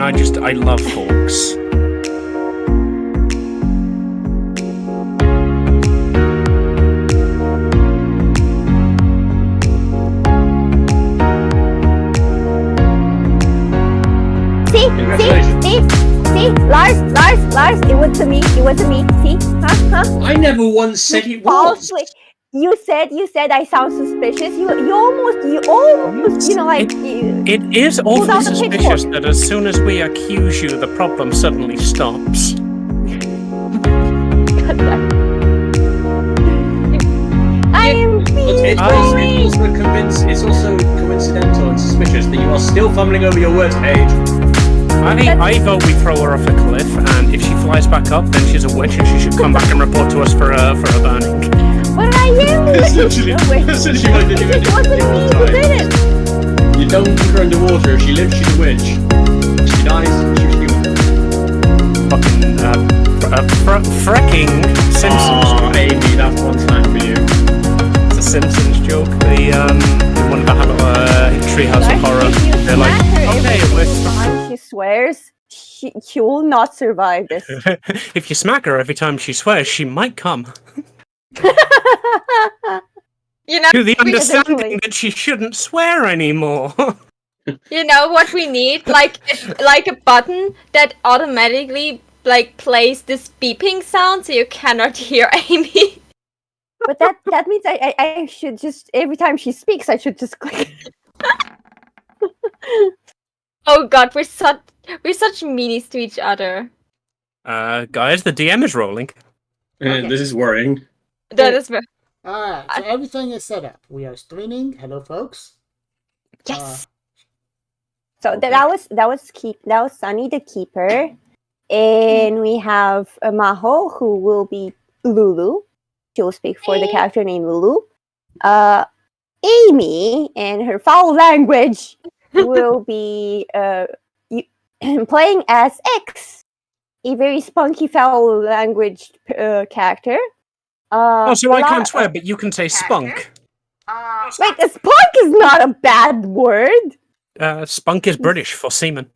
and I love forks. See, Lars, it wasn't me, see, huh? I never once said it was. Falsely, you said I sound suspicious, you almost, It is awfully suspicious that as soon as we accuse you, the problem suddenly stops. I am It's also coincidental and suspicious that you are still fumbling over your words, Paige. I vote we throw her off a cliff, and if she flies back up, then she's a witch, and she should come back and report to us for a burning. What did I do? Essentially what did you do? It wasn't me who did it. You don't keep her underwater. If she lives, she's a witch. If she dies, she's human. Fucking fracking Simpsons. Oh, Amy, that's one time for you. It's a Simpsons joke. The one of the Treehouse of Horror. They're like, okay, every time she swears, she will not survive this. If you smack her every time she swears, she might come. To the understanding that she shouldn't swear anymore. You know what we need? Like a button that automatically plays this beeping sound so you cannot hear Amy. But that means I should just, every time she speaks, I should just click. Oh god, we're such meanies to each other. Guys, the DM is rolling. Okay. This is worrying. That is very... Alright, so everything is set up. We are streaming. Hello, folks. Yes. So that was Sunny the Keeper, and we have Maho, who will be Lulu. She will speak for the character named Lulu. Amy and her foul language will be playing as X, a very spunky foul language character. So I can't swear, but you can say spunk. Wait, a spunk is not a bad word. Spunk is British for semen.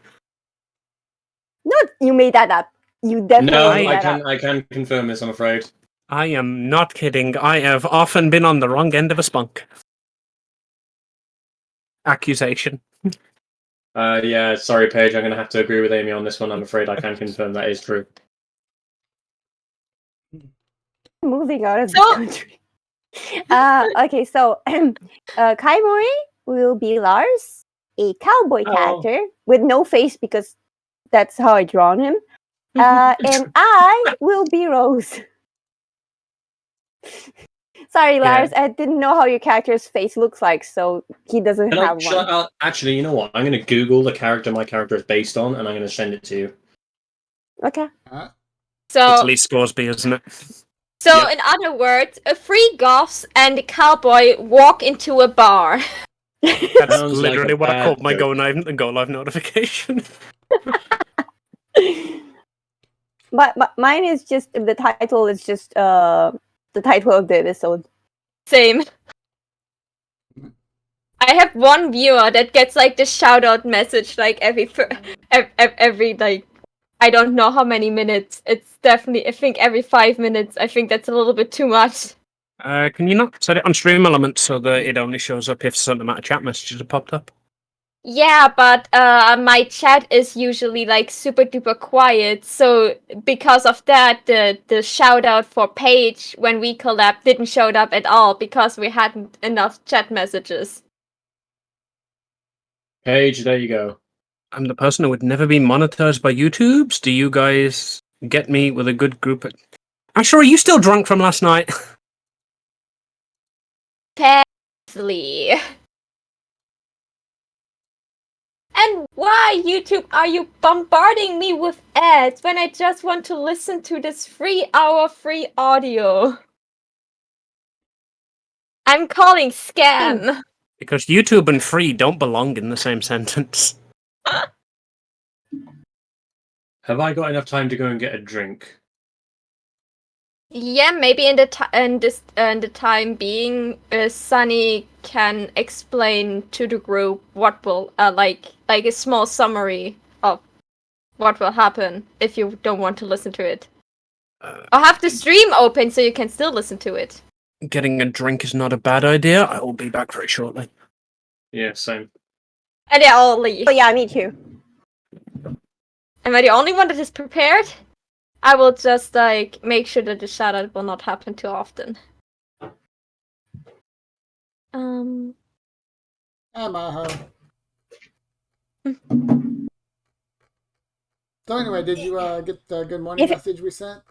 No, you made that up. You definitely made that up. I can confirm this, I'm afraid. I am not kidding. I have often been on the wrong end of a spunk. Accusation. Yeah, sorry, Paige. I'm going to have to agree with Amy on this one. I'm afraid I can confirm that is true. Moving out of the country. Okay, so Kaimori will be Lars, a cowboy character with no face because that's how I drawn him. And I will be Rose. Sorry, Lars, I didn't know how your character's face looks like, so he doesn't have one. Actually, you know what? I'm going to Google the character my character is based on, and I'm going to send it to you. Okay. So it's Lee Scoresby, isn't it? So, in other words, a three Goths and a cowboy walk into a bar. That's literally what I called my Go Live notification. But mine is just, the title is just the title of the episode. Same. I have one viewer that gets the shout out message every I don't know how many minutes. It's definitely, I think every 5 minutes. I think that's a little bit too much. Can you not set it on Stream Elements so that it only shows up if a certain amount of chat messages have popped up? Yeah, but my chat is usually super duper quiet, so because of that, the shout out for Paige when we collab didn't show up at all because we hadn't enough chat messages. Paige, there you go. I'm the person who would never be monetized by YouTubes. Do you guys get me with a good group? I'm sure, are you still drunk from last night? Exactly. And why, YouTube, are you bombarding me with ads when I just want to listen to this 3-hour free audio? I'm calling scam. Because YouTube and free don't belong in the same sentence. Have I got enough time to go and get a drink? Yeah, maybe in the time being, Sunny can explain to the group what will like a small summary of what will happen if you don't want to listen to it. Uh, I'll have the stream open so you can still listen to it. Getting a drink is not a bad idea. I will be back very shortly. Yeah, same. And they all leave. Oh yeah, me too. Am I the only one that is prepared? I will just like make sure that the shoutout will not happen too often. Maho. So anyway, did you get the good morning message we sent?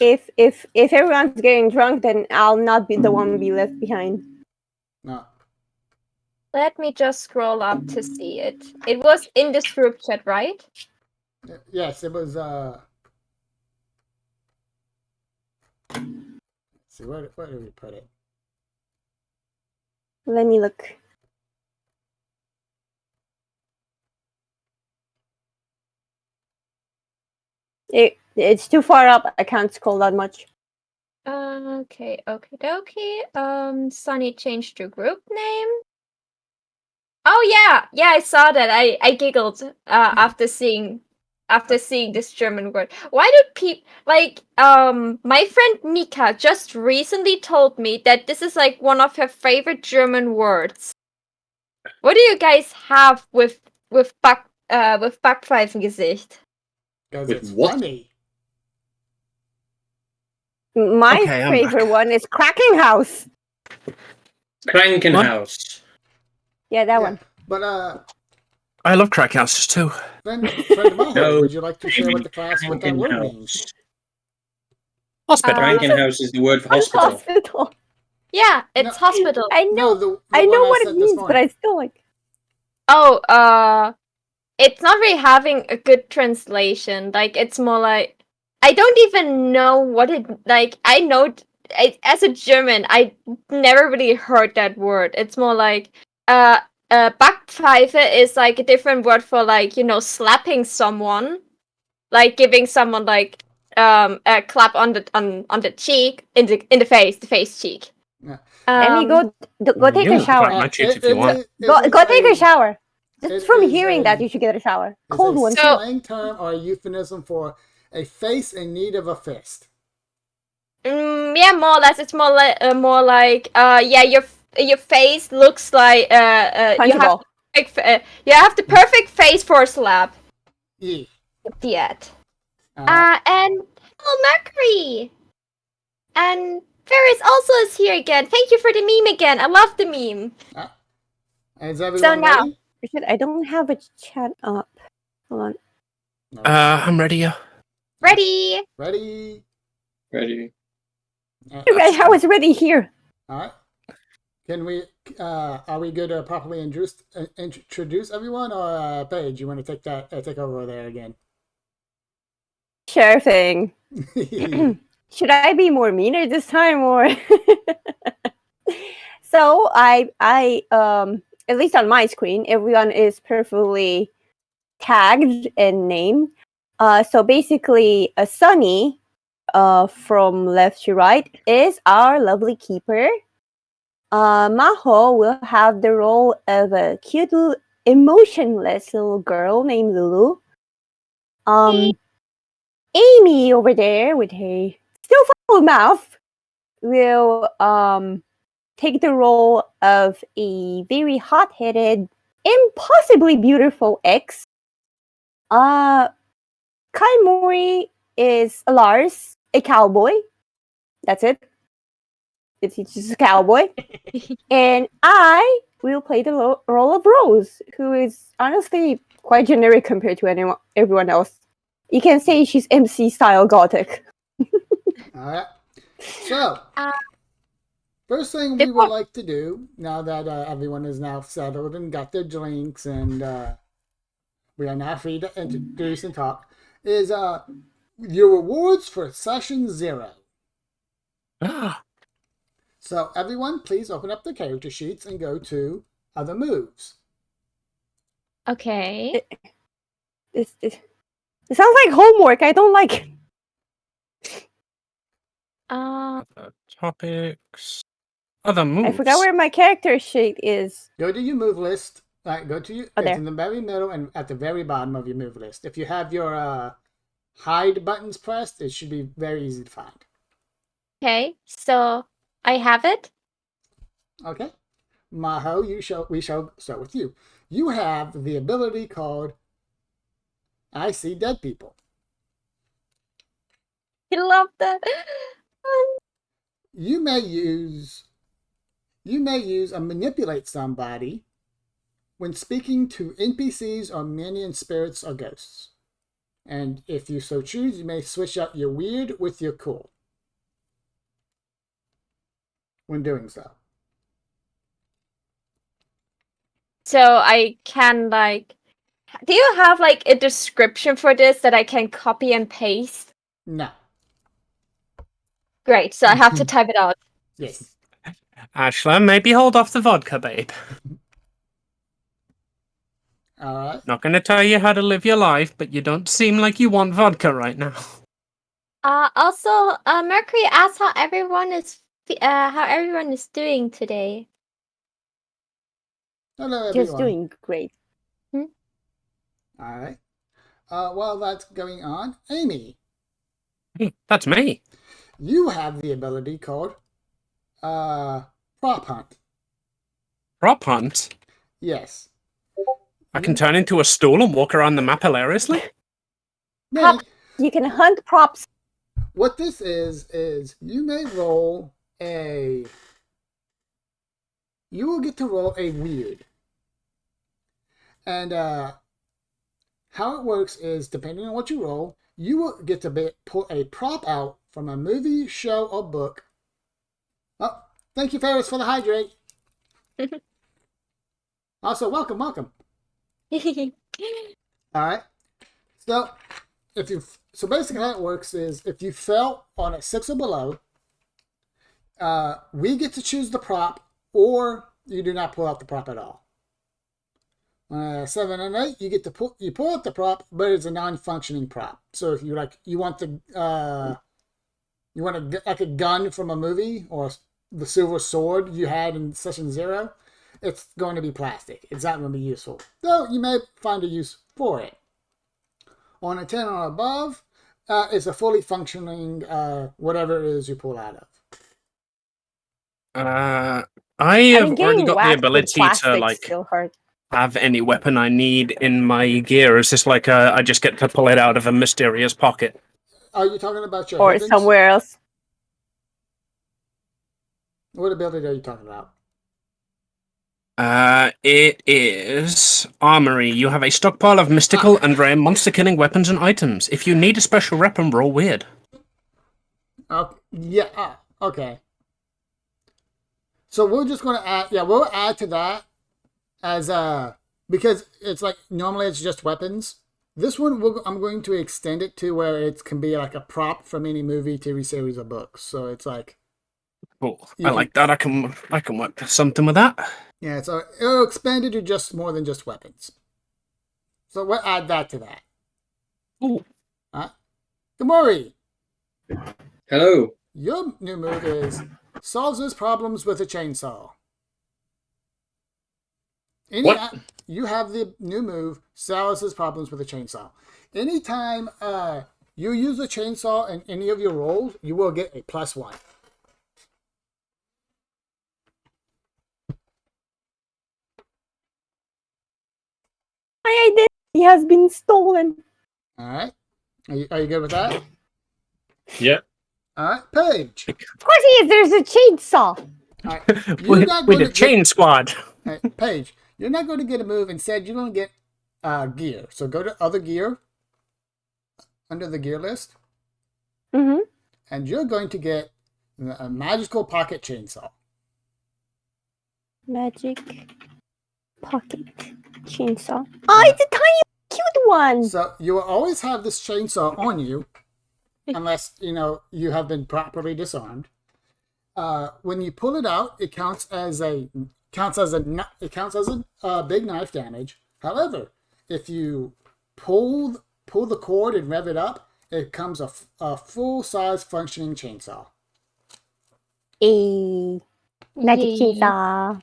If everyone's getting drunk, then I'll not be the one be left behind. No. Let me just scroll up to see it. It was in this group chat, right? Yes, it was. Let's see, where did we put it? Let me look. It's too far up. I can't scroll that much. Okay. Sunny changed your group name. Oh yeah, I saw that. I giggled after seeing this German word. Why do people my friend Mika just recently told me that this is like one of her favorite German words. What do you guys have with Backpfeifengesicht? Because With it's what? funny. My Okay, I'm favorite back. one is Cracking House. Krankenhaus. Yeah, that one. But I love crack houses too. friend Maho, No, would you like to share with the class what that word means? Hospital. Krankenhaus is the word for hospital. Hospital. Yeah, it's No. hospital. I know. No, the I know one what it sent this means, but morning. I still like. Oh, it's not really having a good translation. Like, it's more like I don't even know what it like. I know as a German, I never really heard that word. It's more like Backpfeife is like a different word for like slapping someone, like giving someone like a clap on the cheek in the face cheek. Yeah. Let me go take You a can shower. clap my cheeks if you want. Go take a shower. it Just from is hearing that, you should get a shower. It's Cold a one. So- slang term or a euphemism for a face in need of a fist. Yeah, more or less. It's more like yeah, your face looks like you have Punchable. you have the perfect face for a slap. Yeah. Yet. Alright. And hello Mercury. And Ferris also is here again. Thank you for the meme again. I love the meme. Is everyone now- ready? Shit, I don't have a chat up. Hold on. No. I'm ready. Yeah. Ready? Ready? Ready? I was ready here. Alright. Can we, are we good to properly introduce everyone, or Paige, you want to take over there again? Sure thing. Should I be more meaner this time, or? So I at least on my screen, everyone is perfectly tagged and named. So basically, Sunny, from left to right, is our lovely keeper. Maho will have the role of a cute, emotionless little girl named Lulu. Amy over there with her still full mouth will take the role of a very hot-headed, impossibly beautiful ex. Kai Mori is Lars, a cowboy. That's it. It's just a cowboy. And I will play the role of Rose, who is honestly quite generic compared to everyone else. You can say she's MC style gothic. Alright. So, first thing we would like to do, now that everyone is now settled and got their drinks and we are now free to introduce and talk, is your rewards for session 0. So, everyone, please open up the character sheets and go to other moves. Okay. It sounds like homework. I don't like it. Other topics. Other moves. I forgot where my character sheet is. Go to your move list All right, go to you. Oh, It's there. in the very middle and at the very bottom of your move list. If you have your hide buttons pressed, it should be very easy to find. Okay, so I have it. Okay, Maho, we shall start with you. You have the ability called I See Dead People. I love that. You may use and manipulate somebody when speaking to NPCs or minion spirits or ghosts. And if you so choose, you may switch out your weird with your cool when doing so. So I can like. Do you have like a description for this that I can copy and paste? No. Great. So I have to type it out. Yes. Ashla, maybe hold off the vodka, babe. All right. Not going to tell you how to live your life, but you don't seem like you want vodka right now. Also, Mercury asked how everyone is doing today. Hello, everyone. Just doing great. All right. While that's going on, Amy, That's me. you have the ability called Prop Hunt. Prop hunt. Yes. I can turn into a stool and walk around the map hilariously. Maybe. You can hunt props. What this is you may roll a. You will get to roll a weird. And how it works is, depending on what you roll, you will get to pull a prop out from a movie, show, or book. Oh, thank you, Ferris, for the hydrate. Also, welcome. All right. So, basically, how it works is, if you fell on a 6 or below, we get to choose the prop, or you do not pull out the prop at all. 7 and 8, you pull out the prop, but it's a non-functioning prop. So if you want a gun from a movie, or the silver sword you had in session 0, it's going to be plastic. It's not going to be useful, though you may find a use for it. On a 10 or above, it's a fully functioning whatever it is you pull out of. I have already getting got the whacked with ability to plastic still hurts. have any weapon I need in my gear. Is this like I just get to pull it out of a mysterious pocket? Are you talking about your Or Higgins? somewhere else. What ability are you talking about? It is armory. You have a stockpile of mystical and rare monster-killing weapons and items. If you need a special weapon, roll weird. Yeah. Okay. So we're just going to add. Yeah, we'll add to that as because it's like normally it's just weapons. This one I'm going to extend it to where it can be like a prop from any movie, TV series, or books. So it's like. Cool. Like that. I can work something with that. Yeah, so it'll expand it to just more than just weapons. So we'll add that to that. Ooh. Gamori, Hello. your new move is solves his problems with a chainsaw. What? You have the new move, solves his problems with a chainsaw. Anytime you use a chainsaw in any of your rolls, you will get a +1. My identity has been stolen. All right. Are you good with that? Yep. All right, Paige. Of course he is. There's a chainsaw. All right. You're not With going a chain squad. All right, Paige, you're not going to get a move. Instead, you're going to get gear. So go to other gear under the gear list. Mm-hmm. And you're going to get a magical pocket chainsaw. Magic pocket chainsaw. Oh, it's a tiny, cute one. So you will always have this chainsaw on you, unless you have been properly disarmed. When you pull it out, it counts as a big knife damage. However, if you pull the cord and rev it up, it becomes a full size functioning chainsaw. A magic chainsaw.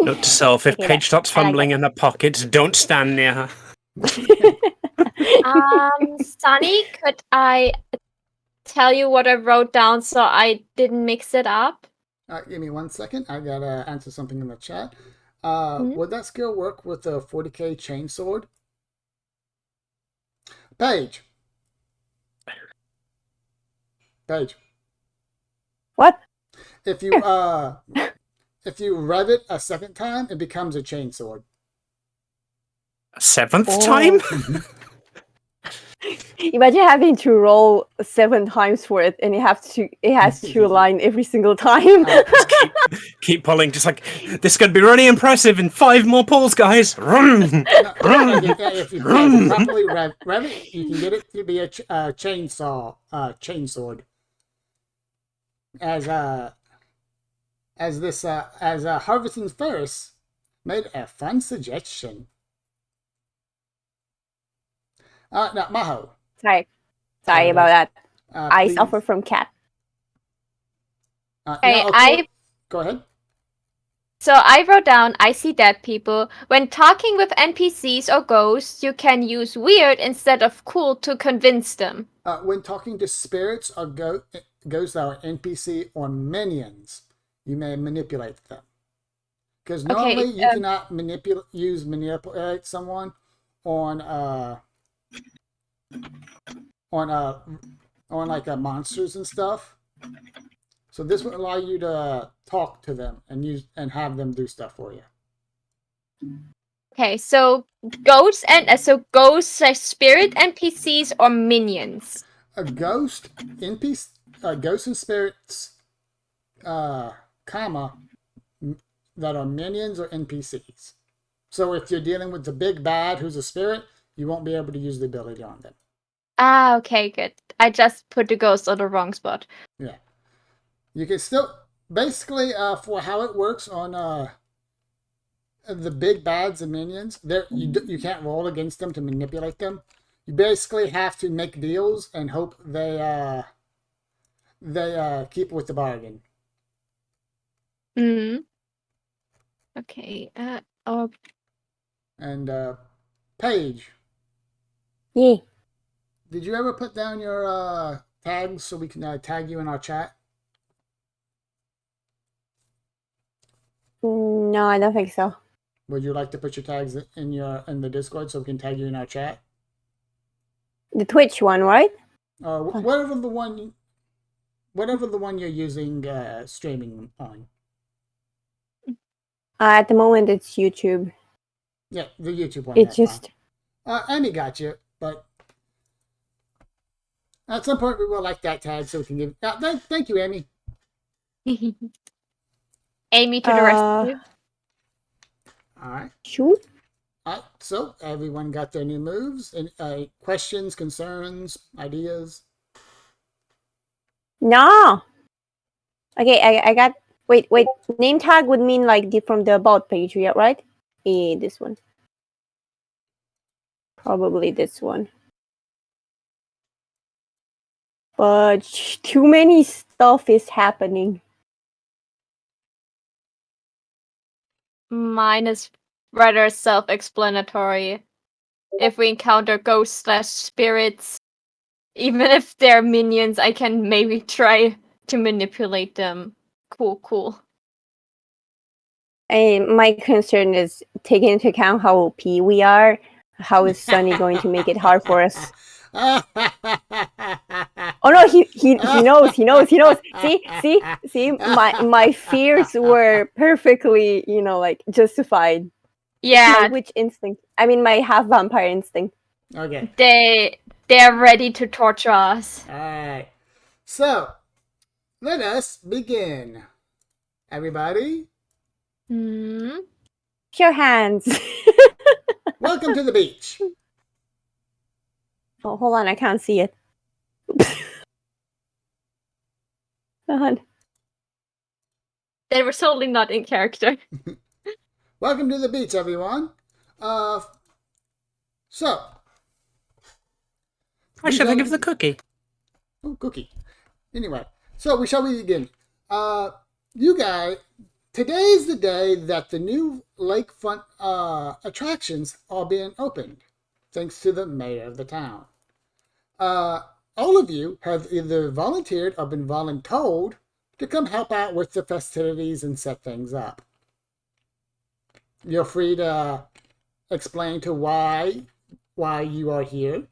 Note to self: if Okay, Paige starts I like fumbling in her pockets, don't stand near her. Sunny, could I tell you what I wrote down so I didn't mix it up? Give me 1 second. I gotta answer something in the chat. Hmm? Would that skill work with a 40k chainsword? Paige. Paige. What? If you rev it a second time, it becomes a chainsword. Seventh Oh. time? Imagine having to roll 7 times for it, and it has to align every single time. Just keep pulling. Just like, this could be really impressive in 5 more pulls, guys. If you properly rev it, you can get it to be a chainsword. As Harvesting Ferris made a fun suggestion. Now, Maho. Sorry about that. I Please. suffer from cat. Go ahead. So I wrote down, I see dead people. When talking with NPCs or ghosts, you can use weird instead of cool to convince them. When talking to spirits or ghosts that are NPC or minions, you may manipulate them. Because normally you cannot manipulate someone on like monsters and stuff. So this would allow you to talk to them and have them do stuff for you. Okay, so ghosts spirit NPCs or minions. A ghost NPC, ghosts and spirits, that are minions or NPCs. So if you're dealing with the big bad who's a spirit, you won't be able to use the ability on them. Ah, okay, good. I just put the ghost on the wrong spot. Yeah. You can still, basically, for how it works on the big bads and minions, you can't roll against them to manipulate them. You basically have to make deals and hope they keep with the bargain. Hmm. Okay. And Paige. Yeah. Did you ever put down your tags so we can tag you in our chat? No, I don't think so. Would you like to put your tags in the Discord so we can tag you in our chat? The Twitch one, right? Whatever the one you're using streaming on. At the moment, it's YouTube. Yeah, the YouTube one. It's just. Amy got you, but at some point we will like that tag so we can give. Thank you, Amy. Amy to the rest of you. All right. Shoot. So everyone got their new moves and questions, concerns, ideas. No. Okay, I got. Wait. Name tag would mean like from the about page, yeah, right? This one. Probably this one. But too many stuff is happening. Mine is rather self-explanatory. If we encounter ghosts/spirits, even if they're minions, I can maybe try to manipulate them. Cool. My concern is taking into account how OP we are. How is Sunny going to make it hard for us? Oh no, he knows. See, my fears were perfectly, like justified. Yeah. My witch instinct. I mean, my half vampire instinct. Okay. They're ready to torture us. All right. So, let us begin. Everybody. Show hands. Welcome to the beach. Oh, hold on, I can't see it. Hold on. They were totally not in character. Welcome to the beach, everyone. So. I should think of the cookie. Oh, cookie. Anyway, so we shall begin. You guys, today's the day that the new lakefront attractions are being opened, thanks to the mayor of the town. All of you have either volunteered or been voluntold to come help out with the festivities and set things up. You're free to explain to why you are here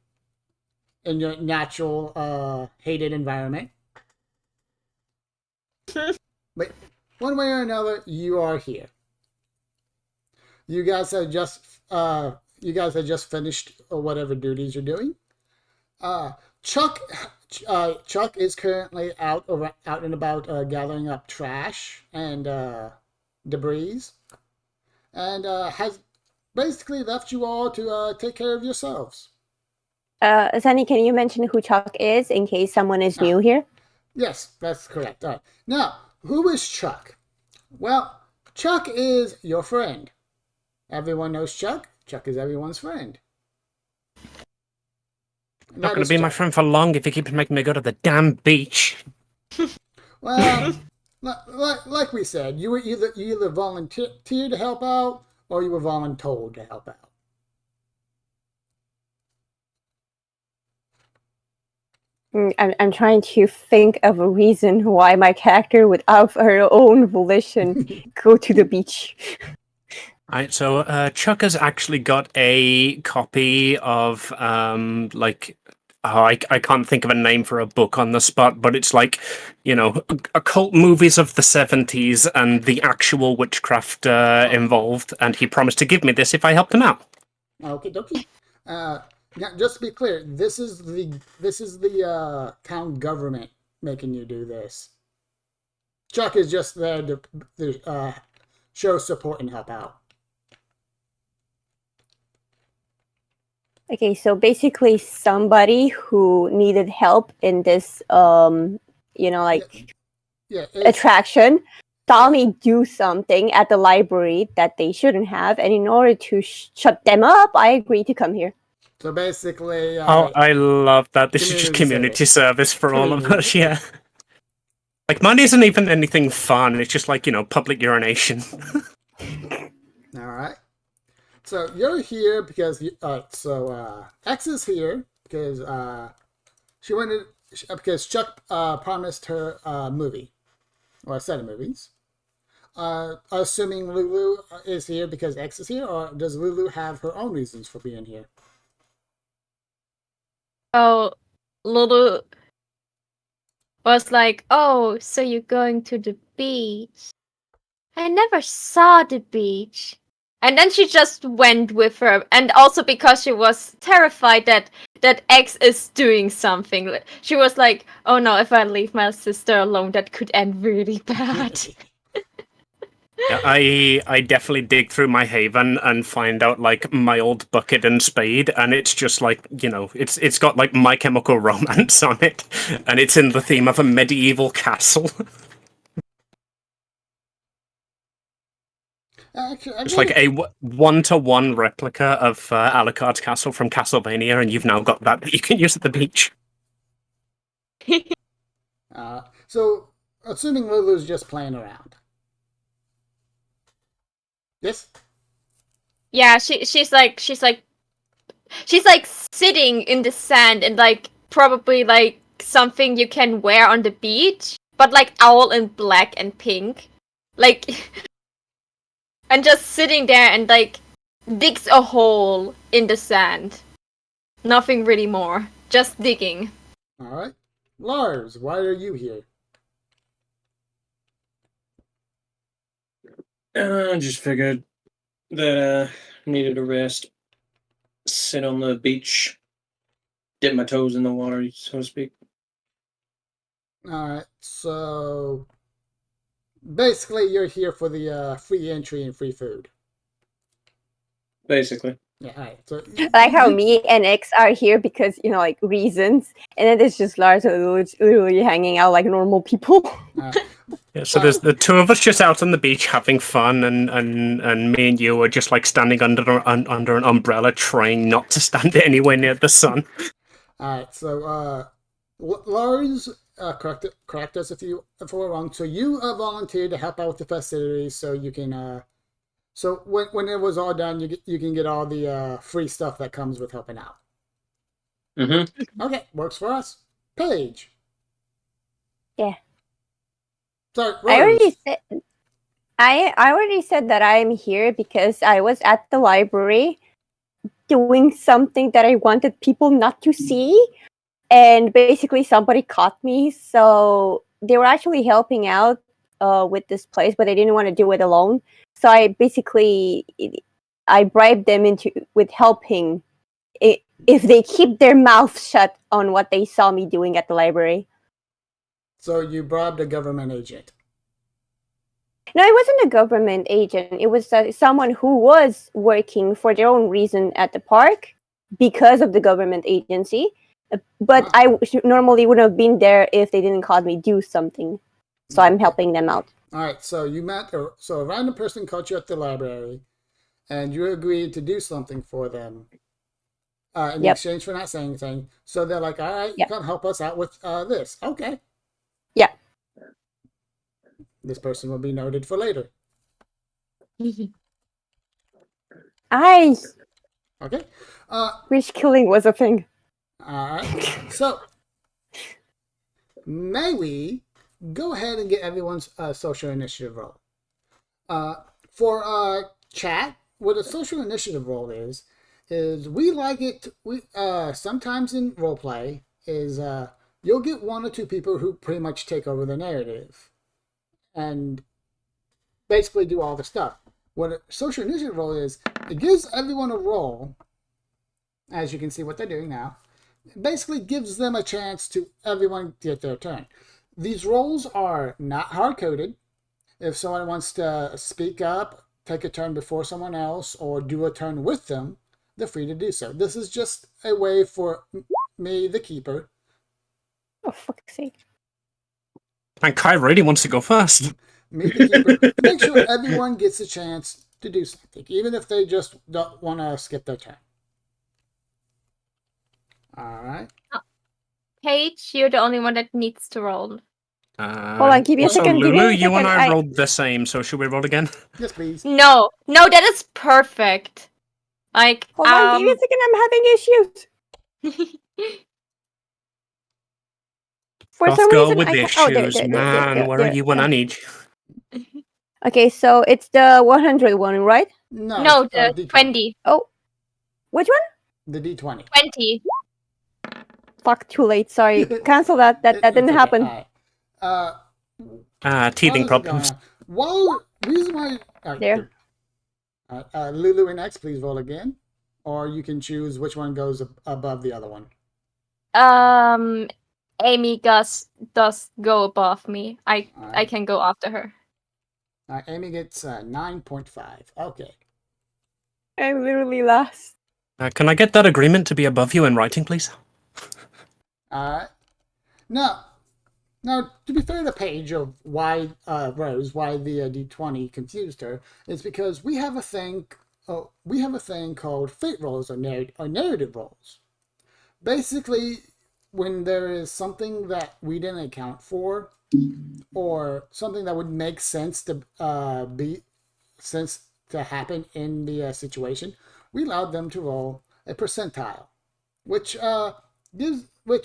in your natural hated environment. But one way or another, you are here. You guys have just finished whatever duties you're doing. Chuck is currently out and about gathering up trash and debris, and has basically left you all to take care of yourselves. Sunny, can you mention who Chuck is in case someone is new here? Yes, that's correct. All right. Now, who is Chuck? Well, Chuck is your friend. Everyone knows Chuck. Chuck is everyone's friend. Not going to be my friend for long if he keeps making me go to the damn beach. Well, like we said, you either volunteered to help out or you were voluntold to help out. I'm trying to think of a reason why my character would, of her own volition, go to the beach. Right, so Chuck has actually got a copy of I can't think of a name for a book on the spot, but it's like, occult movies of the 70s and the actual witchcraft involved, and he promised to give me this if I helped him out. Okay, dokie. Now, just to be clear, this is the town government making you do this. Chuck is just there to show support and help out. Okay, so basically somebody who needed help in this, attraction saw me do something at the library that they shouldn't have, and in order to shut them up, I agreed to come here. So basically... I love that. This is just community service for all of us, yeah. Like, mine isn't even anything fun. It's just like, public urination. All right. So you're here because X is here because because Chuck promised her a movie or a set of movies. Assuming Lulu is here because X is here, or does Lulu have her own reasons for being here? Oh, Lulu was like, "Oh, so you're going to the beach? I never saw the beach." And then she just went with her, and also because she was terrified that X is doing something. She was like, "Oh no, if I leave my sister alone, that could end really bad." Yeah, I definitely dig through my haven and find out like my old bucket and spade, and it's just like, it's got like My Chemical Romance on it, and it's in the theme of a medieval castle. Actually, It's like a one-to-one replica of Alucard's castle from Castlevania, and you've now got that you can use at the beach. So, assuming Lulu's just playing around. Yes? Yeah, she's like sitting in the sand and like probably like something you can wear on the beach, but like all in black and pink. Like and just sitting there and like digs a hole in the sand. Nothing really more. Just digging. Alright. Lars, why are you here? I just figured that needed a rest. Sit on the beach. Dip my toes in the water, so to speak. Alright, so... basically, you're here for the free entry and free food. Basically. Yeah, alright. So, I like how me and X are here because, reasons. And then there's just Lars literally hanging out like normal people. Yeah, so there's the two of us just out on the beach having fun, and me and you are just like standing under an umbrella trying not to stand anywhere near the sun. Alright, so Lars correct us if we're wrong. So you volunteered to help out with the festivities, so you can. So when it was all done, you can get all the free stuff that comes with helping out. Mm-hmm. Okay, works for us. Paige. Yeah. Sorry, Rose. I already said that I'm here because I was at the library doing something that I wanted people not to see, and basically somebody caught me. So they were actually helping out with this place, but I didn't want to do it alone. So I bribed them with helping if they keep their mouths shut on what they saw me doing at the library. So you bribed a government agent. No, it wasn't a government agent. It was someone who was working for their own reason at the park because of the government agency. But I normally wouldn't have been there if they didn't call me do something. So I'm helping them out. All right. So so a random person caught you at the library, and you agreed to do something for them in exchange for not saying anything. So they're like, all right, you can help us out with this. Okay. Yeah. This person will be noted for later. I Okay. wish killing was a thing. All right. So, may we go ahead and get everyone's social initiative roll? For chat, what a social initiative roll is we like it. We sometimes in roleplay is you'll get one or two people who pretty much take over the narrative and basically do all the stuff. What a social initiative roll is, it gives everyone a role, as you can see what they're doing now. It basically gives them a chance to everyone get their turn. These roles are not hard-coded. If someone wants to speak up, take a turn before someone else, or do a turn with them, they're free to do so. This is just a way for me, the keeper. Oh, fuck's sake. And Kai really wants to go first. Me, the keeper, to make sure everyone gets a chance to do something, even if they just don't want to skip their turn. All right. Paige, you're the only one that needs to roll. Hold on, give me a also, second. Lulu, you and I rolled the same, so should we roll again? Yes, please. No, that is perfect. Like, hold on, give me a second. I'm having issues. For Goth some girl reason, with I issues, man. Where are you when I need you? Okay, so it's the 100 one, right? No, the D20. 20. Oh, which one? The D20. 20. Fuck, too late. Sorry, cancel that. That didn't happen. All right. Teething problems. Reason why There. Lulu and X, please roll again, or you can choose which one goes above the other one. Amy does go above me. I can go after her. Amy gets 9.5. Okay. I'm literally last. Can I get that agreement to be above you in writing, please? Now, to be fair to Paige of why Rose, why the D20 confused her, is because we have a thing called fate rolls or narrative rolls. Basically, when there is something that we didn't account for, or something that would make sense to happen in the situation, we allowed them to roll a percentile, which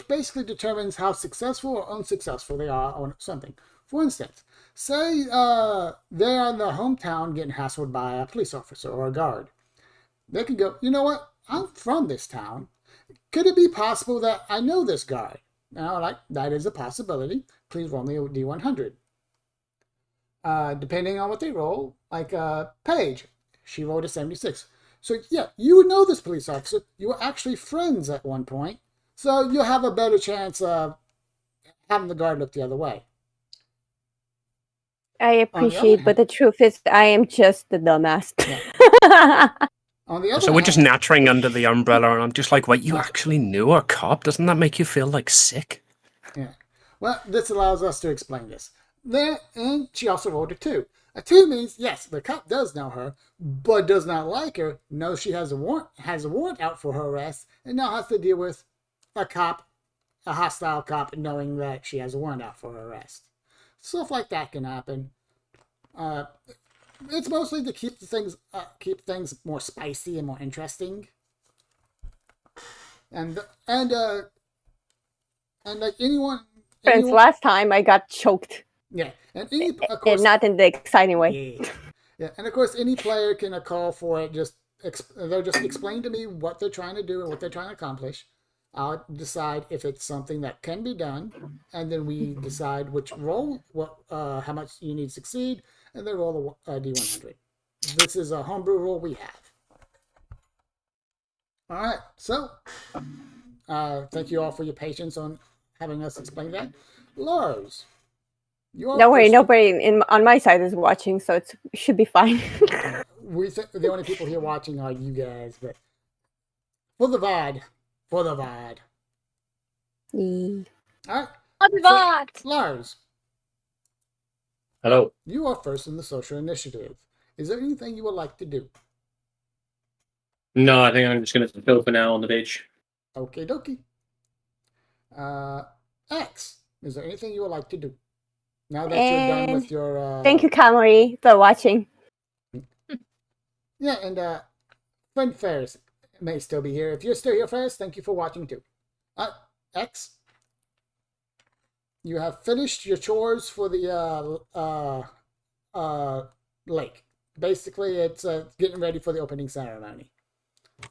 basically determines how successful or unsuccessful they are on something. For instance, say they're in their hometown getting hassled by a police officer or a guard. They can go, you know what? I'm from this town. Could it be possible that I know this guy? Now, that is a possibility. Please roll me a D100. Depending on what they roll, Paige, she rolled a 76. So yeah, you would know this police officer. You were actually friends at one point. So you'll have a better chance of having the guard look the other way. I appreciate, but the truth is, I am just the dumbass. Yeah. On the other So we're just hand, nattering under the umbrella, and I'm just like, wait, you actually knew a cop? Doesn't that make you feel, sick? Yeah. Well, this allows us to explain this. And she also rolled a 2. A 2 means, yes, the cop does know her, but does not like her, knows she has a warrant out for her arrest, and now has to deal with a cop a hostile cop knowing that she has a warrant out for her arrest. Stuff like that can happen. It's mostly to keep things more spicy and more interesting. And like anyone. Last time I got choked. Yeah, and of course, and not in the exciting way. Yeah, and of course, any player can call for it. They'll just explain to me what they're trying to do and what they're trying to accomplish. I'll decide if it's something that can be done, and then we decide which roll, how much you need to succeed, and then roll the D100. This is a homebrew rule we have. All right, so thank you all for your patience on having us explain that. Lars, don't worry, nobody on my side is watching, so it should be fine. The only people here watching are you guys, but for the VOD. All right. So, Lars. Hello. You are first in the social initiative. Is there anything you would like to do? No, I think I'm just going to chill for now on the beach. Okie dokie. X, is there anything you would like to do? Now that you're done with your... Thank you, Camry, for watching. Yeah, and friend Ferris may still be here. If you're still here, Ferris, thank you for watching too. X, you have finished your chores for the lake. Basically, it's getting ready for the opening ceremony.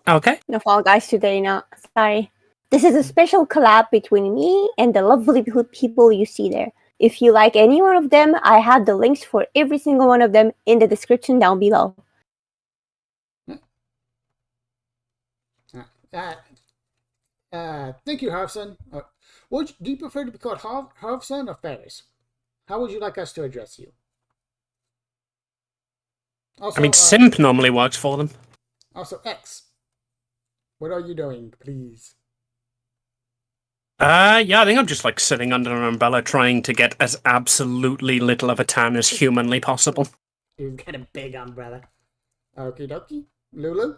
Okay. No Fall Guys today, no. Sorry. This is a special collab between me and the lovely people you see there. If you like any one of them, I have the links for every single one of them in the description down below. Thank you, Harvson. Do you prefer to be called Harvson or Ferris? How would you like us to address you? Also, I mean, simp normally works for them. Also, X, what are you doing, please? Yeah, I think I'm just like sitting under an umbrella trying to get as absolutely little of a tan as humanly possible. You've got a big umbrella. Okie dokie. Lulu?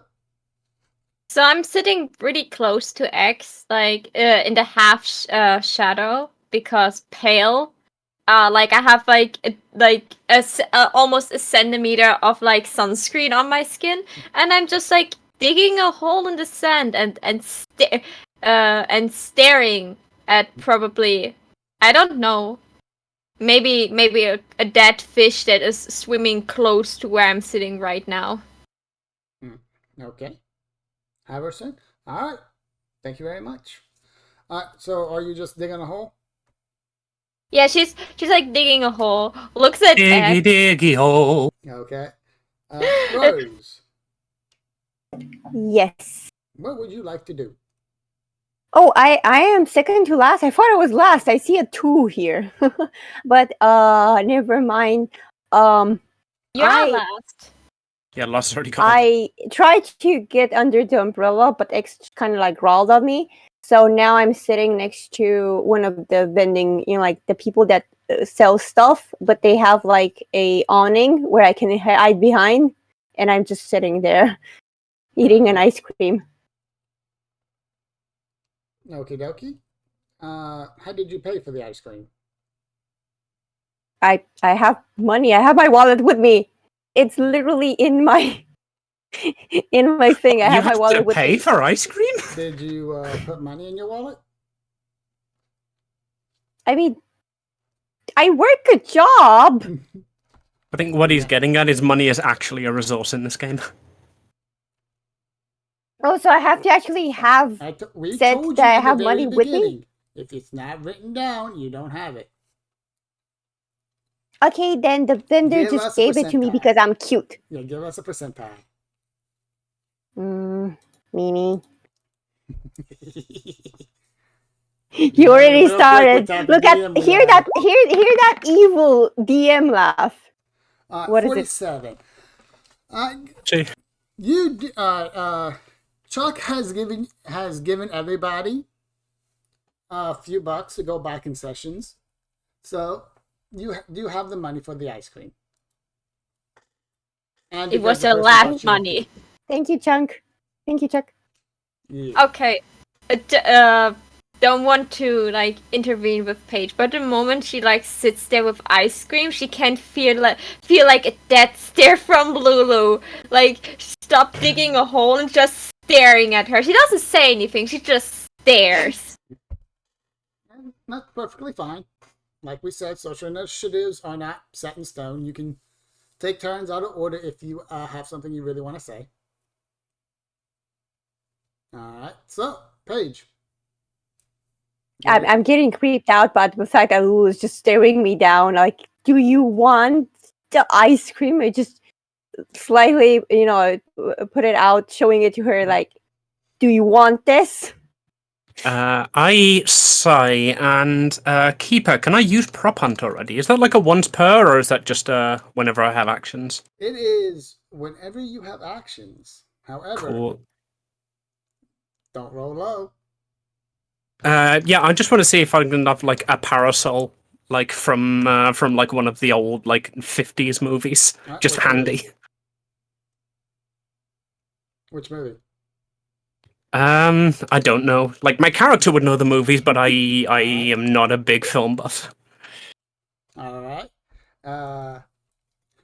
So I'm sitting pretty close to X, like in the half shadow, because pale. Like I have almost a centimeter of like sunscreen on my skin, and I'm just like digging a hole in the sand and staring at probably, I don't know, maybe a dead fish that is swimming close to where I'm sitting right now. Okay. Haverson? Alright. Thank you very much. So are you just digging a hole? Yeah, she's like digging a hole. Looks at X. Diggy hole. Okay. Rose. Yes. What would you like to do? Oh, I am second to last. I thought I was last. I see a 2 here. But never mind. You're last. Yeah, Lost already got I tried to get under the umbrella, but X kind of like rolled on me. So now I'm sitting next to one of the vending, like the people that sell stuff, but they have like a awning where I can hide behind, and I'm just sitting there eating an ice cream. Okie dokie. How did you pay for the ice cream? I have money. I have my wallet with me. It's literally in my thing. I have my wallet with me. You have to pay for ice cream? Did you put money in your wallet? I mean, I work a job. I think what he's getting at is money is actually a resource in this game. Oh, so I have to actually have said that I have money with me? If it's not written down, you don't have it. Okay, then the vendor just gave it to me because I'm cute. Yeah, give us a percent pie. Meanie. You already started. Look at hear that evil DM laugh. What 47. is it? Chuck has given everybody a few bucks to go back in sessions, so you do have the money for the ice cream. And it was your last money. Thank you, Chunk. Thank you, Chuck. Yeah. Okay. don't want to like intervene with Paige, but the moment she like sits there with ice cream, she can't feel like a death stare from Lulu. Like stop digging a hole and just staring at her. She doesn't say anything. She just stares. And that's perfectly fine. Like we said, social initiatives are not set in stone. You can take turns out of order if you have something you really want to say. All right. So, Paige. I'm getting creeped out by the fact that Lulu is just staring me down. Like, do you want the ice cream? Or just slightly, put it out, showing it to her. Like, do you want this? I sigh and Keeper, can I use Prop Hunt already? Is that like a once per, or is that just whenever I have actions? It is whenever you have actions. However, Cool. don't roll low. Yeah, I just want to see if I can have like a parasol, like from like one of the old like 50s movies, Right, just which handy. movie? Which movie? I don't know. Like my character would know the movies, but I am not a big film buff. All right.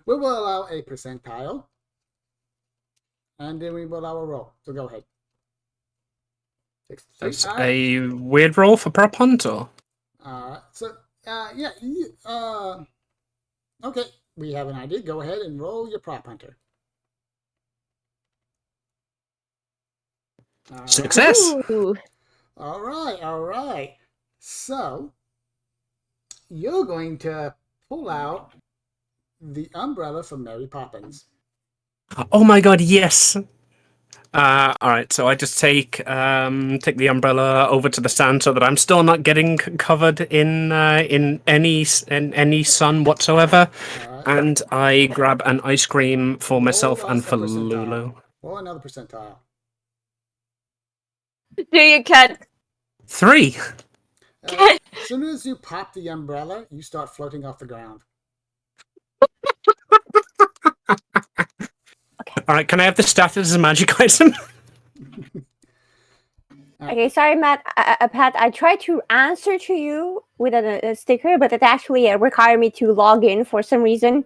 We will allow a percentile, and then we will allow a roll. So go ahead. That's a weird roll for Prop Hunt, or? So, yeah. Okay. We have an idea. Go ahead and roll your prop hunter. All right. Success. Ooh. All right. So, you're going to pull out the umbrella from Mary Poppins. Oh my god, yes. All right, so I just take the umbrella over to the stand so that I'm still not getting covered in any sun whatsoever, All right. and I grab an ice cream for myself Roll and us a for percentile. Lulu. Roll another percentile. Do you cat? 3. As soon as you pop the umbrella, you start floating off the ground. All right, can I have the staff as a magic item? Okay, sorry, Matt. Pat, I tried to answer to you with a sticker, but it actually required me to log in for some reason.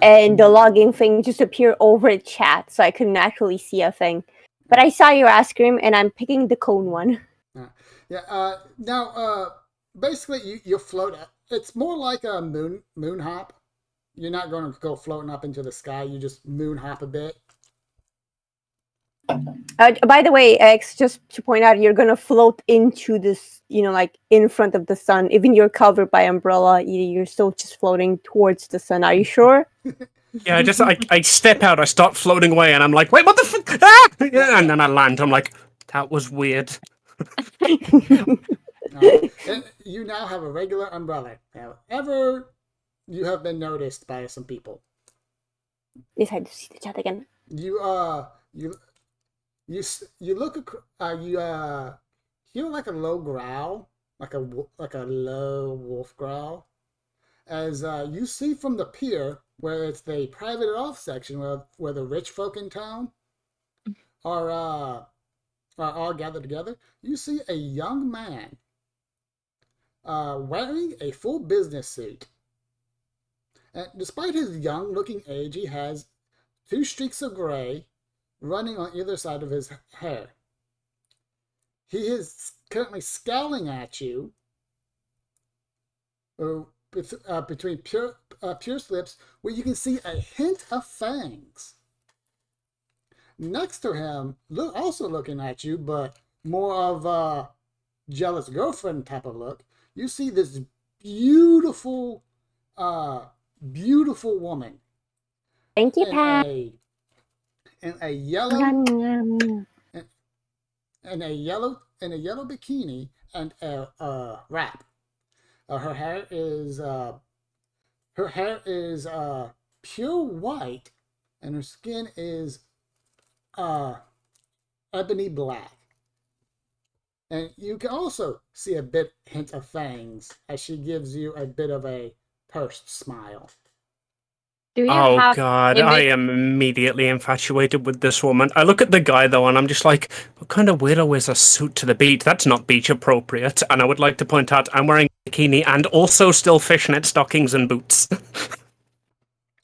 And the login thing just appeared over chat, so I couldn't actually see a thing. But I saw your ice cream, and I'm picking the cone one. Yeah. Now, basically, you float. It's more like a moon hop. You're not going to go floating up into the sky. You just moon hop a bit. By the way, X, just to point out, you're gonna float into this, like in front of the sun. Even you're covered by umbrella, you're still just floating towards the sun. Are you sure? Yeah, I step out, I start floating away, and I'm like, wait, what the fuck? Ah! Yeah, and then I land. I'm like, that was weird. You now have a regular umbrella. However, you have been noticed by some people. Yes, I see the chat again. You look you hear like a low growl, like a low wolf growl, as you see from the pier where it's the private off section where the rich folk in town are all gathered together. You see a young man wearing a full business suit. And despite his young-looking age, he has 2 streaks of gray running on either side of his hair. He is currently scowling at you between pierced lips, where you can see a hint of fangs. Next to him, also looking at you, but more of a jealous girlfriend type of look, you see this beautiful woman. Thank you, Pat. In a yellow bikini and a wrap. Her hair is pure white, and her skin is ebony black. And you can also see a hint of fangs as she gives you a bit of a pursed smile. Do you Oh have god, image? I am immediately infatuated with this woman. I look at the guy though and I'm just like, what kind of weirdo wears a suit to the beach? That's not beach appropriate. And I would like to point out I'm wearing a bikini and also still fishnet stockings and boots.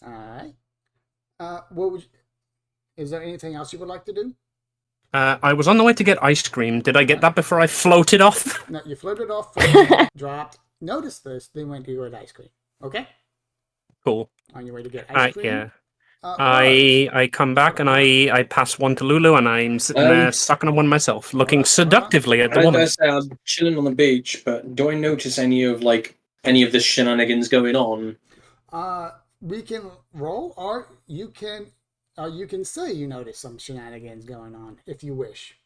Alright. What would is there anything else you would like to do? I was on the way to get ice cream. Did I get that before I floated off? No, you floated off, dropped, noticed this, then went to get ice cream. Okay? Cool. On your way to get ice cream. Yeah. Lars. I come back and I pass one to Lulu and I'm sitting there sucking on one myself, looking seductively at the woman. I'm chilling on the beach, but do I notice any of the shenanigans going on? We can roll, or you can say you notice some shenanigans going on if you wish.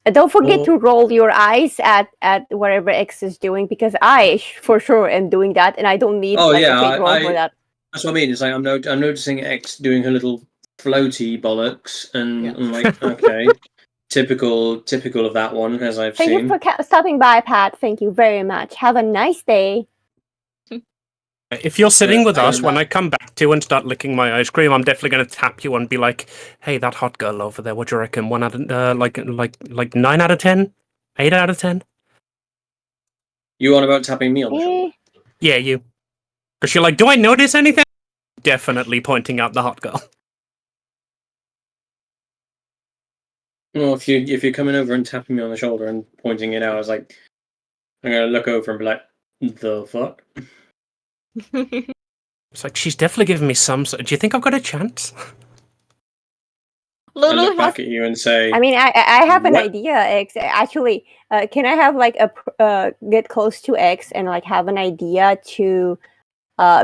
Don't forget to roll your eyes at whatever X is doing, because I for sure am doing that, and I don't need a fake roll for that. That's what I mean. It's like I'm noticing X doing her little floaty bollocks, and I'm like, okay, typical of that one, as I've seen. Thank you for stopping by, Pat. Thank you very much. Have a nice day. If you're sitting with us, when I come back to and start licking my ice cream, I'm definitely going to tap you and be like, "Hey, that hot girl over there. What do you reckon? 1 out of like 9 out of 10, 8 out of 10." You on about tapping me on the shoulder? Yeah, you. Because you're like, "Do I notice anything?" Definitely pointing out the hot girl. Well, if you're coming over and tapping me on the shoulder and pointing it out, I was like, I'm gonna look over and be like, "The fuck." It's like, she's definitely giving me some. Do you think I've got a chance? I look back at you and say, I mean, I have an idea, X. Actually, can I have like get close to X and like have an idea to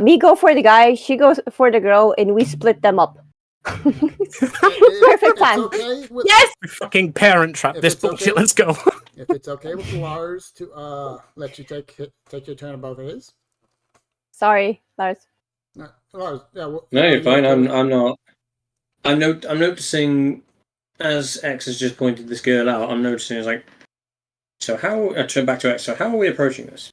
me go for the guy, she goes for the girl, and we split them up. Perfect plan. Okay yes. Fucking parent trap this bullshit. Okay, let's go. If it's okay with Lars to let you take your turn above his. Sorry, Lars. No, Lars. Yeah. Well, no, you're fine. I'm not. I'm noticing as X has just pointed this girl out. I'm noticing it's like, so how? I turn back to X. So how are we approaching this?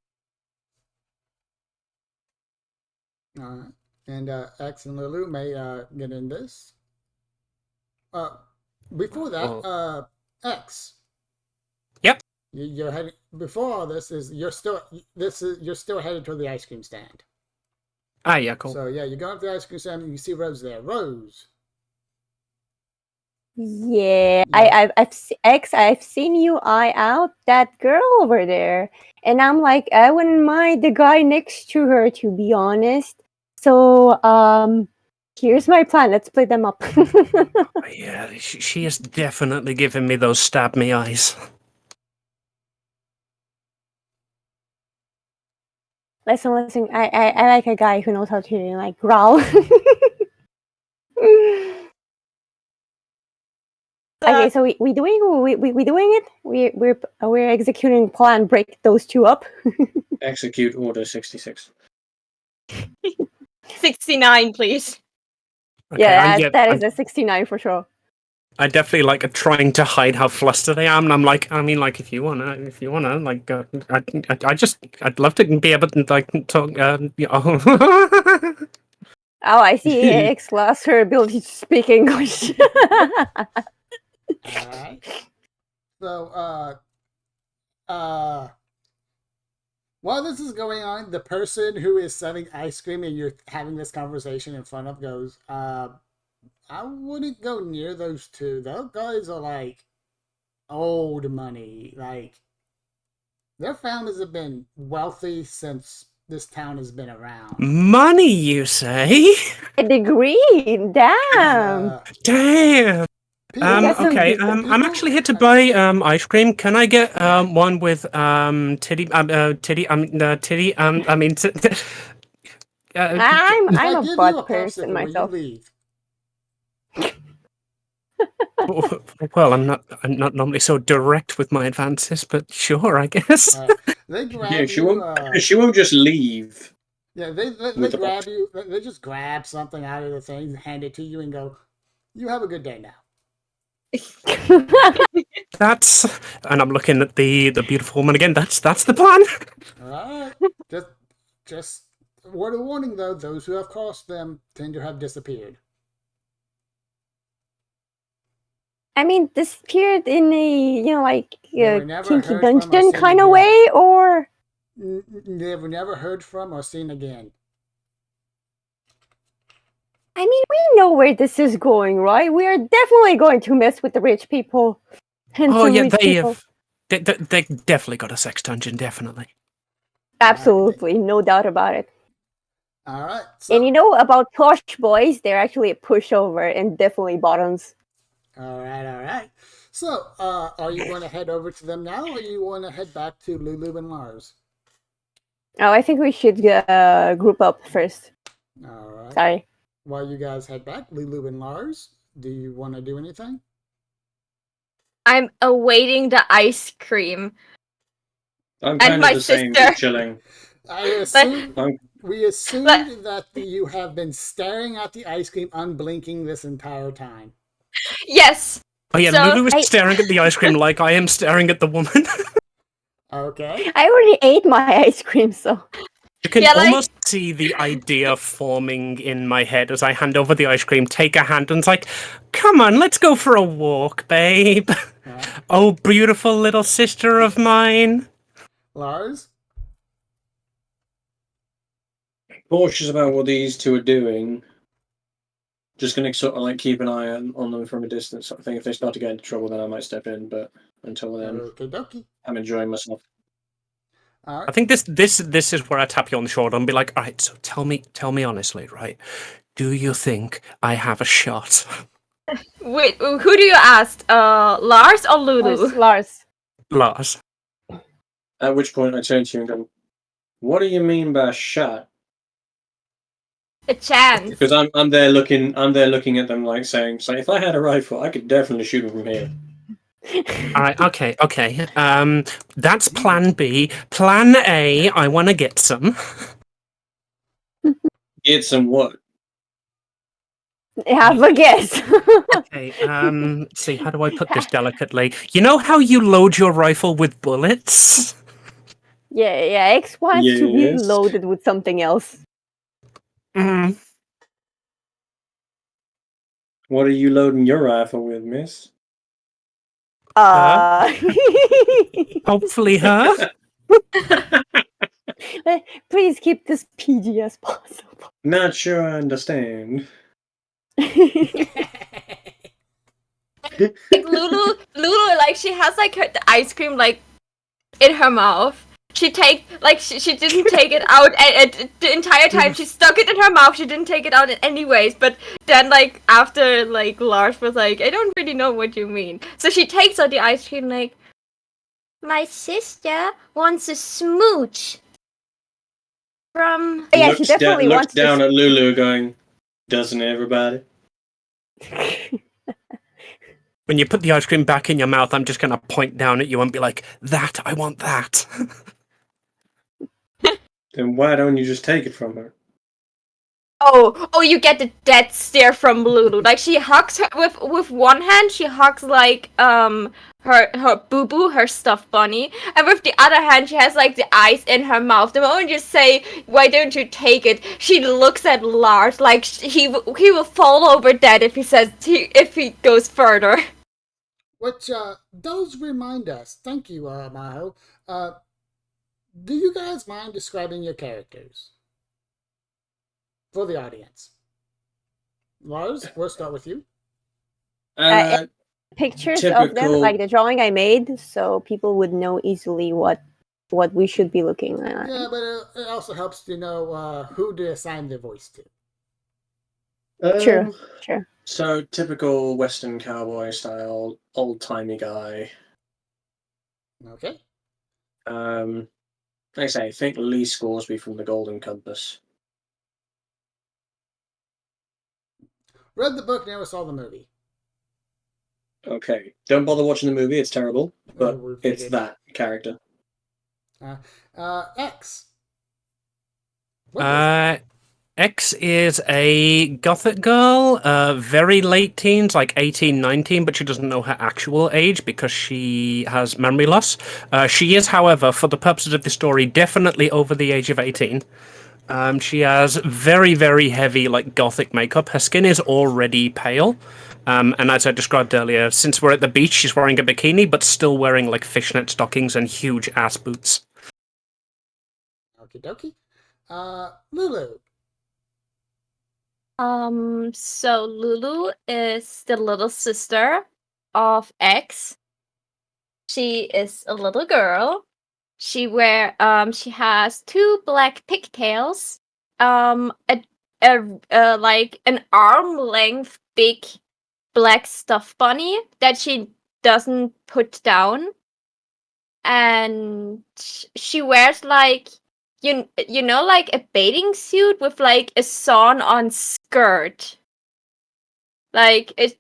And X and Lulu may get in this. Before that, X. Yep. You're heading before all this is you're still headed toward the ice cream stand. Ah, yeah, cool. So yeah, you go up to the ice cream stand and you see Rose there. Rose. Yeah, I've seen you eye out that girl over there, and I'm like, I wouldn't mind the guy next to her, to be honest. So here's my plan. Let's split them up. Yeah, she is definitely giving me those stab me eyes. Listen. I like a guy who knows how to like growl. Okay, so we doing it. We're executing plan. Break those two up. Execute order 66. 69, please. Okay, Yeah, that is a 69 for sure. I definitely like trying to hide how flustered I am, and I'm like, I mean, like, if you wanna, like, I'd love to be able to like talk. Oh, I see. X lost her ability to speak English. Alright. So while this is going on, the person who is selling ice cream and you're having this conversation in front of goes, I wouldn't go near those two. Those guys are like old money. Like their founders have been wealthy since this town has been around. Money, you say? A degree, damn. Damn. Okay. I'm actually here to buy ice cream. Can I get one with titty? I'm a butt person myself. Well, I'm not normally so direct with my advances, but sure, I guess. They grab Yeah, she won't just leave. Yeah, they grab you. They just grab something out of the thing, hand it to you, and go, "You have a good day now." And I'm looking at the beautiful woman again. That's the plan. All right, just word of warning, though, those who have crossed them tend to have disappeared. I mean, disappeared in a, like, They were never kinky heard from or dungeon seen kind of again. way, or... They were never heard from or seen again. I mean, we know where this is going, right? We are definitely going to mess with the rich people. And Oh some yeah, rich people. they definitely got a sex dungeon, definitely. Absolutely, no doubt about it. All right. So, And about Posh Boys, they're actually a pushover and definitely bottoms. all right. So, are you going to head over to them now, or you want to head back to Lulu and Lars? Oh, I think we should group up first. All right. Sorry. While you guys head back, Lulu and Lars, do you want to do anything? I'm awaiting the ice cream. I'm And kind my of the same, sister. just chilling. We assumed that you have been staring at the ice cream unblinking this entire time. Yes. Oh yeah, So, Lulu was staring at the ice cream like I am staring at the woman. Okay. I already ate my ice cream, so... You can Yeah, like- almost see the idea forming in my head as I hand over the ice cream, take a hand, and it's like, come on, let's go for a walk, babe. Oh, beautiful little sister of mine. Lars? Cautious about what these two are doing. Just gonna sort of like keep an eye on them from a distance. I think if they start to get into trouble, then I might step in. But until then, Okie dokie. I'm enjoying myself. All right. I think this is where I tap you on the shoulder and be like, all right, so tell me honestly, right? Do you think I have a shot? Wait, who do you ask? Lars or Lulu? Lars. Lars. At which point I turn to you and go, "What do you mean by shot?" A chance. Because I'm there looking at them like saying, "So if I had a rifle, I could definitely shoot them from here." All right, okay. That's plan B. Plan A, I want to get some. Get some what? Have a guess. Okay, let's see, how do I put this delicately? You know how you load your rifle with bullets? Yeah, X wants to be Yes. loaded with something else. Mm. What are you loading your rifle with, miss? Hopefully her. Please keep this PG as possible. Not sure I understand. Like Lulu, like she has like the ice cream like in her mouth. She didn't take it out the entire time. She stuck it in her mouth. She didn't take it out anyways. But then like after like Lars was like, I don't really know what you mean. So she takes out the ice cream like, my sister wants a smooch from. Yeah, she definitely looks wants down to... at Lulu going, doesn't everybody? When you put the ice cream back in your mouth, I'm just going to point down at you and be like, that, I want that. Then why don't you just take it from her? Oh, you get the dead stare from Lulu. Like she hugs her with one hand, she hugs like her boo boo, her stuffed bunny, and with the other hand she has like the ice in her mouth. The moment you say, "Why don't you take it?" she looks at Lars like he will fall over dead if he goes further. Which does remind us. Thank you, Maho. Do you guys mind describing your characters for the audience? Lars, we'll start with you. Pictures of them, like the drawing I made, so people would know easily what we should be looking at. Yeah, but it also helps to know who to assign their voice to. Sure. So typical Western cowboy style, old timey guy. Okay. Like I say, think Lee Scoresby from The Golden Compass. Read the book, never saw the movie. Okay, don't bother watching the movie; it's terrible. But we it's figured. that character. X. X is a gothic girl, very late teens, like 18, 19, but she doesn't know her actual age because she has memory loss. She is, however, for the purposes of the story, definitely over the age of 18. She has very, very heavy, like, gothic makeup. Her skin is already pale. And as I described earlier, since we're at the beach, she's wearing a bikini, but still wearing, like, fishnet stockings and huge ass boots. Okie dokie. Lulu. So Lulu is the little sister of X. She is a little girl. She has 2 black pigtails, like an arm length big black stuffed bunny that she doesn't put down, and she wears like you know like a bathing suit with like a sewn on skirt. Like it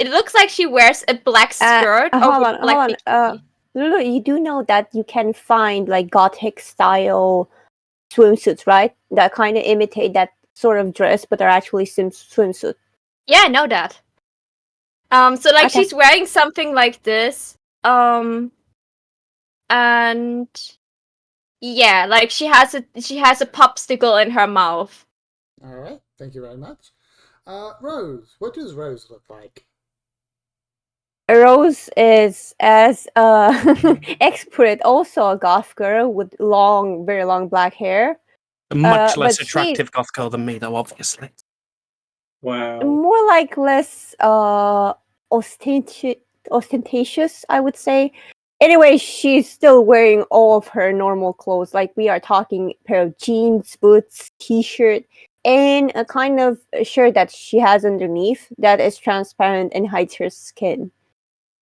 looks like she wears a black skirt over black bikini. Lulu, you do know that you can find like gothic style swimsuits, right? That kind of imitate that sort of dress, but are actually swimsuit. Yeah, I know that. So like Okay. she's wearing something like this. And yeah, like she has a popsicle in her mouth. All right. Thank you very much. Rose. What does Rose look like? Rose is, as X put it, also a goth girl with very long black hair. A much but less she- attractive goth girl than me, though, obviously. Wow. More like less ostentatious, I would say. Anyway, she's still wearing all of her normal clothes. Like we are talking pair of jeans, boots, t-shirt, and a kind of shirt that she has underneath that is transparent and hides her skin.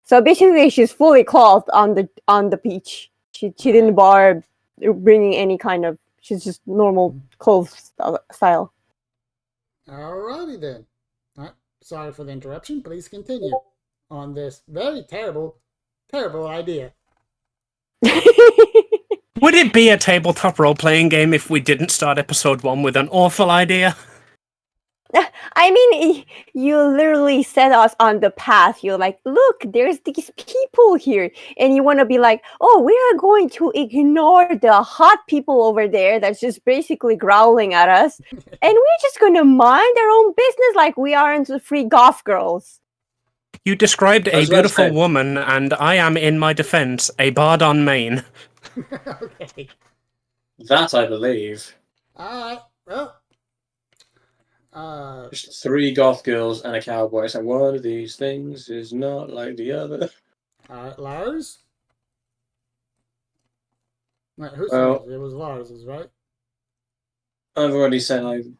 So basically, she's fully clothed on the beach. She didn't bother bringing any kind of. She's just normal clothes style. Alrighty then. All right. Sorry for the interruption. Please continue on this very terrible idea. Would it be a tabletop role-playing game if we didn't start episode 1 with an awful idea? I mean, you literally set us on the path. You're like, look, there's these people here. And you want to be like, oh, we are going to ignore the hot people over there that's just basically growling at us. And we're just going to mind our own business like we aren't the free goth girls. You described I a was about to beautiful say- woman, and I am, in my defense, a bard on Maine. Okay. That I believe. Alright. Well. Just 3 goth girls and a cowboy. So one of these things is not like the other. Alright, Lars? Wait, who Well- said it? It was Lars's, right? I've already said I'm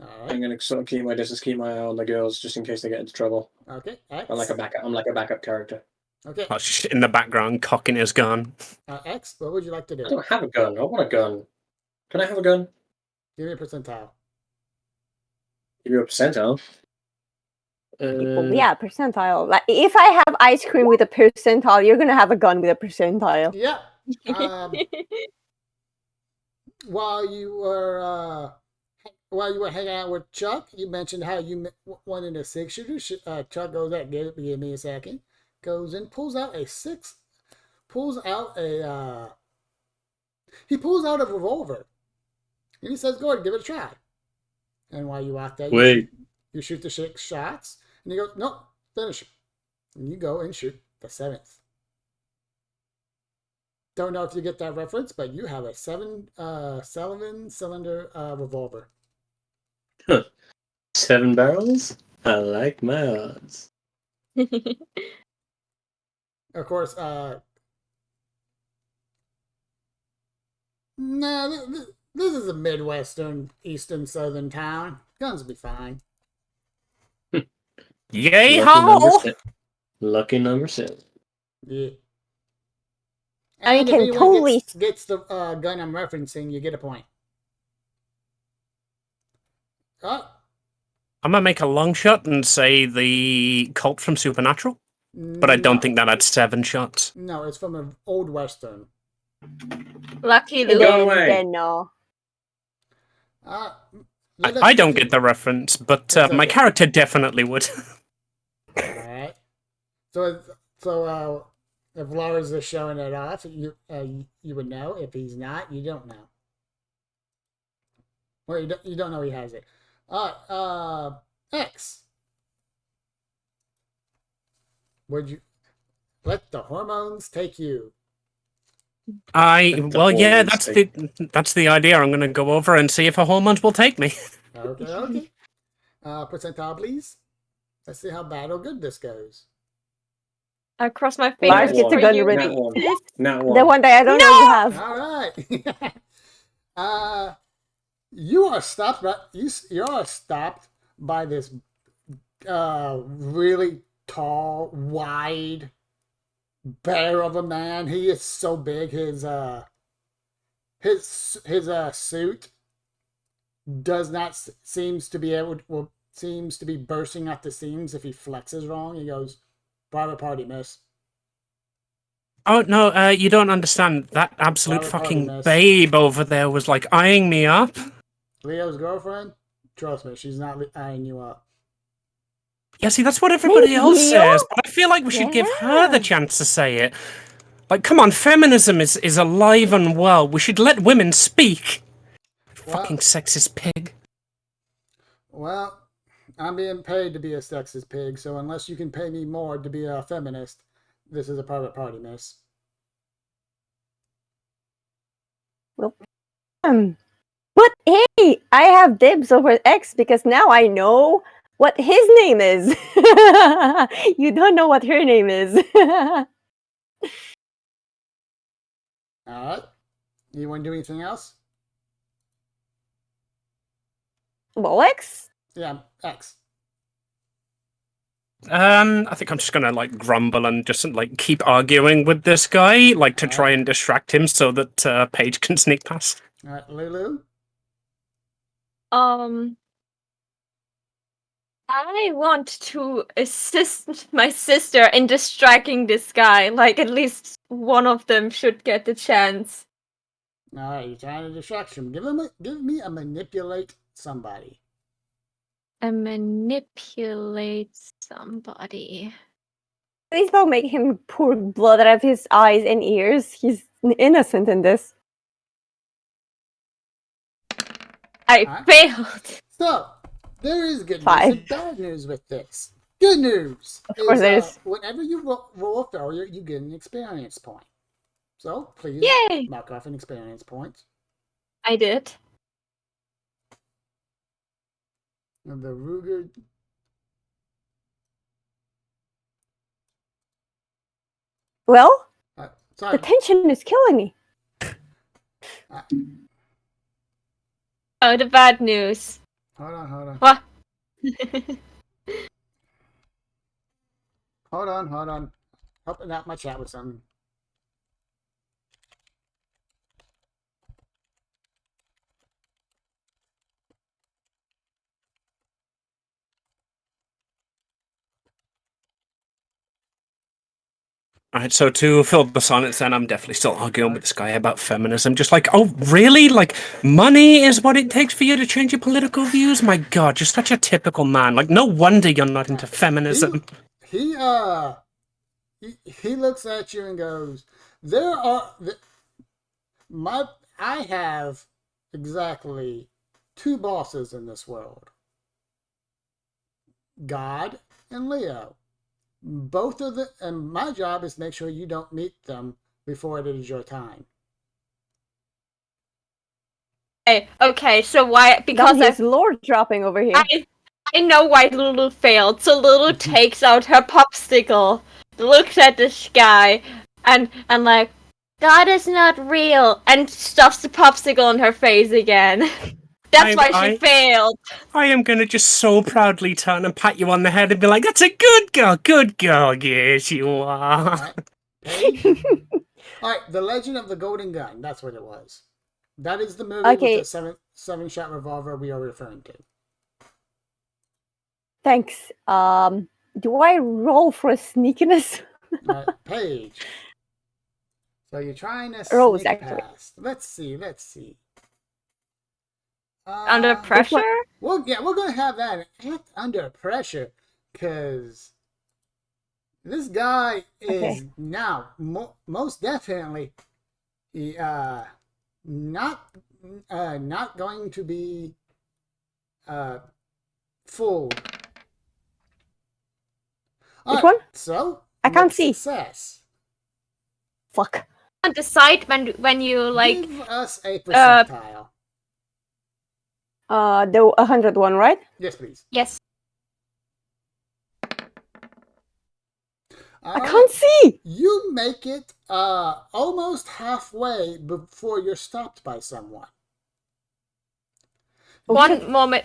Alright. going to sort of keep my distance, keep my eye on the girls, just in case they get into trouble. Okay. X. I'm like a backup character. Okay. Oh, she's in the background, cocking his gun. X, what would you like to I do? don't have a gun. I want a gun. Can I have a gun? Give me a percentile. Give you a percentile. Yeah, percentile. Like if I have ice cream with a percentile, you're gonna have a gun with a percentile. Yep. While you were hanging out with Chuck, you mentioned how you wanted a 6-shooter. Chuck goes out, give me a second. Goes and pulls out a revolver. And he says, go ahead, give it a try. And while you out there, you shoot the 6 shots. And he goes, nope, finish it. And you go and shoot the 7th. Don't know if you get that reference, but you have a 7-cylinder revolver. 7 barrels? I like my odds. Of course, this is a Midwestern, Eastern, Southern town. Guns will be fine. Yay Lucky ho! Lucky number 7. Yeah. I And can if anyone totally- gets the gun I'm referencing, you get a point. Oh, I'm gonna make a long shot and say the cult from Supernatural, but I don't think that had 7 shots. No, it's from an old Western. Lucky And Luke. Go away. then no. I don't get the reference, but That's my okay. character definitely would. Alright. So if Lars is showing it off, you would know. If he's not, you don't know. Or you don't know he has it. X. Would you let the hormones take you? Well, yeah, that's the idea. I'm gonna go over and see if her hormones will take me. Okay. Percentile, please. Let's see how bad or good this goes. I cross my Lars fingers gets a for gun you. ready. Nat The one. one that I don't know you have. All right. You are stopped. You are stopped by this really tall, wide bear of a man. He is so big. His suit does not seems to be bursting at the seams if he flexes wrong. He goes, "Private party, miss." Oh no, you don't understand. That absolute Private party, fucking miss. babe over there was like eyeing me up. Leo's girlfriend? Trust me, she's not eyeing you up. Yeah, see, that's what everybody Wait, else Leo? says, but I feel like we should give her the Yeah. chance to say it. Like, come on, feminism is alive and well. We should let women speak. Fucking sexist pig. Well, I'm being paid to be a sexist pig, so unless you can pay me more to be a feminist, this is a private party, miss. But hey, I have dibs over X because now I know what his name is. You don't know what her name is. Alright. You want to do anything else? Well, X? Yeah, X. I think I'm just gonna like grumble and just like keep arguing with this guy, like to try and distract him so that Paige can sneak past. Alright, Lulu? I want to assist my sister in distracting this guy. Like, at least one of them should get the chance. Alright, you're trying to distract him. Give me a manipulate somebody. And manipulate somebody. Please don't make him pour blood out of his eyes and ears. He's innocent in this. I failed. So, there is good news 5. and bad news with this. Good news Of course there is. whenever you roll a failure, you get an experience point. So, please Yay! mark off an experience point. I did. And the Ruger... Well, sorry. the tension is killing me. Oh, the bad news. Hold on. What? Hold on. Helping out my chat with something. Alright, so to fill the silence then, I'm definitely still arguing with this guy about feminism. Just like, oh, really? Like, money is what it takes for you to change your political views? My god, you're such a typical man. Like, no wonder you're not into feminism. He looks at you and goes, I have exactly 2 bosses in this world. God and Leo. Both of them, and my job is to make sure you don't meet them before it is your time. Okay, so why? Because there's lore dropping over here. I know why Lulu failed. So Lulu takes out her popsicle, looks at this guy, and like, God is not real, and stuffs the popsicle in her face again. That's why she failed. I am gonna just so proudly turn and pat you on the head and be like, that's a good girl, yes you are. Alright, The Legend of the Golden Gun, that's what it was. That is the movie with the seven-shot revolver we are referring to. Thanks. Do I roll for a sneakiness? Paige. So you're trying to sneak past. Let's see. Under pressure? Well, yeah, we're gonna have that act under pressure, because this guy is now most definitely not not going to be fooled. Which one? So I can't see. Success. Fuck. On the side when you like Give us a percentile. The 101, right? Yes, please. yes. I can't see. You make it almost halfway before you're stopped by someone. One moment.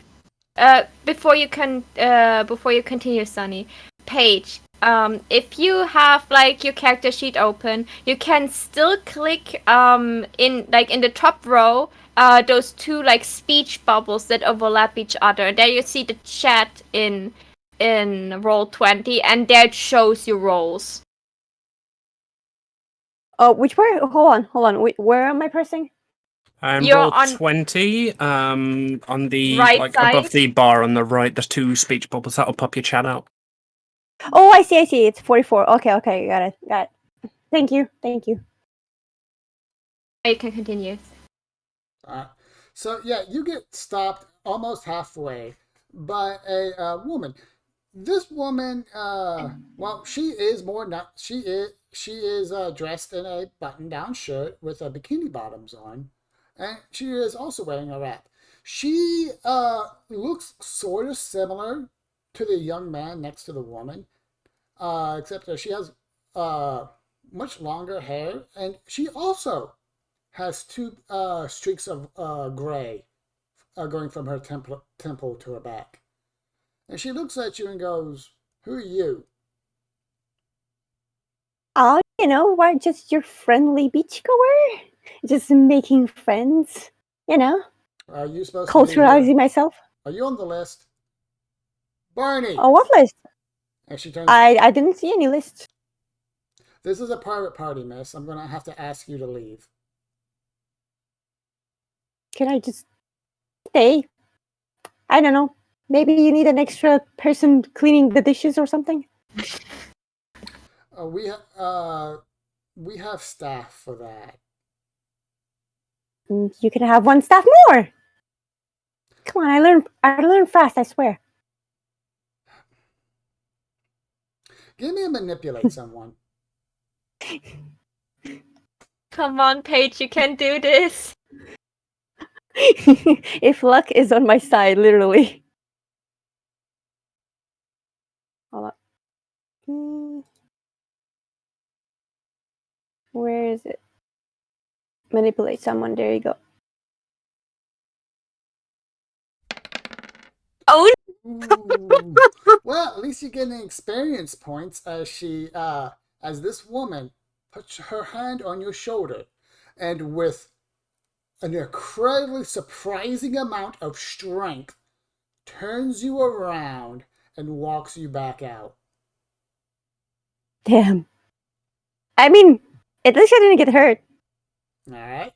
Before you continue, Sunny, Paige. If you have like your character sheet open, you can still click in the top row those two like speech bubbles that overlap each other. There you see the chat in Roll20, and there it shows your rolls. Oh, which where? Hold on. Where am I pressing? You're Roll on 20 on the right like side. above the bar on the right. There's two speech bubbles that'll pop your chat out. Oh, I see. It's 44. Okay, got it. Thank you. You can continue. So yeah, you get stopped almost halfway by a woman. This woman, well, she is dressed in a button-down shirt with bikini bottoms on, and she is also wearing a wrap. She looks sort of similar to the young man next to the woman, except that she has much longer hair, and she also has two streaks of gray going from her temple to her back. And she looks at you and goes, "Who are you?" Oh, we're just your friendly beachgoer. Just making friends. Are you supposed to Culturalizing myself. Are you on the list? Barney! Oh, what list? And she turns, I didn't see any list. "This is a private party, miss. I'm going to have to ask you to leave." Can I just stay? I don't know. Maybe you need an extra person cleaning the dishes or something? We have staff for that. You can have one staff more. Come on, I learn fast, I swear. Give me a manipulate someone. Come on, Paige, you can do this. If luck is on my side, literally. Hold on. Where is it? Manipulate someone. There you go. Oh, Ooh. Well, at least you're getting experience points as this woman puts her hand on your shoulder and with an incredibly surprising amount of strength turns you around and walks you back out. Damn. I mean, at least I didn't get hurt. All right?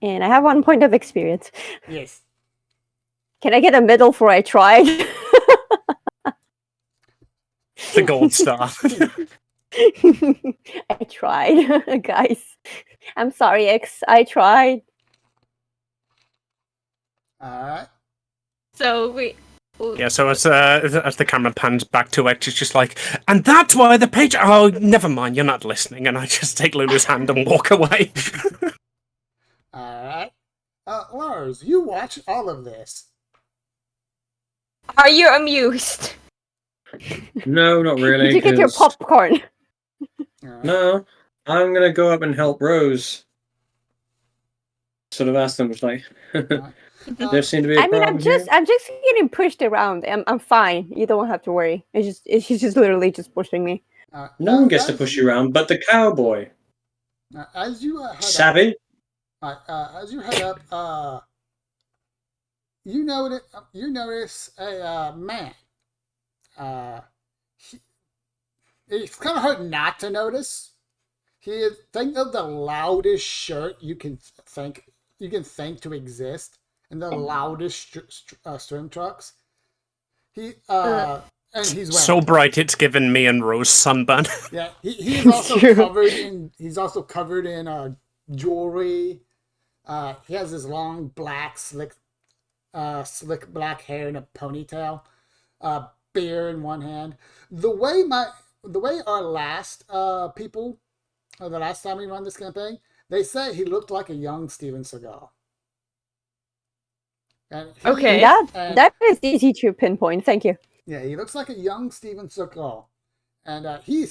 And I have 1 point of experience. Yes. Can I get a medal for I tried? The gold star. I tried, guys. I'm sorry, X. I tried. All right. so we. Yeah, so as the camera pans back to X, it's just like, and that's why the page. Oh, never mind, you're not listening. And I just take Lulu's hand and walk away. All right. Lars, you watch all of this. Are you amused? No, not really. Did you get your 'cause- popcorn? No, I'm gonna go up and help Rose. Sort of ask them, just like, there seem to be a I mean, problem here. I'm just getting pushed around. I'm fine. You don't have to worry. He's just literally just pushing me. No one gets to push you around, but the cowboy. As you head Savvy? as you head up, you notice a man. It's kind of hard not to notice. Think of the loudest shirt you can think to exist, and the loudest swim trunks. And he's wearing So bright, it's given me and Rose sunburn. Yeah, he's also covered in jewelry. He has his long black slick black hair and a ponytail, beer in one hand. The way our last people, the last time we run this campaign, they say he looked like a young Steven Seagal. And Okay. That is easy to pinpoint. Thank you. Yeah, he looks like a young Steven Seagal, and he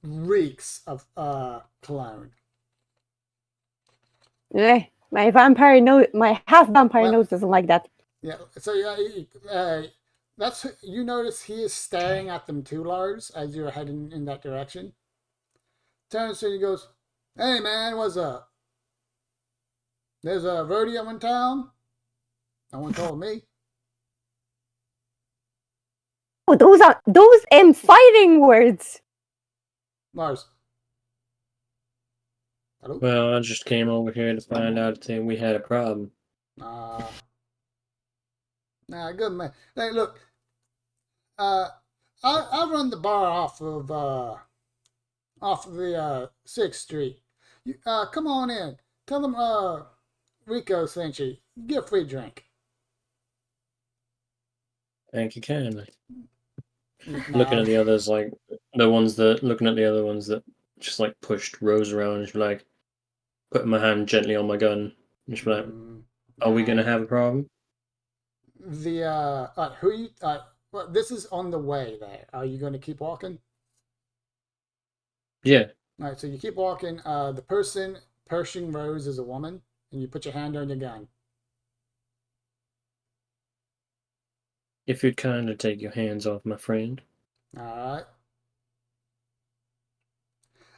reeks of cologne. My vampire nose, my half vampire nose doesn't like that. Yeah, so that's you notice he is staring at them too, Lars, as you're heading in that direction. Turns to you and goes, "Hey man, what's up? There's a rodeo in town. No one told me." Oh, those fighting words. Lars. Hello? Well, I just came over here to find out that we had a problem. Nah, good man. Hey, look. I'll run the bar off of the 6th Street. You, come on in. Tell them Rico sent you. Get a free drink. Thank you kindly. Looking at the others, like looking at the other ones that just like pushed Rose around, and just like putting my hand gently on my gun, and just like, "Are we gonna have a problem?" Well, this is on the way there. Are you going to keep walking? Yeah. All right, so you keep walking. The person pushing Rose is a woman, and you put your hand on your gun. If you'd kind of take your hands off my friend. All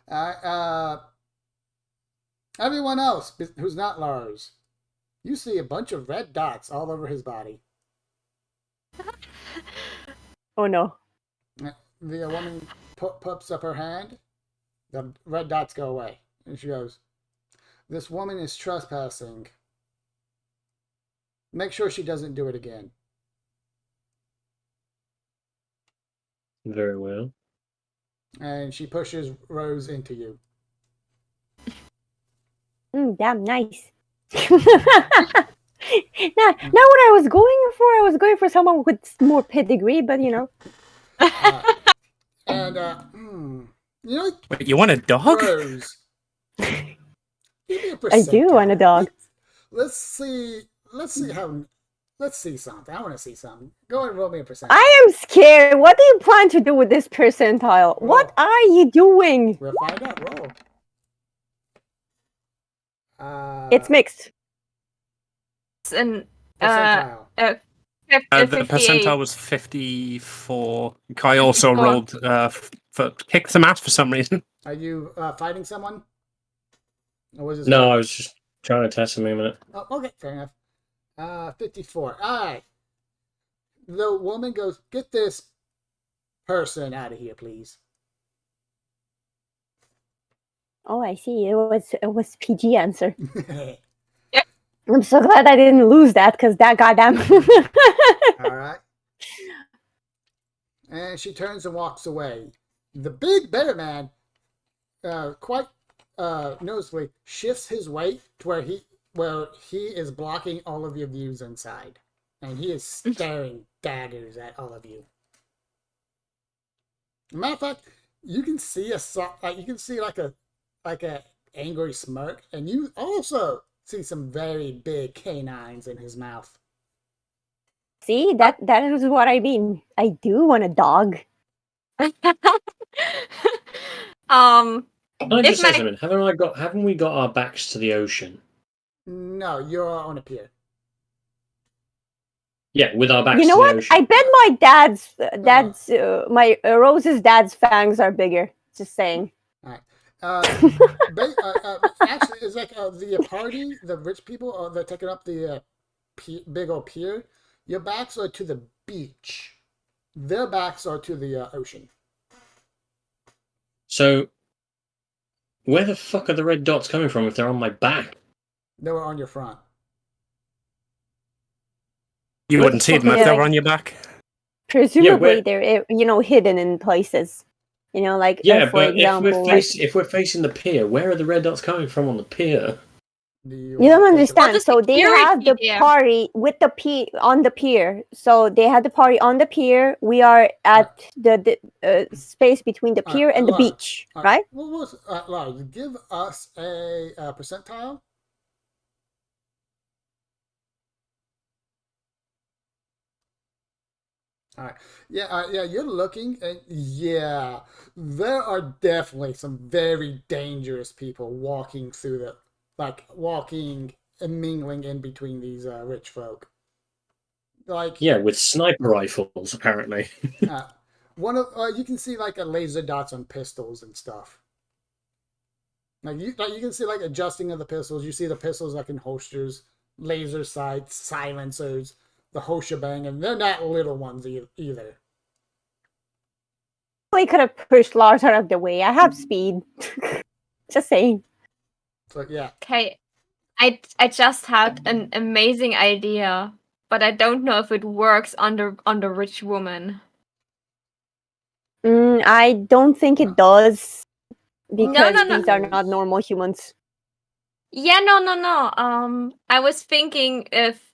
right. Everyone else who's not Lars, you see a bunch of red dots all over his body. Oh no. The woman puts up her hand. The red dots go away. And she goes, "This woman is trespassing. Make sure she doesn't do it again." Very well. And she pushes Rose into you. Damn nice. Not what I was going for. I was going for someone with more pedigree, but you know. You know, Wait, you want a dog? Rose, give me a I do want a dog. Let's see something. I want to see something. Go ahead and roll me a percentile. I am scared. What do you plan to do with this percentile? Roll. What are you doing? We'll find out. Roll. It's mixed. And percentile. The 58. percentile was 54. Kai also rolled kicked some ass for some reason. Are you fighting someone? Or was this No, I was just trying to test him a minute. Oh, okay, fair enough. 54. All right. The woman goes, "Get this person out of here, please." Oh, I see. It was PG answer. I'm so glad I didn't lose that because that goddamn. All right. And she turns and walks away. The big better man, quite noticeably, shifts his weight to where he is blocking all of your views inside, and he is staring daggers at all of you. Matter of fact, you can see like a angry smirk, and you also see some very big canines in his mouth. See, that is what I mean. I do want a dog. Can I just say something? Haven't we got our backs to the ocean? No, you're on a pier. Yeah, with our backs You know to what? the ocean. I bet my Rose's dad's fangs are bigger. Just saying. All right. Actually, it's like the party, the rich people, they're taking up the big old pier. Your backs are to the beach. Their backs are to the ocean. So, where the fuck are the red dots coming from if they're on my back? They were on your front. You wouldn't see them if they were on your back. Presumably, they're hidden in places. Like Yeah, for but example, if we're facing the pier, where are the red dots coming from on the pier? You don't understand. the So they have the security there. party with the on the pier. So they had the party on the pier. We are at the space between the pier and the beach, right? What was Lars? Give us a percentile. All right. Yeah. You're looking, and yeah, there are definitely some very dangerous people walking through walking and mingling in between these rich folk. Like, yeah, with sniper rifles apparently. one of you can see like a laser dots on pistols and stuff. Like you can see like adjusting of the pistols. You see the pistols like in holsters, laser sights, silencers, the whole shebang, and they're not little ones either. We could have pushed Lars out of the way. I have speed. Just saying. So yeah. Okay, I just had an amazing idea, but I don't know if it works on the rich woman. I don't think it does because No. these are not normal humans. Yeah, no. I was thinking if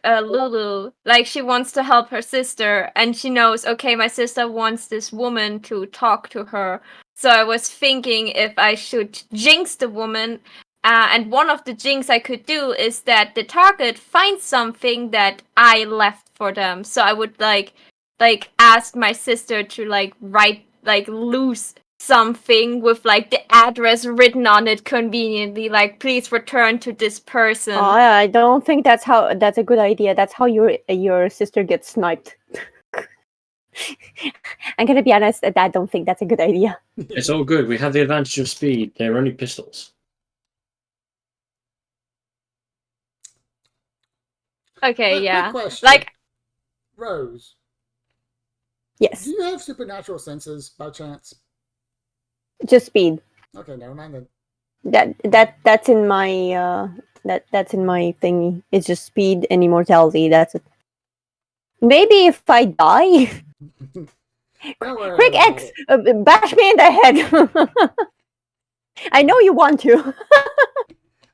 Lulu, like, she wants to help her sister, and she knows, okay, my sister wants this woman to talk to her. So I was thinking if I should jinx the woman, and one of the jinx I could do is that the target finds something that I left for them. So I would like ask my sister to like write like loose something with like the address written on it conveniently, like, please return to this person. Oh, I don't think that's a good idea. That's how your sister gets sniped. I'm gonna be honest, I don't think that's a good idea. It's all good. We have the advantage of speed. They're only pistols. Okay, yeah. Quick question. Like, Rose. Yes. Do you have supernatural senses by chance? Just speed. Okay, never mind then. That's in my that's in my thingy. It's just speed and immortality. That's it. Maybe if I die. Quick X, bash me in the head. I know you want to.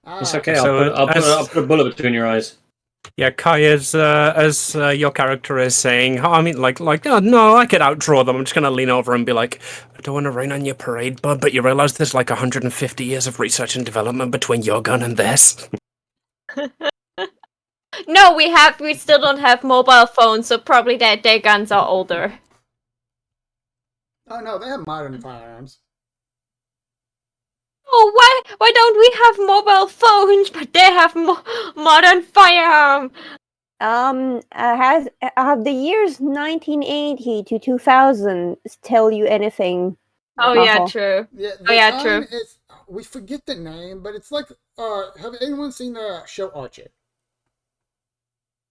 It's okay. So I'll put a bullet between your eyes. Yeah, Kai, as your character is saying, I mean, oh, no, I could outdraw them. I'm just gonna lean over and be like, I don't want to rain on your parade, bud, but you realize there's like 150 years of research and development between your gun and this. no, we still don't have mobile phones, so probably their guns are older. Oh no, they have modern firearms. Oh, why don't we have mobile phones, but they have modern firearm? Have the years 1980 to 2000 tell you anything? Oh yeah, true. Yeah, true. We forget the name, but it's like have anyone seen the show Archer?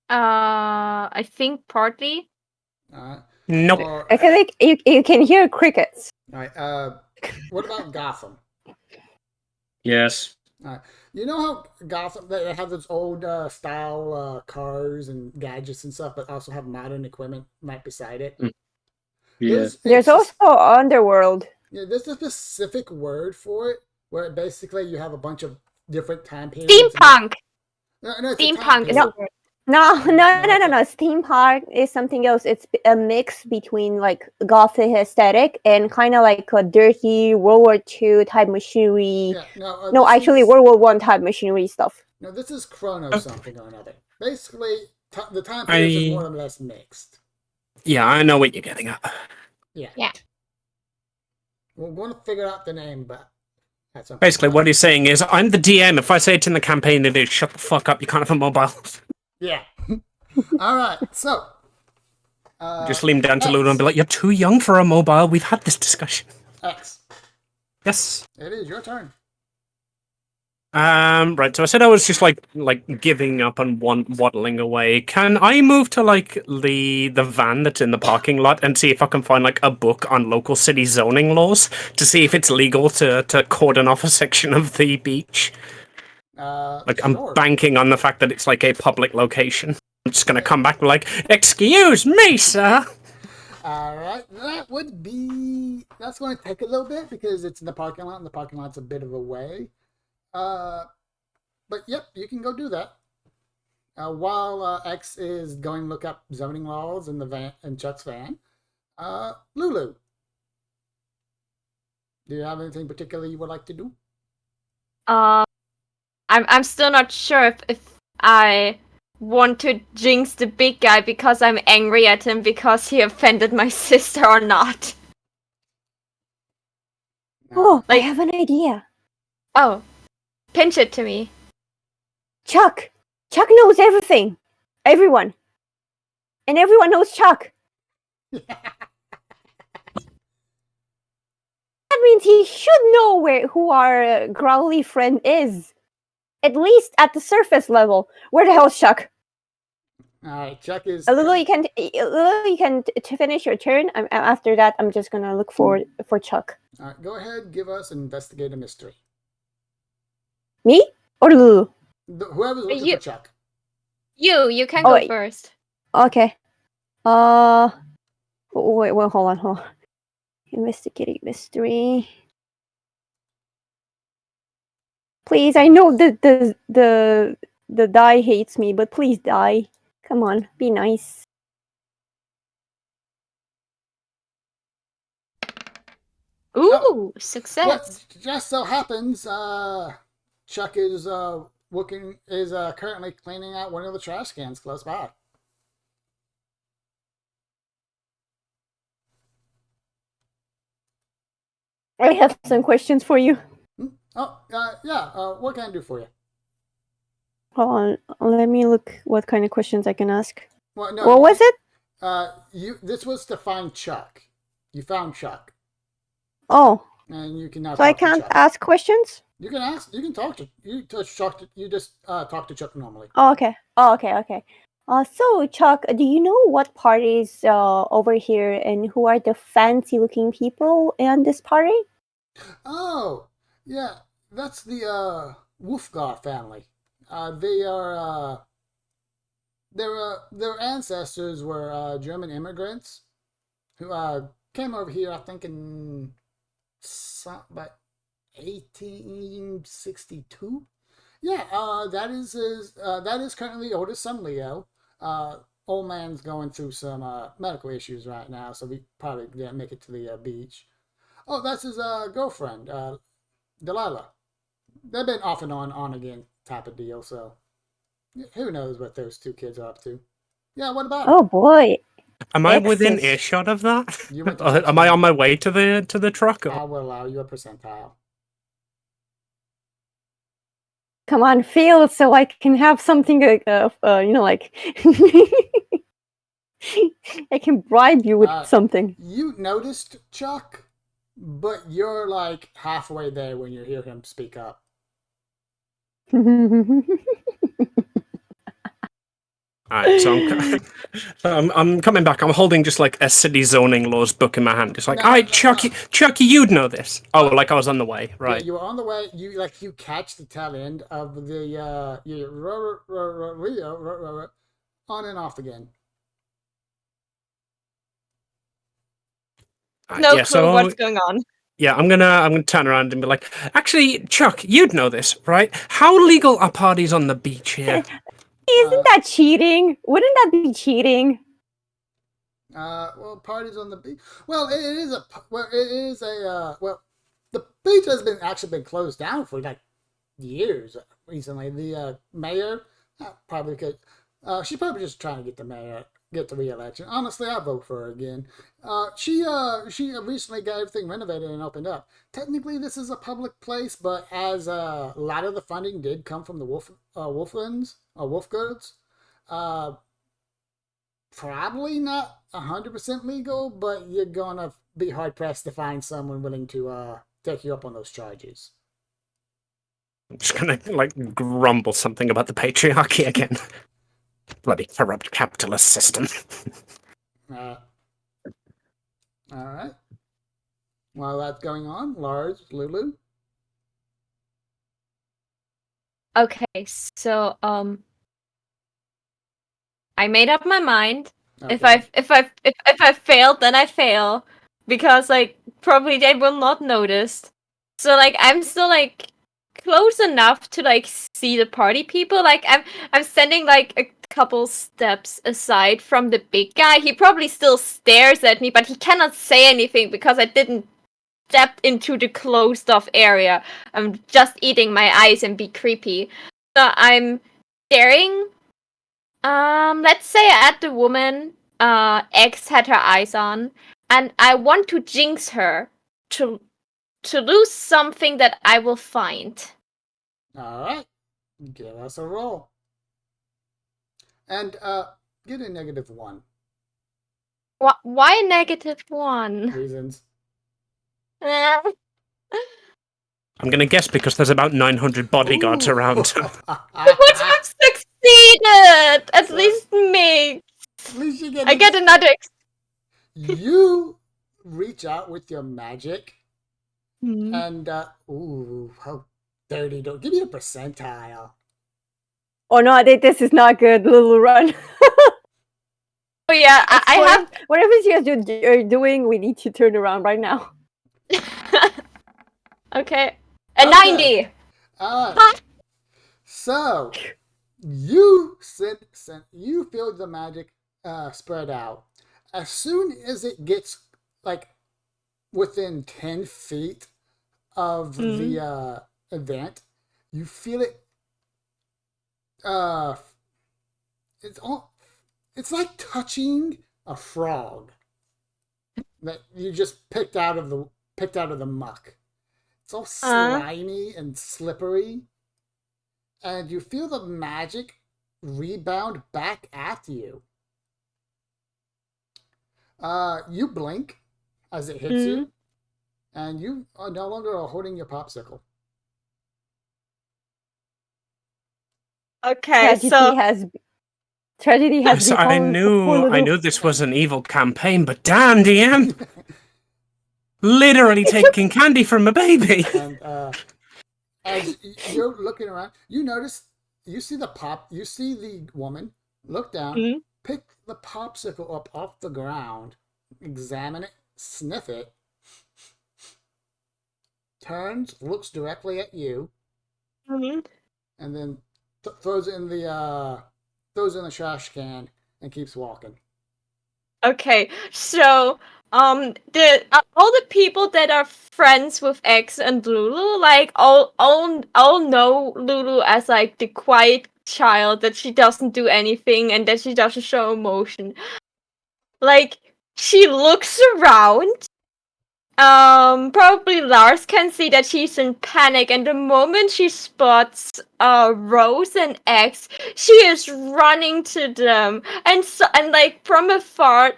I think partly. Nope. I feel like you can hear crickets. Alright, what about Gotham? Yes. You know how Gotham, they have those old style cars and gadgets and stuff, but also have modern equipment right beside it? Yeah. There's also Underworld. Yeah, there's a specific word for it, where basically you have a bunch of different time periods. Steampunk! No, Steampunk is a word. No. Steampunk is something else. It's a mix between like gothic aesthetic and kind of like a dirty World War II type machinery. Yeah, no, actually World War One type machinery stuff. No, this is Chrono something or another. Basically, the time periods is more or less mixed. Yeah, I know what you're getting at. Yeah. We're going to figure out the name, but basically what he's saying is, I'm the DM. If I say it in the campaign, it is shut the fuck up. You can't have a mobile. Yeah. All right. So, just lean down to Luna and be like, "You're too young for a mobile. We've had this discussion." X. Yes. It is your turn. Right. So I said I was just like giving up and waddling away. Can I move to like the van that's in the parking lot and see if I can find like a book on local city zoning laws to see if it's legal to cordon off a section of the beach? I'm banking on the fact that it's like a public location. I'm just gonna come back and be like, "Excuse me, sir." All right, that's going to take a little bit because it's in the parking lot, and the parking lot's a bit of a way. But yep, you can go do that. While X is going to look up zoning laws in the van in Chuck's van, Lulu, do you have anything particular you would like to do? I'm still not sure if I want to jinx the big guy because I'm angry at him because he offended my sister or not. Oh, I Like- have an idea. Oh, pinch it to me. Chuck. Chuck knows everything. Everyone. And everyone knows Chuck. That means he should know who our growly friend is. At least at the surface level. Where the hell's Chuck? All right, Chuck is. Lulu, you can to finish your turn. After that, I'm just gonna look for Chuck. All right, go ahead. Give us an investigate a mystery. Me or Lulu? Whoever's looking for Chuck. You can Oh, go wait. first. Okay. Wait, hold on. Investigate mystery. Please, I know the die hates me, but please die. Come on, be nice. Ooh, success. What just so happens, Chuck is currently cleaning out one of the trash cans close by. I have some questions for you. Oh, yeah. What can I do for you? Hold on, let me look what kind of questions I can ask. Well, no. What was it? This was to find Chuck. You found Chuck, Oh, and you can now. so I talk to can't Chuck. ask questions? You can ask. You can talk to. You touch Chuck. You just talk to Chuck normally. Oh, okay. Okay. So Chuck, do you know what parties over here and who are the fancy-looking people in this party? Oh, yeah. That's the Wolfgar family. They are. Their ancestors were German immigrants who came over here, I think, in about 1862. Yeah, that is currently the oldest son, Leo. Old man's going through some medical issues right now, so we probably didn't make it to the beach. Oh, that's his girlfriend, Delilah. They've been off and on again type of deal, so who knows what those two kids are up to. Yeah, what about Oh boy. Am I within Exes. earshot of that? You went to Am I on my way to the truck? I will allow you a percentile. Come on, fail so I can have something like I can bribe you with something. You noticed Chuck, but you're like halfway there when you hear him speak up. Alright, so I'm coming back. I'm holding just like a city zoning laws book in my hand. Just like, alright, Chucky, you'd know this. Oh, like I was on the way, right? Yeah, you were on the way. You catch the tail end of the on and off again. No clue what's going on. Yeah, I'm gonna turn around and be like, actually, Chuck, you'd know this, right? How legal are parties on the beach here? Isn't that cheating? Wouldn't that be cheating? Well, parties on the beach. Well, the beach has been closed down for like years recently. The mayor probably could. She's probably just trying to get the re-election. Honestly, I'll vote for her again. She recently got everything renovated and opened up. Technically, this is a public place, but as a lot of the funding did come from the Wolfgoods, probably not 100% legal, but you're gonna be hard pressed to find someone willing to take you up on those charges. I'm just gonna like grumble something about the patriarchy again. Bloody corrupt capitalist system. All right. While that's going on, Lars, Lulu. Okay, so I made up my mind. Okay. If I failed, then I fail because like probably they will not notice. So like I'm still like close enough to like see the party people. Like I'm standing like a couple steps aside from the big guy. He probably still stares at me, but he cannot say anything because I didn't step into the closed off area. I'm just eating my eyes and be creepy. So I'm staring, let's say at the woman X had her eyes on, and I want to jinx her to lose something that I will find. All right. Give us a roll. And get a -1. Why -1? Reasons. What I'm going to guess because there's about 900 bodyguards around. have succeeded? At least me. At least you get. I get another. You reach out with your magic, Hmm. and ooh, how dirty! Don't give me a percentile. Oh no, this is not good, Lulu. Run. Oh yeah, I have. Whatever you guys are doing, we need to turn around right now. Okay. A 90. So you you feel the magic spread out. As soon as it gets like within 10 feet of the event, you feel it. It's like touching a frog that you just picked out of the muck. It's all slimy and slippery, and you feel the magic rebound back at you. You blink as it hits you, and you are no longer holding your popsicle. Okay, Tragedy has So I knew this was an evil campaign, but damn, Deanne, literally taking candy from a baby. And as you're looking around, you see the woman look down, pick the popsicle up off the ground, examine it, sniff it, turns, looks directly at you, and then throws it in the trash can and keeps walking. Okay, so all the people that are friends with X and Lulu, like all know Lulu as like the quiet child that she doesn't do anything and that she doesn't show emotion. Like she looks around. Probably Lars can see that she's in panic, and the moment she spots Rose and X, she is running to them, and like from afar,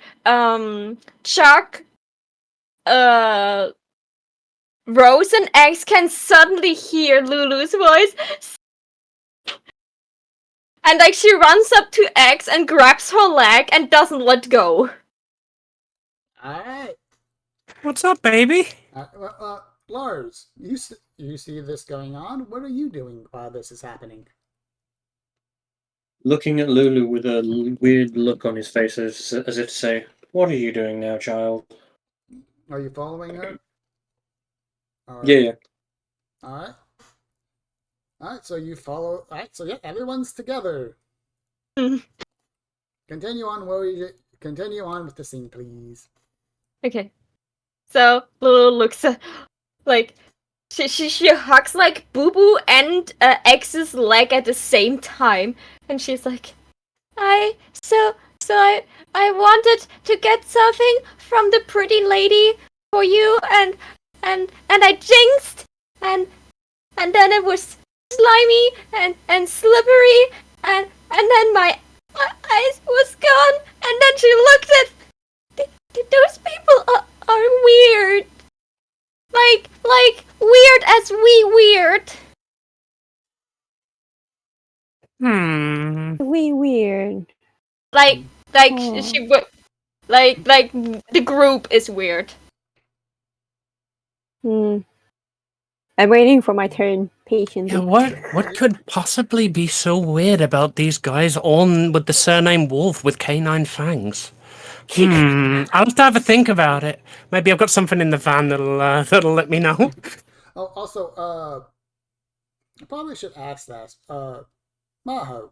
Chuck, Rose and X can suddenly hear Lulu's voice, and like she runs up to X and grabs her leg and doesn't let go. All right. What's up, baby? Lars, you see this going on? What are you doing while this is happening? Looking at Lulu with a weird look on his face as if to say, "What are you doing now, child?" Are you following her? Yeah. All right. So you follow. All right. So yeah, everyone's together. Continue on. Continue on with the scene, please. Okay. So Lulu looks like she hugs like Boo Boo and X's leg at the same time, and she's like, I wanted to get something from the pretty lady for you, and I jinxed, and then it was slimy and slippery, and then my eyes was gone, and then she looked at. Those people are weird. Like weird as we weird. We weird. Like she would like the group is weird. I'm waiting for my turn patiently. Yeah, what could possibly be so weird about these guys on with the surname Wolf with canine fangs? I'll have to have a think about it. Maybe I've got something in the van that'll let me know. Oh, also, I probably should ask that. Maho.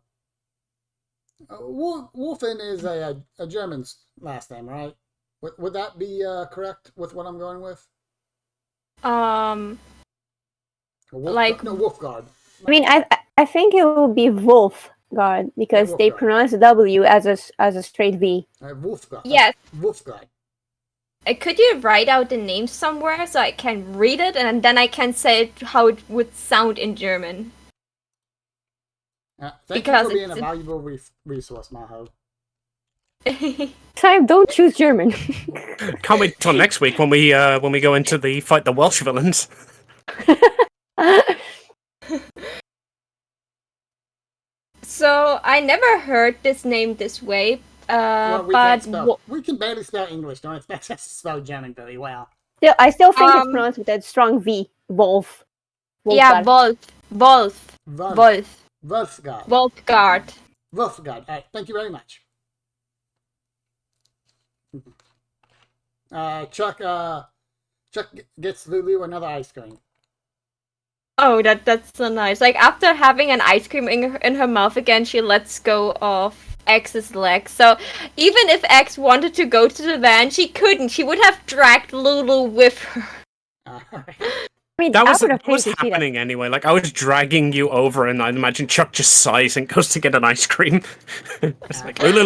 Wolfen is a German last name, right? Would that be correct with what I'm going with? Like No, Wolfgard. I mean, I think it will be Wolfgard because they Wolfgard. pronounce the W as a straight V. Wolfgard. Yes. Wolfgard. Could you write out the name somewhere so I can read it and then I can say it how it would sound in German? Thank Because you for being a it's- valuable resource, Maho. Time, don't choose German. Can't wait till next week when we go into the fight the Welsh villains. So I never heard this name this way, Well, but we can barely spell English. Don't expect us to spell German very well. I still think it's pronounced with that strong V. Wolf. yeah, Wolfgard. Wolf. Wolfgard. Wolfgard. Wolfgard. All right, thank you very much. Chuck gets Lulu another ice cream. Oh, that's so nice. Like after having an ice cream in her mouth again, she lets go of X's leg. So even if X wanted to go to the van, she couldn't. She would have dragged Lulu with her. All right. I mean, That I was would have what was paid to see that. happening anyway. Like I was dragging you over, and I'd imagine Chuck just sighs and goes to get an ice cream. It's like Lulu,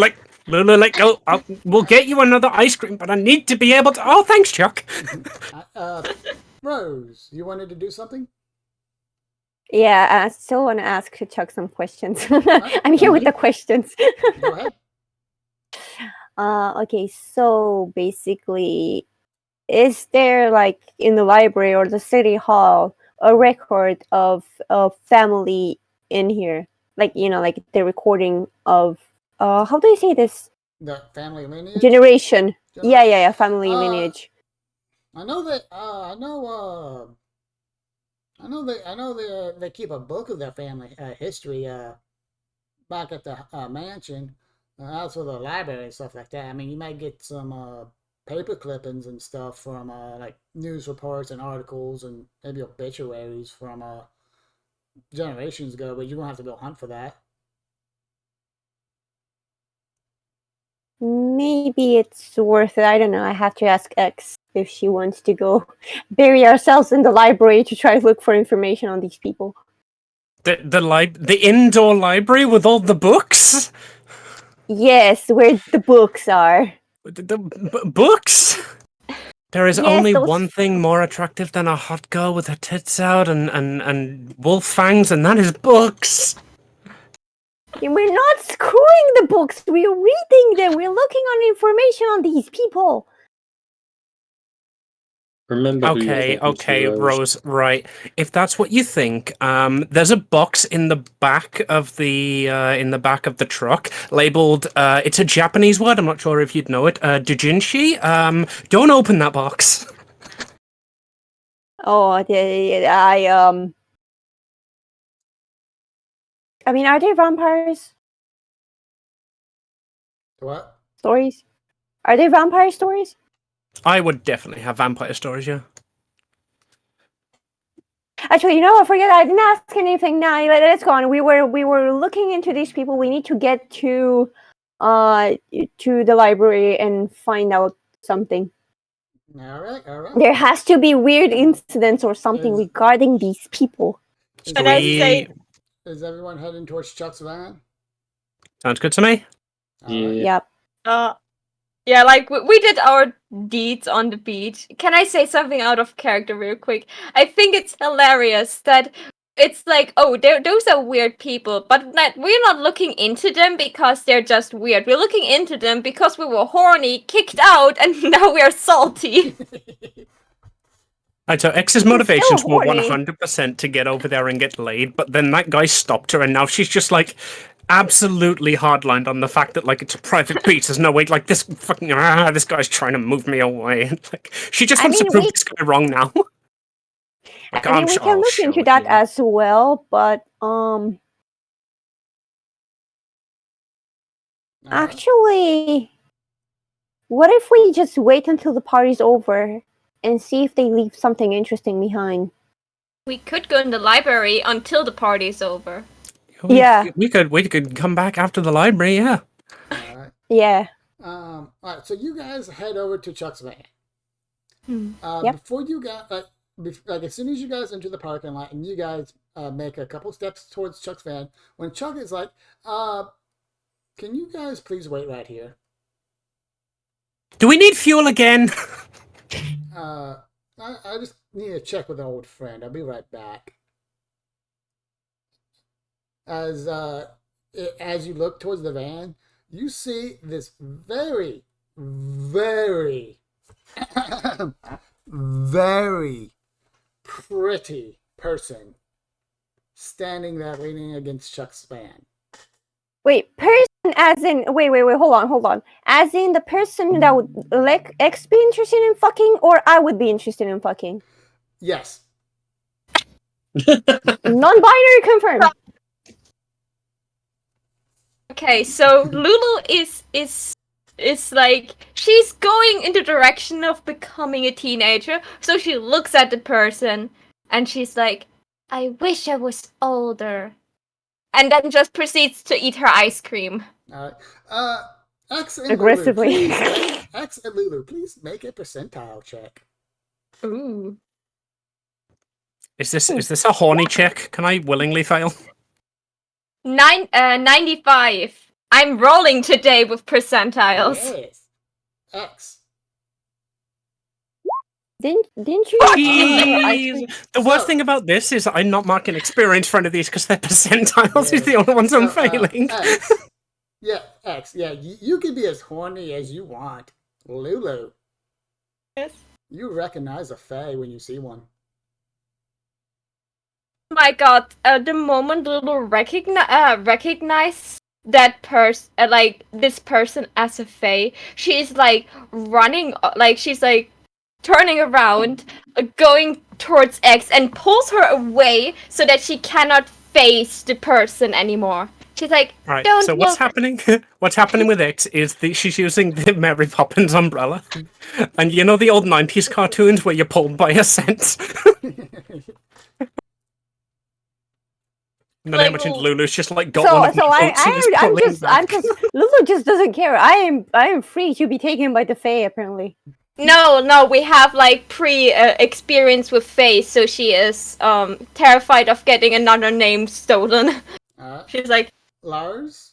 let go. We'll get you another ice cream, but I need to be able to. Oh, thanks, Chuck. Rose, you wanted to do something? Yeah, I still want to ask Chuck some questions. I'm here with the questions. Go ahead. Okay, so basically, is there like in the library or the city hall a record of family in here? Like like the recording of how do you say this? The family lineage. Generation. Yeah, family lineage. I know that. I know they keep a book of their family history back at the mansion. Also the library and stuff like that. I mean, you might get some paper clippings and stuff from like news reports and articles and maybe obituaries from generations ago, but you don't have to go hunt for that. Maybe it's worth it. I don't know. I have to ask X if she wants to go bury ourselves in the library to try to look for information on these people. The indoor library with all the books. Yes, where the books are. The books. There is Yes, only those- one thing more attractive than a hot girl with her tits out and wolf fangs, and that is books. We're not screwing the books. We're reading them. We're looking on information on these people. Remember who you're talking Okay, to, Rose. Right. If that's what you think, there's a box in the back of the truck labeled. It's a Japanese word. I'm not sure if you'd know it. Doujinshi. Don't open that box. Oh, I mean, are there vampires What? stories? Are there vampire stories? I would definitely have vampire stories. Yeah. Actually, I forget. I didn't ask anything. Now let's go on. We were looking into these people. We need to get to the library and find out something. All right. There has to be weird incidents or something regarding these people. And I say, Is everyone heading towards Chuck's van? Sounds good to me. All right. Yep. yeah, like we did our deeds on the beach. Can I say something out of character real quick? I think it's hilarious that it's like, oh, those are weird people, but we're not looking into them because they're just weird. We're looking into them because we were horny, kicked out, and now we are salty. So X's motivations were horny. 100% to get over there and get laid, but then that guy stopped her, and now she's just like absolutely hardlined on the fact that like it's a private beach. There's no way, like this fucking this guy's trying to move me away. Like she just wants to prove this guy wrong now. Like, I mean, we can look into that as well, but actually, what if we just wait until the party's over and see if they leave something interesting behind? We could go in the library until the party's over. Yeah. We could come back after the library, yeah. All right. Yeah. All right. So you guys head over to Chuck's van. Yep. Before you got like as soon as you guys enter the parking lot and you guys make a couple steps towards Chuck's van, when Chuck is like, can you guys please wait right here? Do we need fuel again? I just need to check with an old friend. I'll be right back. As you look towards the van, you see this very, very, very pretty person standing there leaning against Chuck's van. Wait, person as in wait, hold on. As in the person that would X be interested in fucking, or I would be interested in fucking. Yes. Non-binary confirmed. Okay, so Lulu is like she's going in the direction of becoming a teenager. So she looks at the person and she's like, "I wish I was older," and then just proceeds to eat her ice cream. All right. X and Aggressively. X and Lulu, please make a percentile check. Ooh. Is this a horny check? Can I willingly fail? 95. I'm rolling today with percentiles. Yes. X. Didn't you? Jeez. The worst thing about this is I'm not marking experience in front of these because they're percentiles. Is the only ones I'm failing. X. Yeah, X. Yeah, you can be as horny as you want. Lulu. Yes. You recognize a fae when you see one. My god, the moment Lulu recognize that person, like this person as a fae, she's like running, like she's like turning around, going towards X and pulls her away so that she cannot face the person anymore. She's like, Right, "Don't so what's look." happening? What's happening with X is she's using the Mary Poppins umbrella, and you know the old '90s cartoons where you're pulled by a scent. Not how much into Lulu's just like got one of my oats and is pulling back. Lulu just doesn't care. I am free to be taken by the fae apparently. No, we have like experience with fae, so she is terrified of getting another name stolen. She's like, Lars,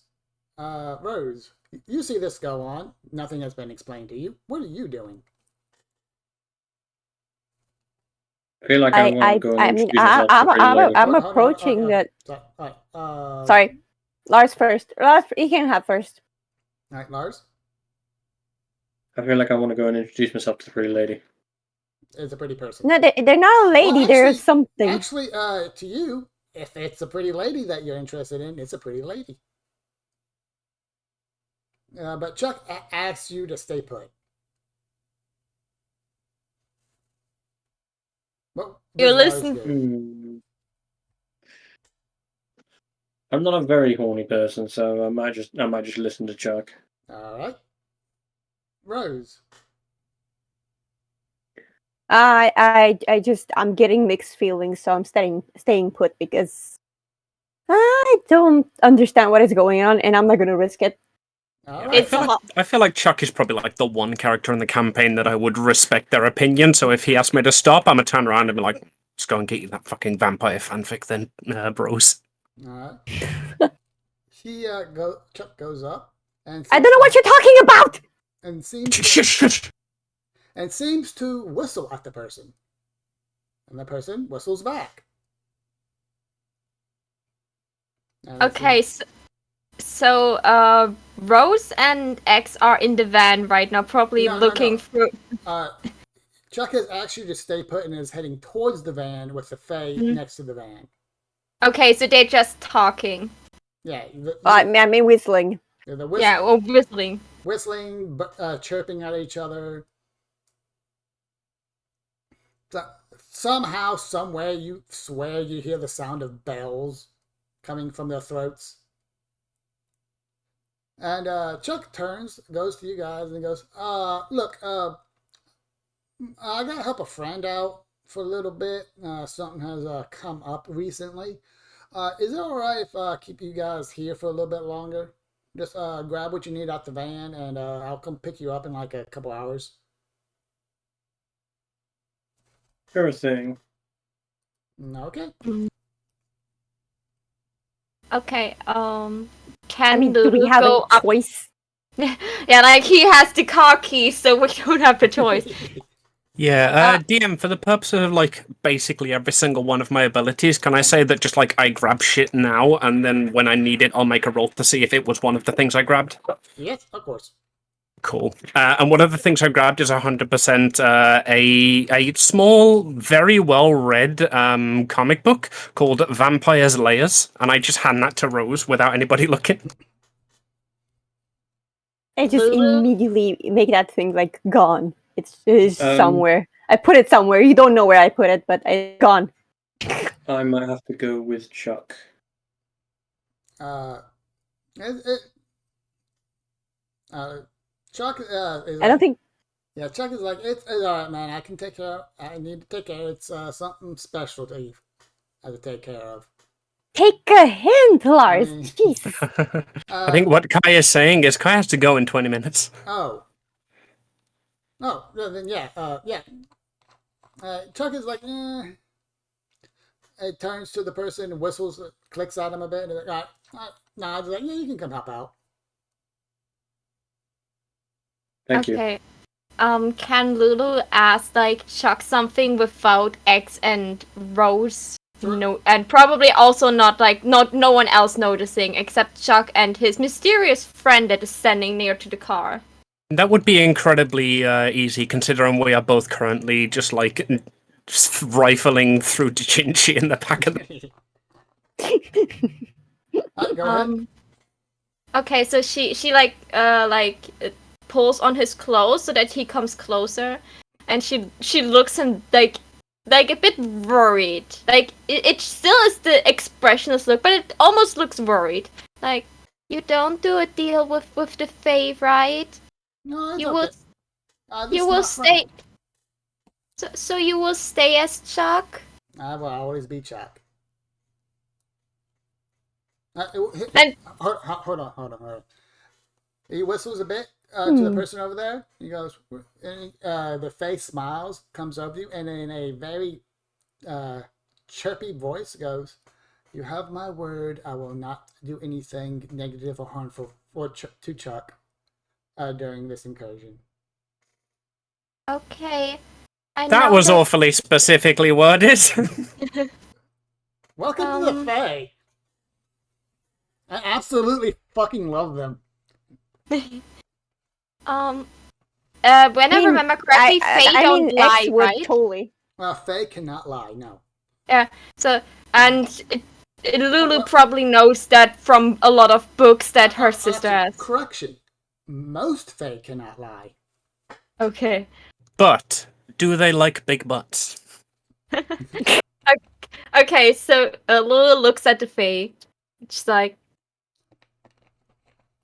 Rose, you see this go on. Nothing has been explained to you. What are you doing? I feel like I want to go and introduce myself to the pretty lady. I'm approaching that. Sorry, Lars first. Lars, you can have first. All right, Lars. I feel like I want to go and introduce myself to the pretty lady. It's a pretty person. No, they're not a lady. Well, they're something. Actually, to you, if it's a pretty lady that you're interested in, it's a pretty lady. But Chuck asks you to stay put. Well, you listen. I'm not a very horny person, so I might just listen to Chuck. All right, Rose. I'm getting mixed feelings, so I'm staying put because I don't understand what is going on, and I'm not gonna risk it. Right. I feel like Chuck is probably like the one character in the campaign that I would respect their opinion. So if he asked me to stop, I'm gonna turn around and be like, "Let's go and get you that fucking vampire fanfic, then, bros." All right. Chuck goes up and I don't know what you're talking about. And seems to whistle at the person, and the person whistles back. Okay, so Rose and X are in the van right now, probably looking through. Chuck has asked you to stay put and is heading towards the van with the fae next to the van. Okay, so they're just talking. Yeah. I mean whistling. Yeah, or whistling. Whistling, chirping at each other. Somehow, somewhere, you swear you hear the sound of bells coming from their throats. And Chuck goes to you guys and goes, look, I gotta help a friend out, for a little bit. Something has come up recently. Is it alright if I keep you guys here for a little bit longer? Just grab what you need out the van, and I'll come pick you up in like a couple hours. Sure thing. Okay. Okay. I Can mean, do we Lulu have go a up? choice? Yeah, like he has the car key, so we don't have the choice. Yeah, DM, for the purpose of like basically every single one of my abilities, can I say that just like I grab shit now, and then when I need it, I'll make a roll to see if it was one of the things I grabbed? Yes, of course. Cool. And one of the things I grabbed is 100% a small, very well read comic book called Vampire's Layers, and I just hand that to Rose without anybody looking. I just Lulu? immediately make that thing like gone. It's Um, somewhere. I put it somewhere. You don't know where I put it, but it's gone. I might have to go with Chuck. Uh, it, Chuck is. I don't think. Yeah, Chuck is like, it's alright, man. I can take care of. I need to take care. It's something special to you. I have to take care of. Take a hint, Lars. mean- Jeez. I think what Kai is saying is Kai has to go in 20 minutes. Oh. Oh, then yeah, yeah. Chuck is like, It turns to the person, whistles, clicks at him a bit, and like, nods, like, yeah, you can come help out. Thank you. Okay. Can Lulu ask like Chuck something without X and Rose? Sure. No, and probably also not no one else noticing except Chuck and his mysterious friend that is standing near to the car. That would be incredibly easy, considering we are both currently just like rifling through Dichinchi in the back of the... Go ahead. Okay, so she like pulls on his clothes so that he comes closer, and she looks and like a bit worried. Like it still is the expressionless look, but it almost looks worried. Like, you don't do a deal with the Fae, right? No, it's You okay. will you will stay. So you will stay as Chuck? I will always be Chuck. And Hold on. He whistles a bit to the person over there. He goes, and, the face smiles, comes over you, and in a very chirpy voice goes, "You have my word. I will not do anything negative or harmful to Chuck during this incursion." okay. That was awfully specifically worded. Welcome to the Fae. I absolutely fucking love them. When I remember correctly, Fae don't lie, X would right? totally. Well, Fae cannot lie, no. Yeah. So Lulu probably knows that from a lot of books that her sister has. Correction. Most Fae cannot lie. Okay. But do they like big butts? Okay, so Lulu looks at the Fae. She's like,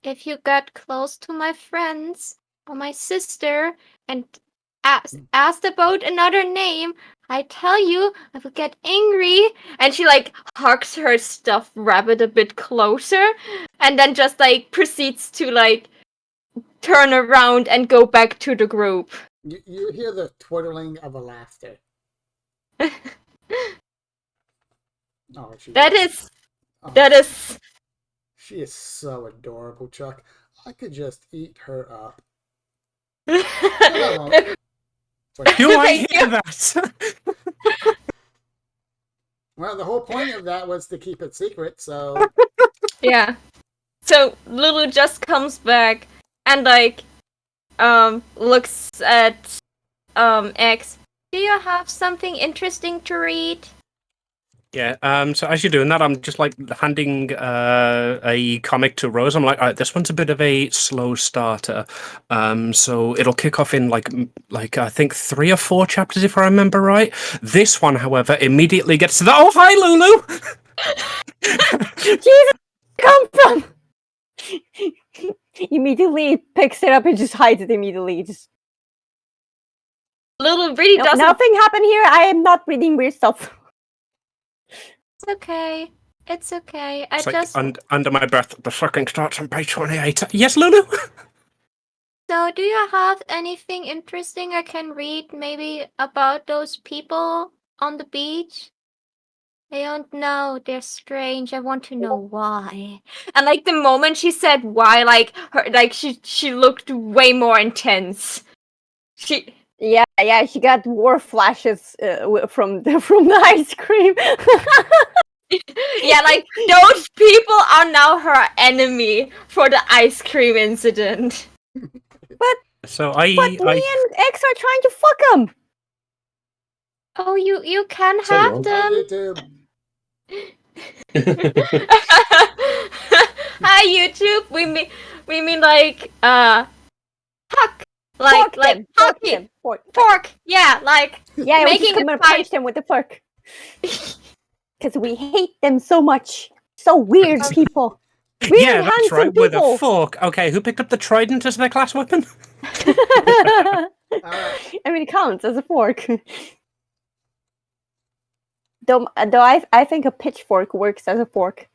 if you got close to my friends or my sister and asked about another name, I tell you, I will get angry. And she like hugs her stuffed rabbit a bit closer, and then just like proceeds to like turn around and go back to the group. You hear the twiddling of a laughter. Oh, That is. She is so adorable, Chuck. I could just eat her up. Do I hear that? Well, the whole point of that was to keep it secret, so... Yeah. So Lulu just comes back and like looks at X. Do you have something interesting to read? Yeah, so as you're doing that, I'm just like handing a comic to Rose. I'm like, all right, this one's a bit of a slow starter. So it'll kick off in like I think 3 or 4 chapters if I remember right. This one, however, immediately gets to the hi Lulu! Jesus, come from? Immediately picks it up and just hides it immediately. Just Lulu really doesn't. Nothing happened here. I am not reading weird stuff. It's okay. It's okay. I It's like just. under my breath, the fucking starts on page 28. Yes, Lulu? So, do you have anything interesting I can read maybe about those people on the beach? I don't know. They're strange. I want to know why. And like the moment she said why, like she looked way more intense. Yeah, she got war flashes from the ice cream. Yeah, like those people are now her enemy for the ice cream incident. So But me and X are trying to fuck him. Oh, you can So have on. them. YouTube. Hi YouTube. We mean like fuck. Fork Like them. Fork hockey. them. Fork. Yeah, like Yeah, we're just making gonna a fight. punch them with the fork. Because we hate them so much. So weird people. Weird, yeah, that's handsome right, with a people. fork. Okay, who picked up the trident as their class weapon? Alright. I mean, it counts as a fork. Though I think a pitchfork works as a fork.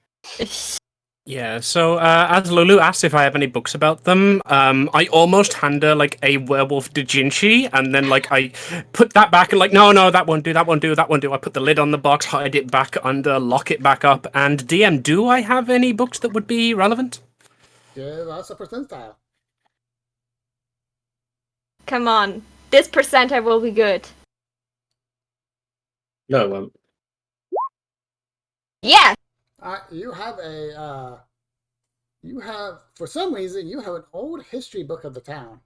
Yeah, so as Lulu asked if I have any books about them, I almost hand her like a werewolf doujinshi, and then like I put that back and like, no, that won't do, that won't do, that won't do. I put the lid on the box, hide it back under, lock it back up, and DM, do I have any books that would be relevant? Give us a percentile. Come on. This percentile will be good. No, it won't. Yeah. You have, for some reason, you have an old history book of the town.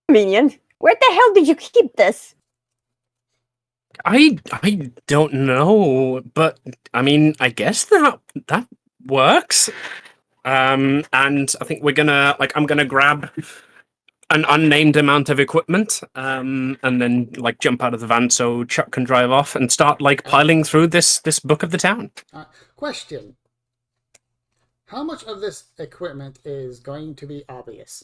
Convenient. Where the hell did you keep this? I don't know, but I mean, I guess that works. And I think I'm gonna grab an unnamed amount of equipment, and then like jump out of the van so Chuck can drive off and start like piling through this book of the town. Question. How much of this equipment is going to be obvious?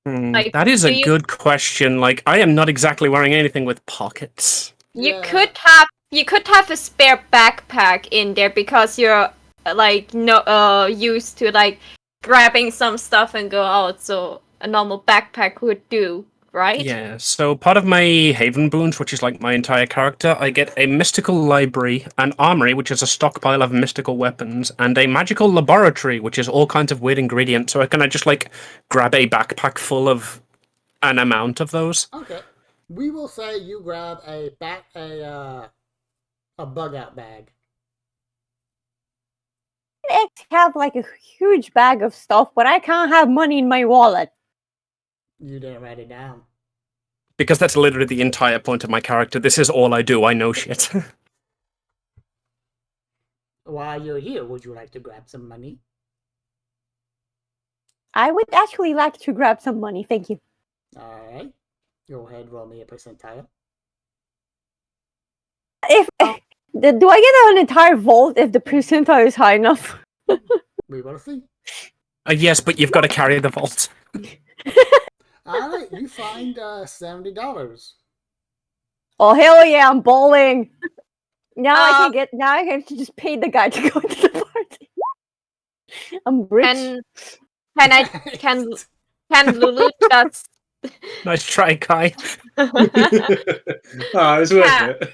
Like, That is do a you- good question. Like, I am not exactly wearing anything with pockets. You Yeah. could have a spare backpack in there because you're like used to like grabbing some stuff and go out, so a normal backpack would do, right? Yeah, so part of my Haven boons, which is like my entire character, I get a mystical library, an armory, which is a stockpile of mystical weapons, and a magical laboratory, which is all kinds of weird ingredients. So I can just like grab a backpack full of an amount of those. Okay. We will say you grab a bug out bag. X have like a huge bag of stuff, but I can't have money in my wallet. You didn't write it down. Because that's literally the entire point of my character. This is all I do. I know shit. While you're here, would you like to grab some money? I would actually like to grab some money, thank you. Alright. Go ahead, roll me a percentile. If do I get an entire vault if the percentile is high enough? We will see. Yes, but you've got to carry the vault. Alright, you find $70. Oh hell yeah, I'm bowling. Now I can just pay the guy to go to the party. I'm rich. Can Lulu just Nice try, Kai. It was worth Yeah. it.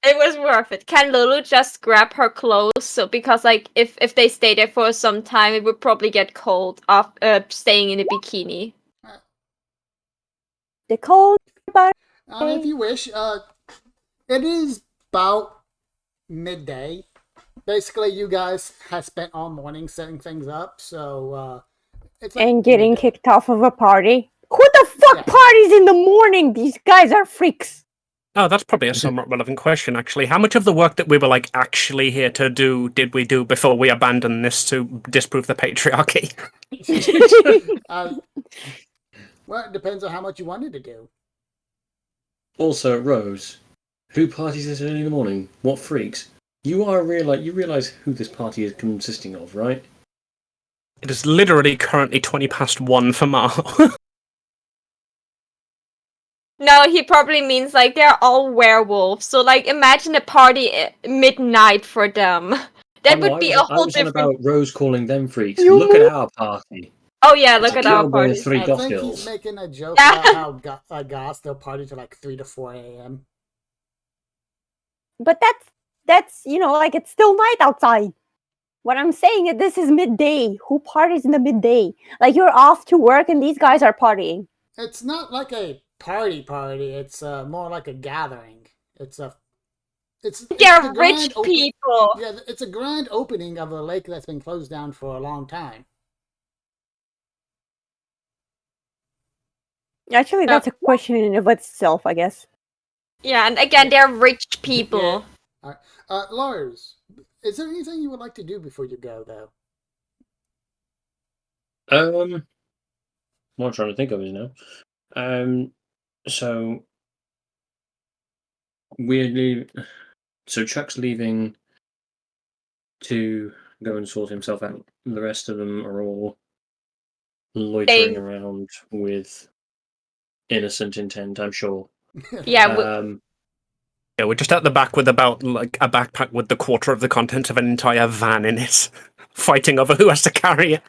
It was worth it. Can Lulu just grab her clothes? So because like if they stay there for some time, it would probably get cold after staying in a bikini. The cold If you wish, it is about midday. Basically, you guys have spent all morning setting things up, so it's like and getting midday. kicked off of a party. Who the fuck Yeah. parties in the morning? These guys are freaks. Oh, that's probably a somewhat relevant question, actually. How much of the work that we were like actually here to do did we do before we abandoned this to disprove the patriarchy? Well, it depends on how much you wanted to do. Also, Rose, who parties this early in the morning? What freaks? You realize who this party is consisting of, right? It is literally currently 1:20 for Marl. No, he probably means like they're all werewolves. So like imagine a party at midnight for them. That would be a I whole was on different. about Rose calling them freaks. You Look at our party. Oh yeah, It's look a at our cowboy party. with 3 I goth think he's girls. making a joke Yeah. about how Goths, they'll party to like 3 to 4 a.m. But that's like it's still night outside. What I'm saying is this is midday. Who parties in the midday? Like you're off to work and these guys are partying. It's not like a party. It's more like a gathering. It's They're the rich people. Yeah, it's a grand opening of a lake that's been closed down for a long time. Actually, that's a question in of itself, I guess. Yeah, and again, they're rich people. Yeah. Lars, is there anything you would like to do before you go, though? What I'm trying to think of is now. So so Chuck's leaving to go and sort himself out. The rest of them are all loitering around with innocent intent, I'm sure. Yeah, Yeah, we're just at the back with about like a backpack with the quarter of the contents of an entire van in it, fighting over who has to carry it.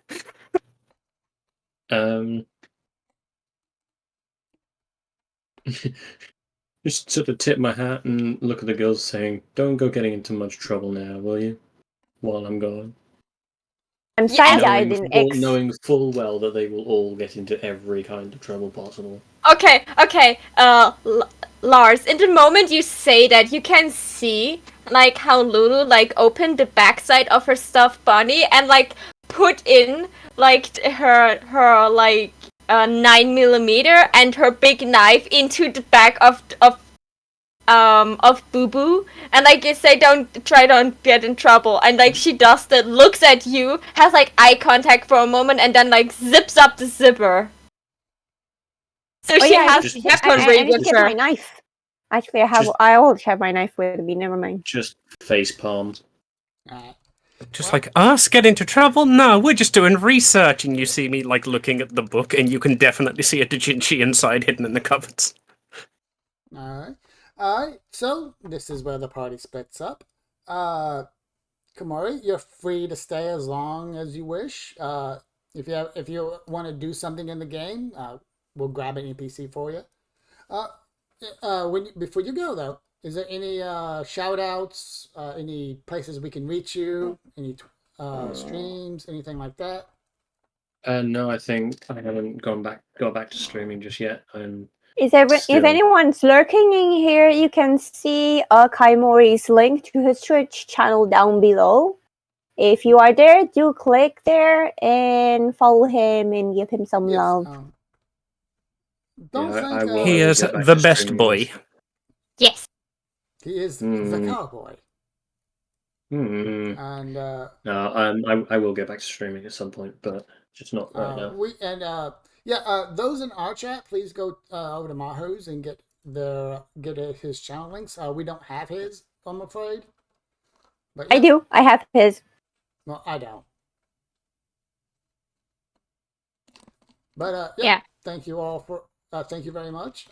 Just sort of tip my hat and look at the girls saying, "Don't go getting into much trouble now, will you? While I'm gone." I'm side-eyed in X. Knowing full well that they will all get into every kind of trouble possible. Okay. Lars, in the moment you say that, you can see like how Lulu like opened the backside of her stuffed bunny and like put in like her like 9mm and her big knife into the back of Boo Boo, and like you say, don't get in trouble, and like she does that, looks at you, has like eye contact for a moment, and then like zips up the zipper. So she has weaponry I need to with get her. my knife. Actually, I always have my knife with me. Never mind. Just face palmed. Just like, us get into trouble? No, we're just doing research. And you see me like looking at the book, and you can definitely see a Dojinshi inside hidden in the cupboards. Alright, so this is where the party splits up. Komori, you're free to stay as long as you wish. If you want to do something in the game, we'll grab an NPC for you. Before you go though, is there any shout outs, any places we can reach you, any streams, anything like that? No, I think I haven't got back to streaming just yet. If anyone's lurking in here, you can see Kaimori's link to his Twitch channel down below. If you are there, do click there and follow him and give him some love. He is the best boy. Yes. He is the cowboy. And I will get back to streaming at some point, but just not right now. Those in our chat, please go over to Maho's and get his channel links. We don't have his, I'm afraid. But I do. I have his. Well, I don't. But thank you all for. Thank you very much.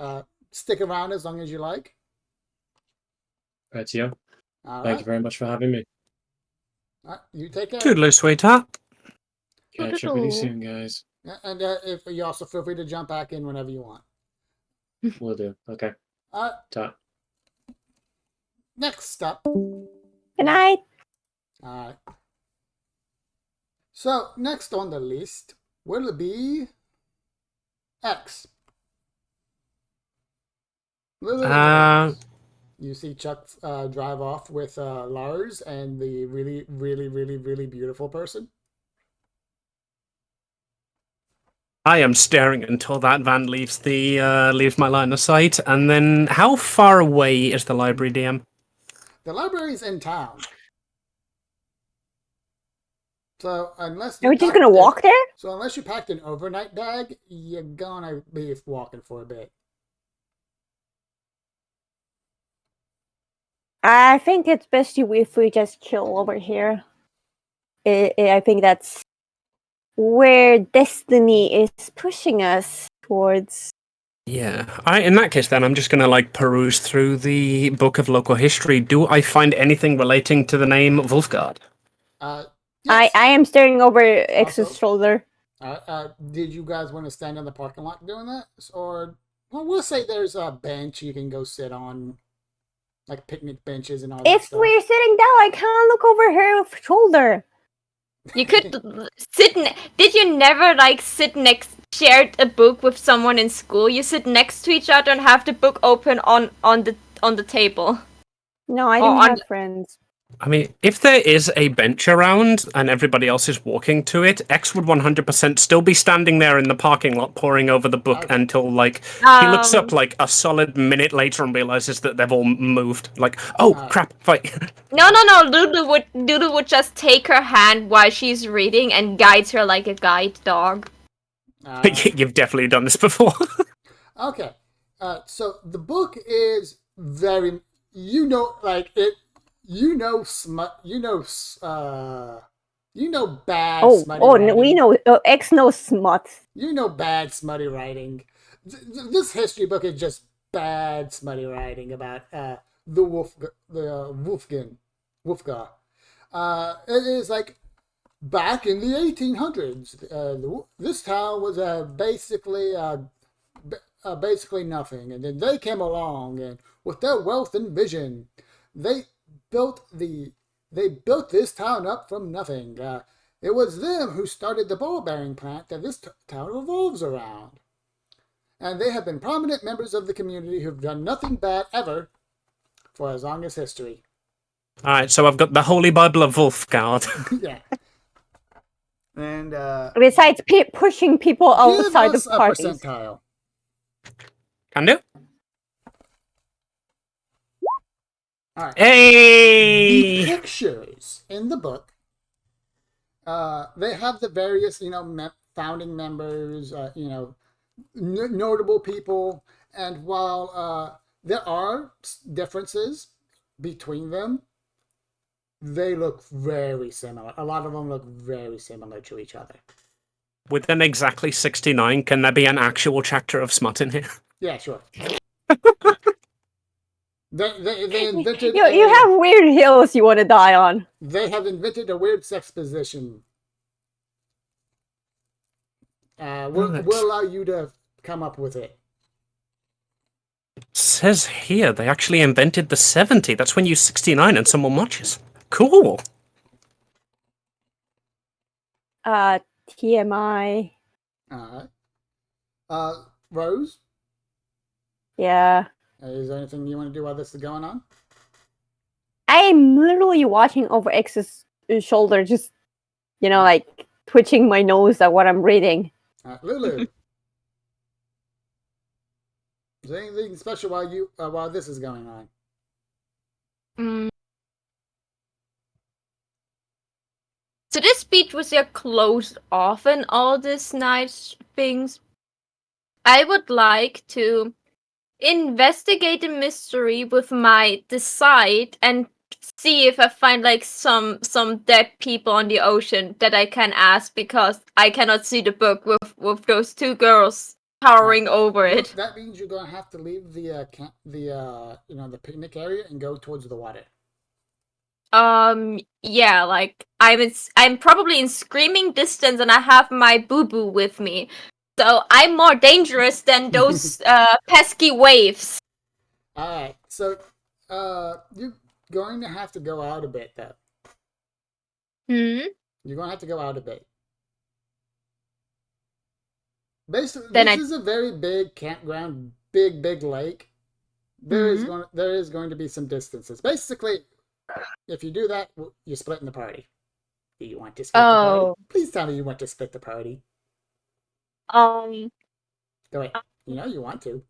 Stick around as long as you like. Right, yeah. Thank you very much for having me. You take care. Toodaloo, sweetheart. Catch up with you soon, guys. And if you also feel free to jump back in whenever you want. Will do. Okay. Ta. Next up. Good night. Alright. So next on the list will be X. You see Chuck drive off with Lars and the really, really, really, really beautiful person. I am staring until that van leaves my line of sight, and then how far away is the library, DM? The library's in town. So unless are we just gonna walk there? So unless you packed an overnight bag, you're gonna be walking for a bit. I think it's best if we just chill over here. I think that's where destiny is pushing us towards. Yeah. In that case, then I'm just gonna like peruse through the book of local history. Do I find anything relating to the name Wolfgard? Yes. I am staring over X's Also- shoulder. Did you guys want to stand in the parking lot doing that? Or, well, we'll say there's a bench you can go sit on, like picnic benches and all that If stuff. we're sitting down, I can't look over her shoulder. You could sit. Did you never like sit next, shared a book with someone in school? You sit next to each other and have the book open on the table. No, I Oh, didn't on- have friends. I mean, if there is a bench around and everybody else is walking to it, X would 100% still be standing there in the parking lot poring over the book Okay. until, like, he looks up, like, a solid minute later and realizes that they've all moved. Like, oh, crap, fight. No. Lulu would just take her hand while she's reading and guides her like a guide dog. You've definitely done this before. Okay. So the book is very, bad smutty writing. We know. X knows smut. You know bad smutty writing. This history book is just bad smutty writing about the Wolfgar. It is like back in the 1800s. This town was basically nothing, and then they came along, and with their wealth and vision, they built this town up from nothing. It was them who started the ball-bearing plant that this town revolves around. And they have been prominent members of the community who've done nothing bad ever for as long as history. Alright, so I've got the Holy Bible of Wolfgard. Yeah. And Besides pushing people outside give the us a parties. percentile. Can do. All right. Hey! The pictures in the book, they have the various, founding members, notable people, and while there are differences between them, they look very similar. A lot of them look very similar to each other. Within exactly 69, can there be an actual chapter of smut in here? Yeah, sure. They invented. You have weird hills you want to die on. They have invented a weird sex position. We'll allow you to come up with it. Says here they actually invented the 70. That's when you 69 and someone watches. Cool. TMI. Rose, Yeah. is there anything you want to do while this is going on? I am literally watching over X's shoulder, just, like twitching my nose at what I'm reading. Lulu, is there anything special while this is going on? So this speech was closed off and all these nice things. I would like to investigate a mystery with my decide and see if I find like some dead people on the ocean that I can ask, because I cannot see the book with those two girls towering over it. That means you're going to have to leave the picnic area and go towards the water. Yeah, like I'm probably in screaming distance and I have my boo-boo with me. So I'm more dangerous than those pesky waves. Alright, so you're going to have to go out a bit though. You're going to have to go out a bit. Basically, this is a very big campground, big lake. There is going to be some distances. Basically, if you do that, you're splitting the party. Do you want to split the party? Please tell me you want to split the party. Go ahead. You want to.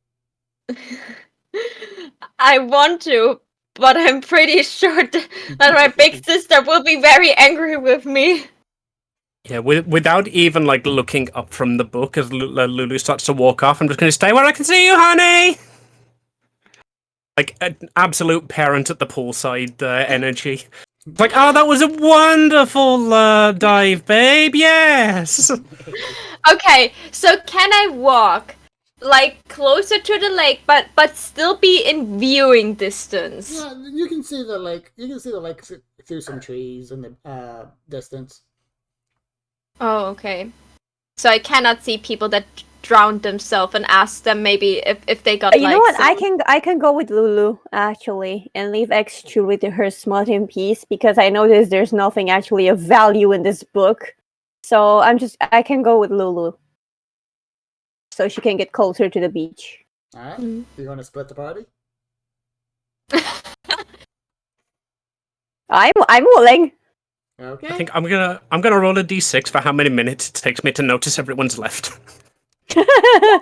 I want to, but I'm pretty sure that my big sister will be very angry with me. Yeah, without even like looking up from the book as Lulu starts to walk off, I'm just going to stay where I can see you, honey. Like an absolute parent at the poolside energy. It's like, oh, that was a wonderful dive, babe. Yes. Okay, so can I walk like closer to the lake, but still be in viewing distance? Yeah, you can see the lake. You can see the lake through some trees in the distance. Oh, okay. So I cannot see people that drowned themselves and ask them maybe if they got You know like what? some... I can go with Lulu actually and leave X2 with her smut in peace because I noticed there's nothing actually of value in this book. So I can go with Lulu. So she can get closer to the beach. Alright. Mhm. You want to split the party? I'm willing. Okay. I think I'm gonna roll a d6 for how many minutes it takes me to notice everyone's left. Right,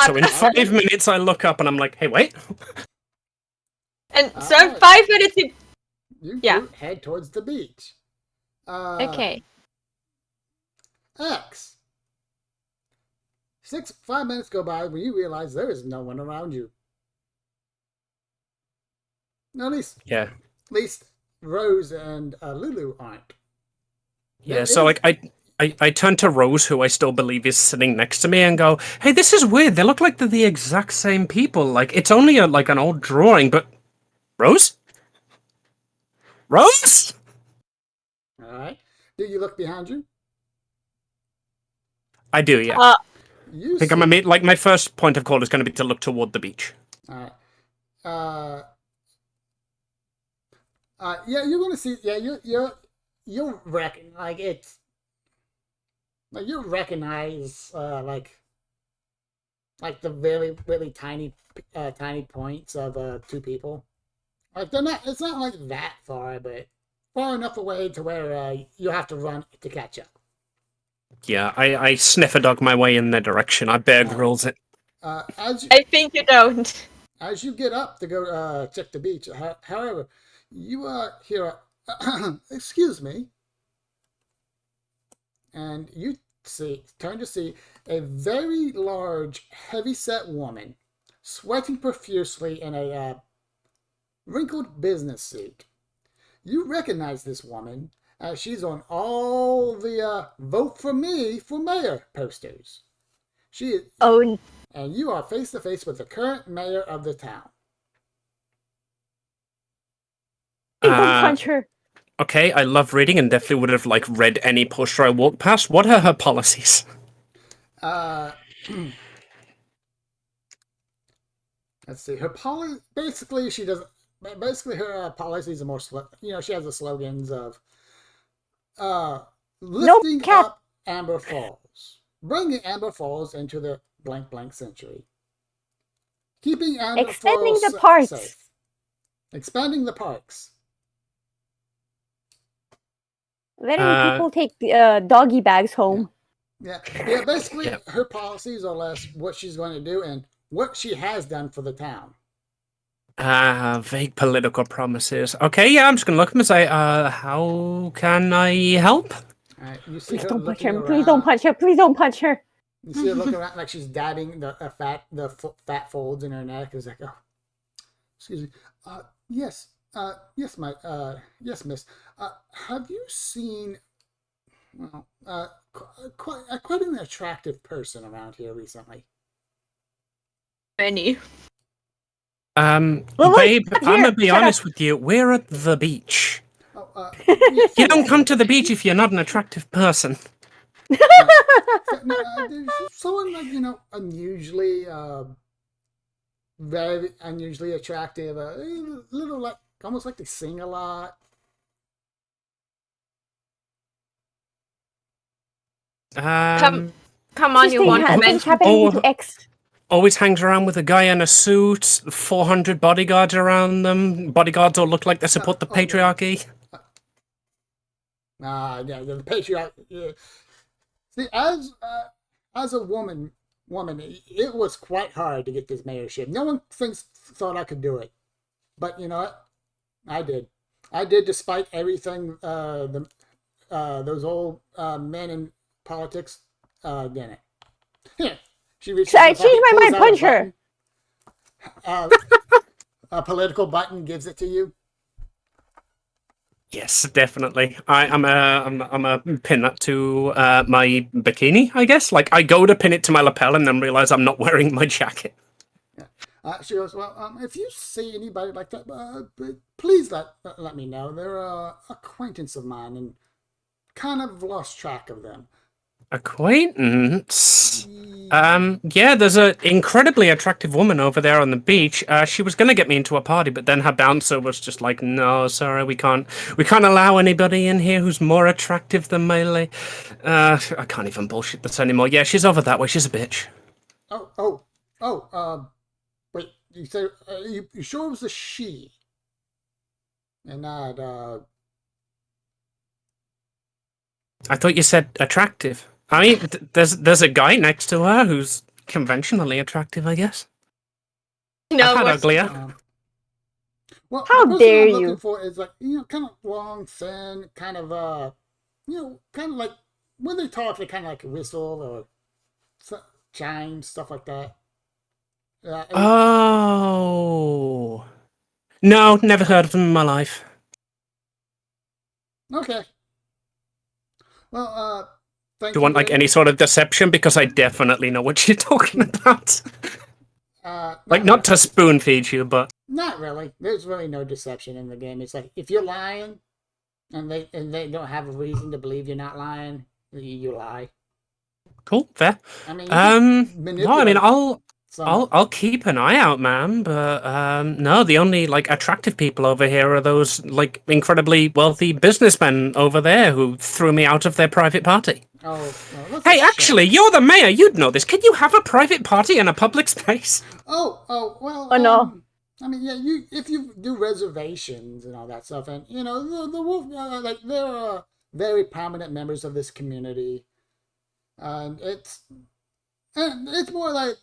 so in 5 minutes, I look up and I'm like, hey, wait. And so in Alright. 5 minutes You Yeah. two head towards the beach. Okay. X. 5 minutes go by when you realize there is no one around you. No, Yeah. at least Rose and Lulu aren't. Yeah, so like I turn to Rose, who I still believe is sitting next to me, and go, "Hey, this is weird. They look like they're the exact same people. Like it's only like an old drawing, but Rose, Rose." All right. Do you look behind you? I do, yeah. You I think see. like my first point of call is going to be to look toward the beach. All right. Yeah, you're gonna see. Yeah, you'll reckon like it's like you recognize like the really tiny points of two people. Like they're not. It's not like that far, but far enough away to where you have to run to catch up. Yeah, I sniff a dog my way in their direction. I bear grylls it. I think you don't. As you get up to go check the beach, however, you hear excuse me, and you turn to see a very large, heavy-set woman, sweating profusely in a wrinkled business suit. You recognize this woman as she's on all the "Vote for Me for Mayor" posters. She is, Oh, and you are face to face with the current mayor of the town. please don't punch her. Okay, I love reading and definitely would have like read any poster I walked past. What are her policies? Let's see. Basically, she doesn't. Basically, her policies are more. She has the slogans of lifting up Amber Falls, bringing Amber Falls into the blank blank century, keeping Amber Expanding Falls the parks. safe, expanding the parks. Letting people take doggy bags home. Yeah. Basically, her policies are less what she's going to do and what she has done for the town. Vague political promises. Okay, yeah, I'm just gonna look at him and say, how can I help? You see Please her don't punch looking her. around. Please don't punch her. Please don't punch her. You see her looking around like she's dabbing the fat folds in her neck. Is like, oh, excuse me. Yes. Yes, yes, miss. Have you seen, well, quite an attractive person around here recently? Many. Babe, I'm gonna be honest with you. We're at the beach. Oh, You don't come to the beach if you're not an attractive person. There's someone like unusually, very unusually attractive. A little like almost like they sing a lot. Come on, you want to What's happening to X? Always hangs around with a guy in a suit, 400 bodyguards around them. Bodyguards all look like they support the patriarchy. Yeah, the patriarchy. Yeah. See, as a woman, it was quite hard to get this mayorship. No one thought I could do it, but you know what? I did. I did, despite everything. Those old men in politics didn't. Here, she reaches. I changed my mind. Punch her. A political button gives it to you. Yes, definitely. I'm a pin that to my bikini, I guess. Like I go to pin it to my lapel and then realize I'm not wearing my jacket. She goes, well, if you see anybody like that, please let me know. They're a acquaintance of mine and kind of lost track of them. Acquaintance? Yeah, there's an incredibly attractive woman over there on the beach. She was gonna get me into a party, but then her bouncer was just like, "No, sorry, we can't allow anybody in here who's more attractive than Melee." I can't even bullshit this anymore. Yeah, she's over that way. She's a bitch. Wait, you said you sure it was a she, and not I thought you said attractive. I mean, there's a guy next to her who's conventionally attractive, I guess. No, I've had what's- uglier. Well, How the person dare I'm you. looking for is like kind of long, thin, kind of kind of like when they talk, they kind of like whistle or chime, stuff like that. Oh. No, never heard of them in my life. Okay. Well, thank Do you want like very- any sort of deception? Because I definitely know what you're talking about. Like not to spoon feed you, but Not really. There's really no deception in the game. It's like if you're lying, and they don't have a reason to believe you're not lying, you lie. cool, fair. I mean, No, I mean manipulate someone. I'll keep an eye out, man. But no, the only like attractive people over here are those like incredibly wealthy businessmen over there who threw me out of their private party. Oh, that's Hey, a shame. actually, you're the mayor. You'd know this. Can you have a private party in a public space? Oh, well. Oh, no. I mean, yeah. If you do reservations and all that stuff, and the wolf, like they're very prominent members of this community, and it's more like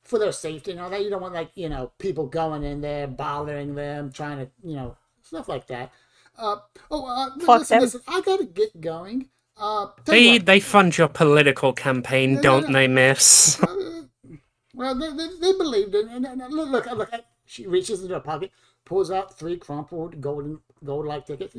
for their safety and all that. You don't want like people going in there bothering them, trying to stuff like that. Fuck them. Listen. I gotta get going. Tell you what. They fund your political campaign, No, don't no. they, miss? Well, they believed it. And look. She reaches into her pocket, pulls out 3 crumpled gold-like tickets.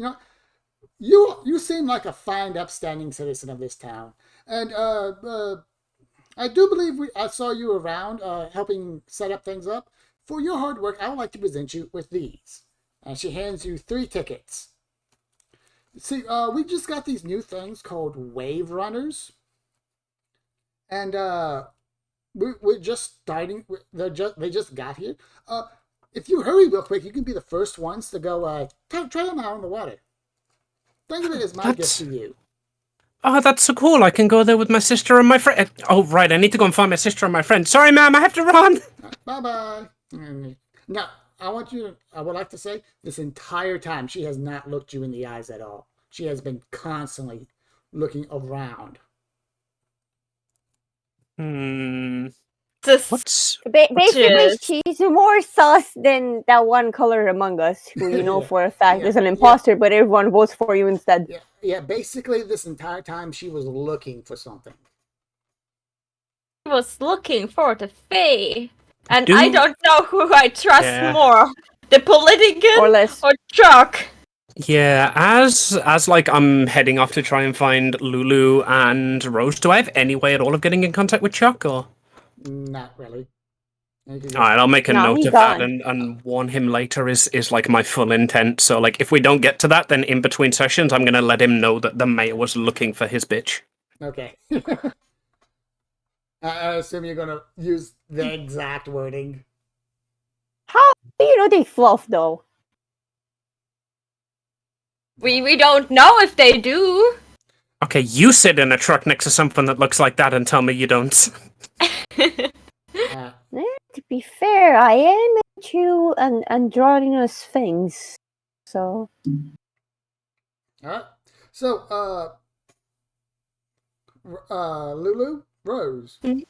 You seem like a fine, upstanding citizen of this town, and I do believe I saw you around, helping set up things up. For your hard work, I would like to present you with these. And she hands you 3 tickets. See, we just got these new things called Wave Runners, and we're just starting. They just got here. If you hurry real quick, you can be the first ones to go try them out in the water. Think of it as my gift to you. Oh, that's so cool. I can go there with my sister and my friend. Oh, right. I need to go and find my sister and my friend. Sorry, ma'am. I have to run. Bye-bye. Now, I would like to say, this entire time, she has not looked you in the eyes at all. She has been constantly looking around. Just What's... Basically, Yes. she's more sus than that one color among us who you know Yeah. for a fact Yeah. is an imposter, but everyone votes for you instead. Yeah. Basically, this entire time, she was looking for something. was looking for the Fae. And Do- I don't know who I trust Yeah. more. The politician Or less. or Chuck. Yeah, as like I'm heading off to try and find Lulu and Rose, do I have any way at all of getting in contact with Chuck, or...? Not really. Alright, I'll make a No, note he's of that gone. and warn him later is like my full intent. So like if we don't get to that, then in between sessions I'm gonna let him know that the mayor was looking for his bitch. Okay. I assume you're gonna use the exact wording. How do you know they fluff though? We don't know if they do. Okay, you sit in a truck next to something that looks like that and tell me you don't. To be fair, I am into androgynous things. So Alright. So, Lulu, Rose, Mhm.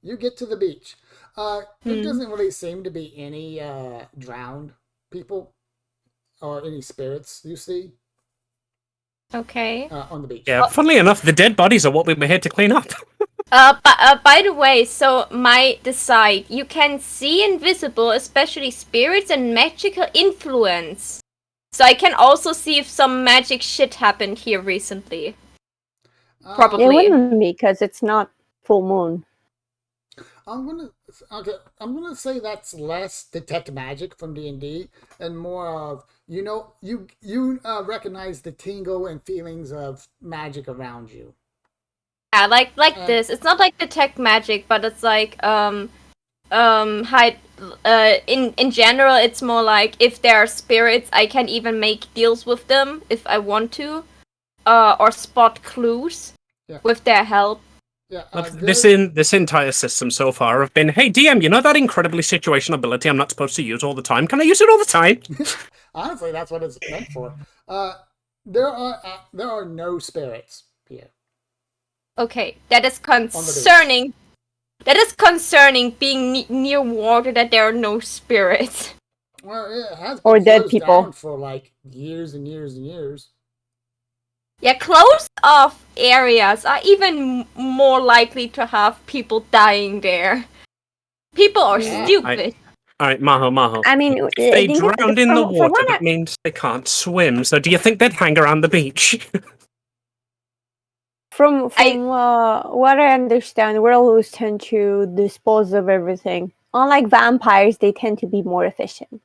you get to the beach. There doesn't really seem to be any drowned people or any spirits you see Okay. on the beach. Yeah, funnily enough, the dead bodies are what we were here to clean up. By the way, so my decide, you can see invisible, especially spirits and magical influence. So I can also see if some magic shit happened here recently. Probably. It wouldn't be because it's not full moon. I'm gonna say that's less detect magic from D&D and more of you recognize the tingle and feelings of magic around you. Yeah, like this. It's not like detect magic, but it's like hide. In general, it's more like if there are spirits, I can even make deals with them if I want to, or spot clues with their help. Yeah, this entire system so far have been, hey DM, you know that incredibly situational ability I'm not supposed to use all the time? Can I use it all the time? Honestly, that's what it's meant for. There are no spirits here. Okay, that is concerning. That is concerning. Being near water, that there are no spirits. Well, it has been Or dead closed people. down for like years and years and years. Yeah, closed off areas are even more likely to have people dying there. People are stupid. Alright, Maho. I mean, If they drowned in the water, that means they can't swim. So do you think they'd hang around the beach? From what I understand, werewolves tend to dispose of everything. Unlike vampires, they tend to be more efficient.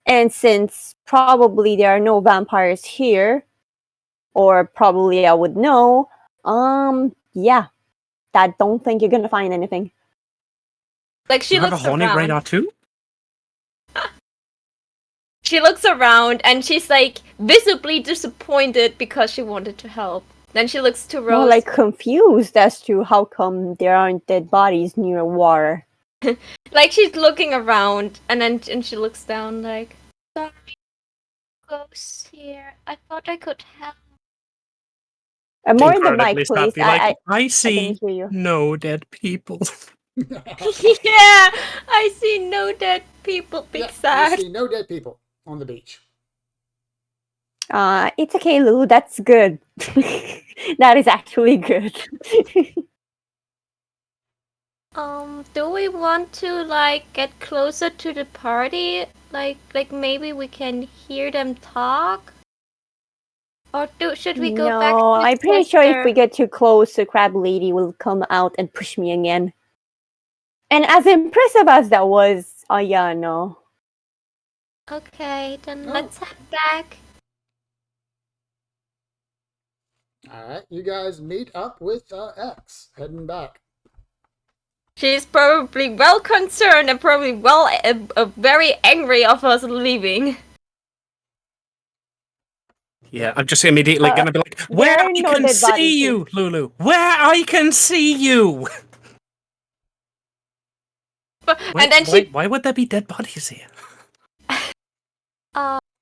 And since probably there are no vampires here, or probably I would know, yeah, I don't think you're gonna find anything. Like she you have a looks hornet around. radar too? She looks around and she's like visibly disappointed because she wanted to help. Then she looks to Rose. More like confused as to how come there aren't dead bodies near water. Like she's looking around and she looks down like, sorry, ghosts here. I thought I could help. More in the mic, please. I see hear you. no dead people. Yeah, I see no dead people. Big sad. You see no dead people on the beach. It's okay, Lou. That's good. That is actually good. Do we want to like get closer to the party? Like maybe we can hear them talk? Or should we go back to No, I'm pretty sure if we get too close, the crab lady will come out and push me again. And as impressive as that was, yeah, no. Okay, then let's head back. Alright, you guys meet up with X, heading back. She's probably well concerned and probably very angry of us leaving. Yeah, I'm just immediately gonna be like, where I can see you, Lulu! Where I can see you! And then why would there be dead bodies here?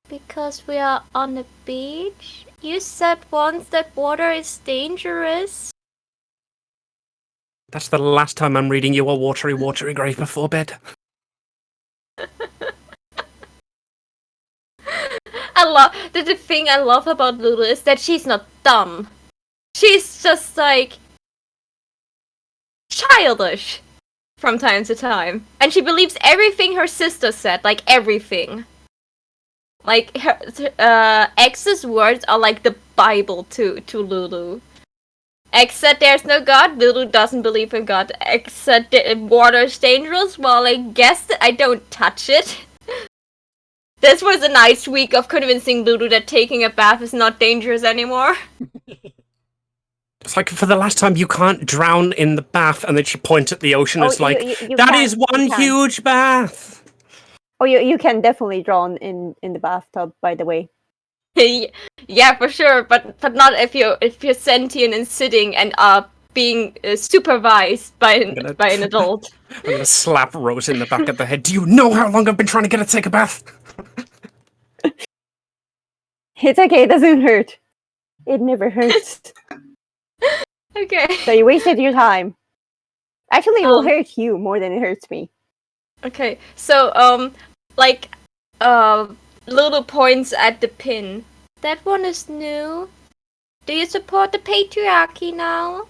Because we are on the beach. You said once that water is dangerous. That's the last time I'm reading you a watery grave before bed. The thing I love about Lulu is that she's not dumb. She's just like childish from time to time. And she believes everything her sister said, like everything. Like her X's words are like the Bible to Lulu. X said there's no God, Lulu doesn't believe in God. X said water's dangerous, well I guess I don't touch it. This was a nice week of convincing Lulu that taking a bath is not dangerous anymore. It's like, for the last time, you can't drown in the bath, and then she points at the ocean. It's like, that is one huge bath! Oh, you can definitely drown in the bathtub, by the way. Yeah, for sure, but not if you're sentient and sitting and are being supervised by an adult. I'm gonna slap Rose in the back of the head. Do you know how long I've been trying to get her to take a bath? It's okay, it doesn't hurt. It never hurts. Okay. So you wasted your time. Actually, it will hurt you more than it hurts me. Okay, so Lulu points at the pin. That one is new. Do you support the patriarchy now?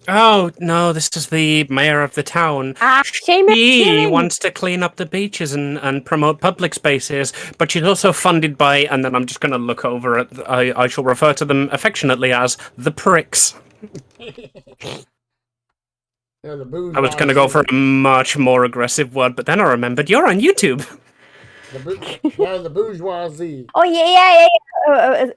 Oh no, this is the mayor of the town. Shame He killing. wants to clean up the beaches and promote public spaces, but she's also funded by, and then I'm just going to look over at, I shall refer to them affectionately as the pricks. They're the bourgeoisie. I was going to go for a much more aggressive word, but then I remembered you're on YouTube. They're the bourgeoisie. Oh yeah.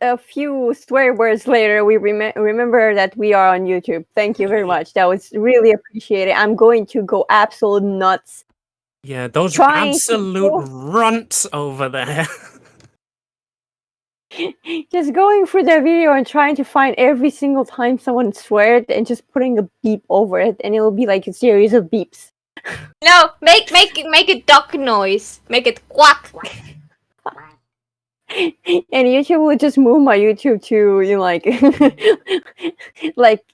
A few swear words later, we remember that we are on YouTube. Thank you very much. That was really appreciated. I'm going to go absolute nuts. Yeah, those Trying to absolute go- runts over there. Just going through the video and trying to find every single time someone swears and just putting a beep over it, and it'll be like a series of beeps. No, make a duck noise. Make it quack. And YouTube will just move my YouTube to like like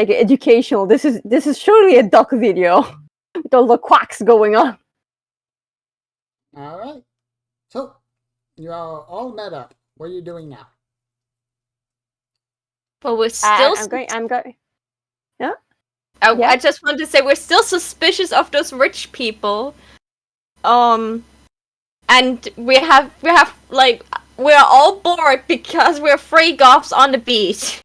educational. This is surely a duck video with all the quacks going on. All right. So, you're all met up. What are you doing now? But we're still. I'm going. I just want to say we're still suspicious of those rich people. And we have like we're all bored because we're free Goths on the beach.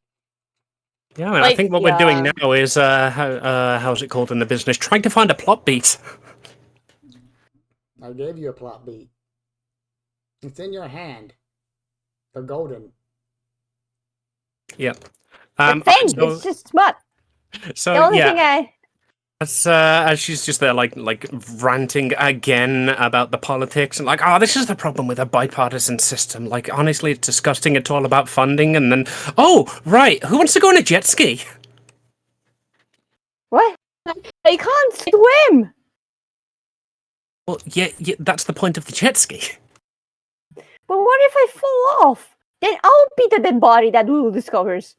Yeah, I think what we're doing now is how's it called in the business? Trying to find a plot beat. I gave you a plot beat. It's in your hand. The golden. Yep. It's just smart. So The only thing as she's just there, like ranting again about the politics and like, oh, this is the problem with a bipartisan system. Like, honestly, it's disgusting. It's all about funding, and then, oh, right, who wants to go on a jet ski? What? They can't swim. Well, yeah, that's the point of the jet ski. But what if I fall off? Then I'll be the dead body that Lulu discovers.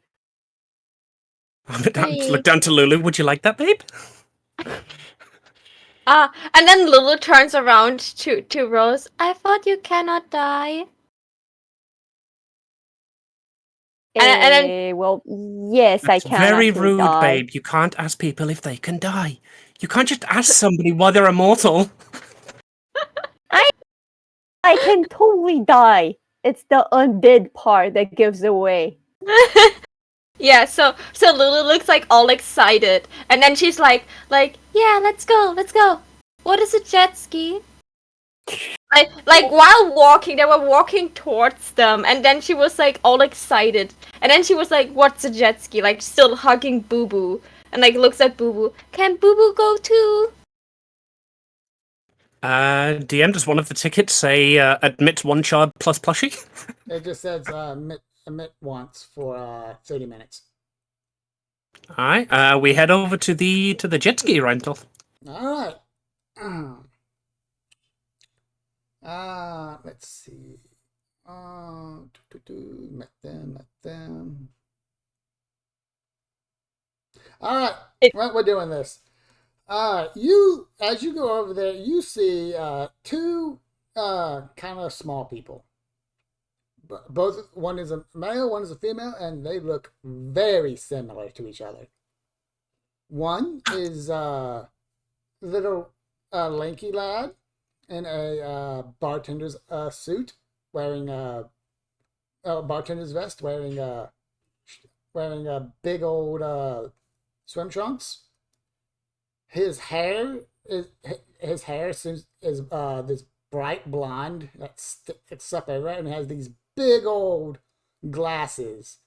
Look down to Lulu. Would you like that, babe? And then Lulu turns around to Rose. I thought you cannot die. And then, well, yes, That's I can. very rude, die. babe. You can't ask people if they can die. You can't just ask somebody why they're immortal. I can totally die. It's the undead part that gives away. yeah, so Lulu looks like all excited, and then she's like, yeah, let's go. What is a jet ski? Like while walking, they were walking towards them, and then she was like all excited, and then she was like, "What's a jet ski?" Like still hugging Boo Boo, and like looks at Boo Boo. Can Boo Boo go too? DM, does one of the tickets say admit one child plus plushie? It just says admit once for 30 minutes. All right, we head over to the jet ski rental. All right. Let's see. Met them. All right, we're doing this. As you go over there, you see two kind of small people. Both, one is a male, one is a female, and they look very similar to each other. One is a little lanky lad in a bartender's suit, wearing a bartender's vest, wearing a big old swim trunks. His hair is this bright blonde that sticks up everywhere, and has these big old glasses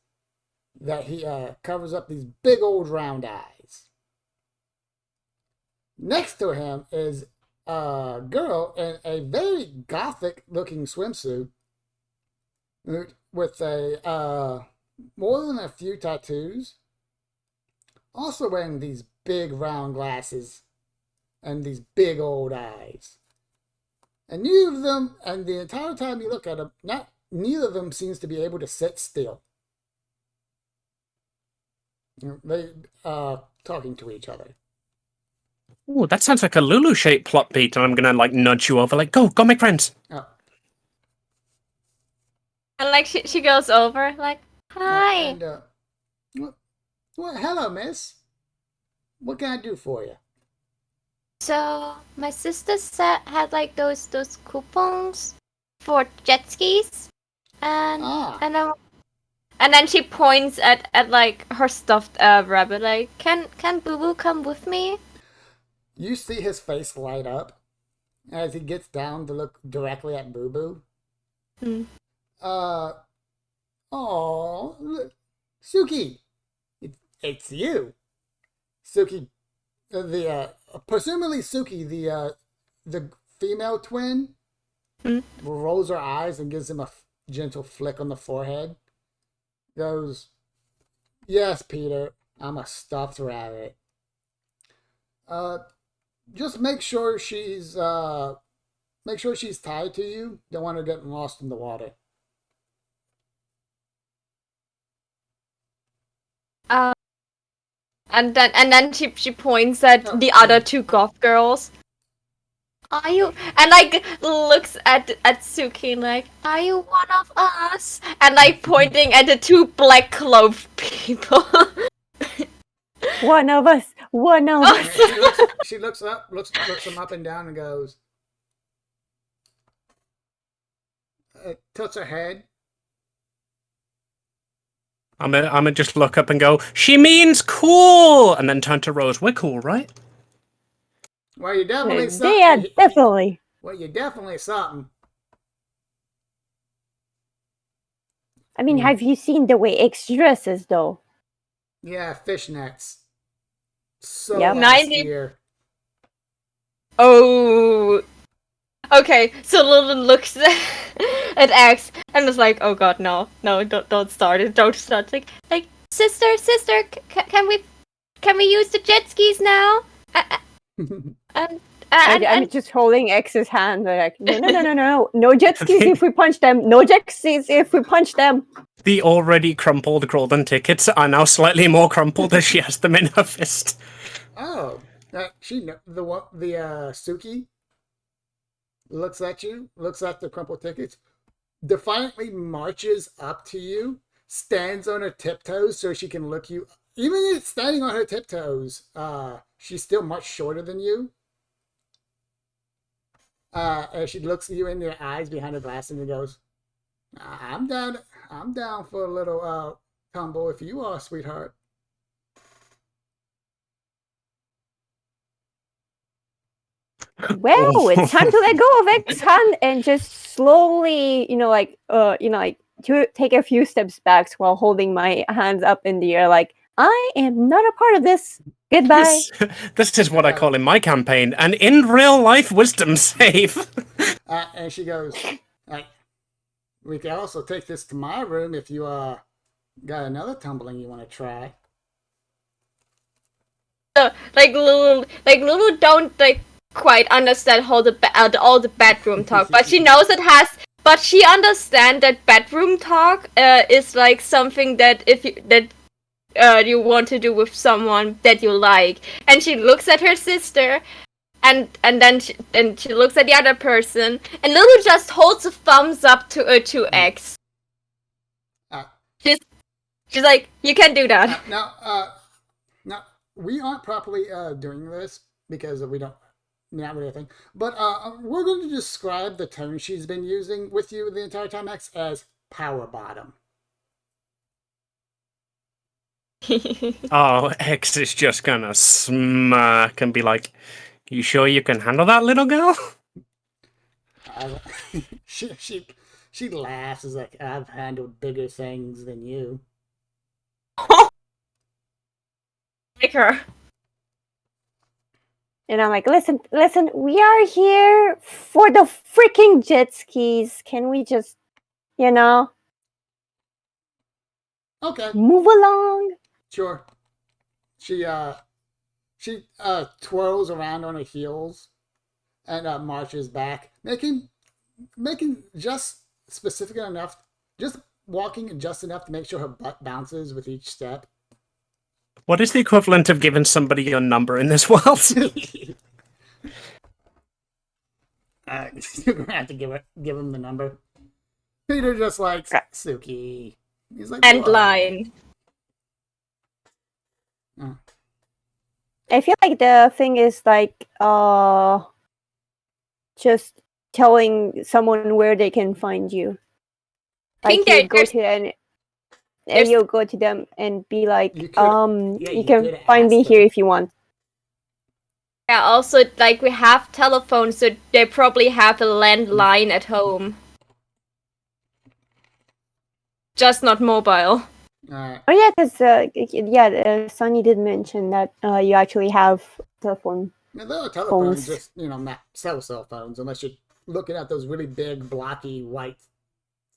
that he covers up these big old round eyes. Next to him is a girl in a very gothic looking swimsuit with a more than a few tattoos, also wearing these big round glasses and these big old eyes. And neither of them, and the entire time you look at them, neither of them seems to be able to sit still. They are talking to each other. Ooh, that sounds like a Lulu-shaped plot beat, and I'm gonna like nudge you over, like, go make friends. Oh. And like she goes over, like, hi. Well, hello, miss. What can I do for you? So my sister had like those coupons for jet skis, and Ah. and then she points at like her stuffed rabbit, like, can Boo Boo come with me? You see his face light up as he gets down to look directly at Boo Boo. Hmm. Look, Suki, it's you. Suki, presumably Suki, the female twin, rolls her eyes and gives him a gentle flick on the forehead. Goes, yes, Peter, I'm a stuffed rabbit. Just make sure she's tied to you. Don't want her getting lost in the water. And then she points at the other two goth girls. Are you, and like looks at Suki like, are you one of us? And like pointing at the two black clothed people. One of us. One of us. She looks him up and down and goes, tilts her head. I'm gonna just look up and go, she means cool, and then turn to Rose. We're cool, right? Well, you definitely They are definitely. Well, you're definitely something. I mean, have you seen the way X dresses, though? Yeah, fishnets. So Yep. 90. year. Oh. Okay, so Lily looks at X and is like, "Oh God, no, don't start it, don't start it." Like, sister, can we use the jet skis now? I'm just holding X's hand. Like, no jet skis if we punch them. No jet skis if we punch them. The already crumpled golden tickets are now slightly more crumpled as she has them in her fist. Oh, Suki looks at you, looks at the crumpled tickets, defiantly marches up to you, stands on her tiptoes so she can look you. Even standing on her tiptoes, she's still much shorter than you. As she looks you in your eyes behind her glasses and goes, I'm down for a little tumble if you are, sweetheart. Well, it's time to let go of X's hand and just slowly, to take a few steps back while holding my hands up in the air, like, I am not a part of this. Goodbye. This is what I call in my campaign an in real life wisdom save. And she goes, we can also take this to my room if you got another tumbling you want to try. Lulu don't quite understand how all the bedroom talk, but she knows it has. But she understands that bedroom talk is like something that you want to do with someone that you like, and she looks at her sister, and then she looks at the other person, and Lulu just holds a thumbs up to X. She's like, you can do that. Now, we aren't properly doing this because we don't. Not really a thing. But we're going to describe the tone she's been using with you the entire time, X, as power bottom. Oh, X is just gonna smirk and be like, you sure you can handle that, little girl? She laughs as like, I've handled bigger things than you. Like her. And I'm like, listen, we are here for the freaking jet skis. Can we just, Okay. move along? Sure. She twirls around on her heels and marches back, making just specific enough, just walking just enough to make sure her butt bounces with each step. What is the equivalent of giving somebody your number in this world? You're gonna have to give him the number. Peter just likes Suki. He's like, and line. I feel like the thing is like just telling someone where they can find you. Like Think you that go to and you'll go to them and be like, You you can could find me ask here them. if you want. Yeah, also, like, we have telephones, so they probably have a landline at home. Just not mobile. Alright. Oh yeah, because Sunny did mention that you actually have telephone. Now, there are telephones, Phones. just, not cell phones, unless you're looking at those really big, blocky, white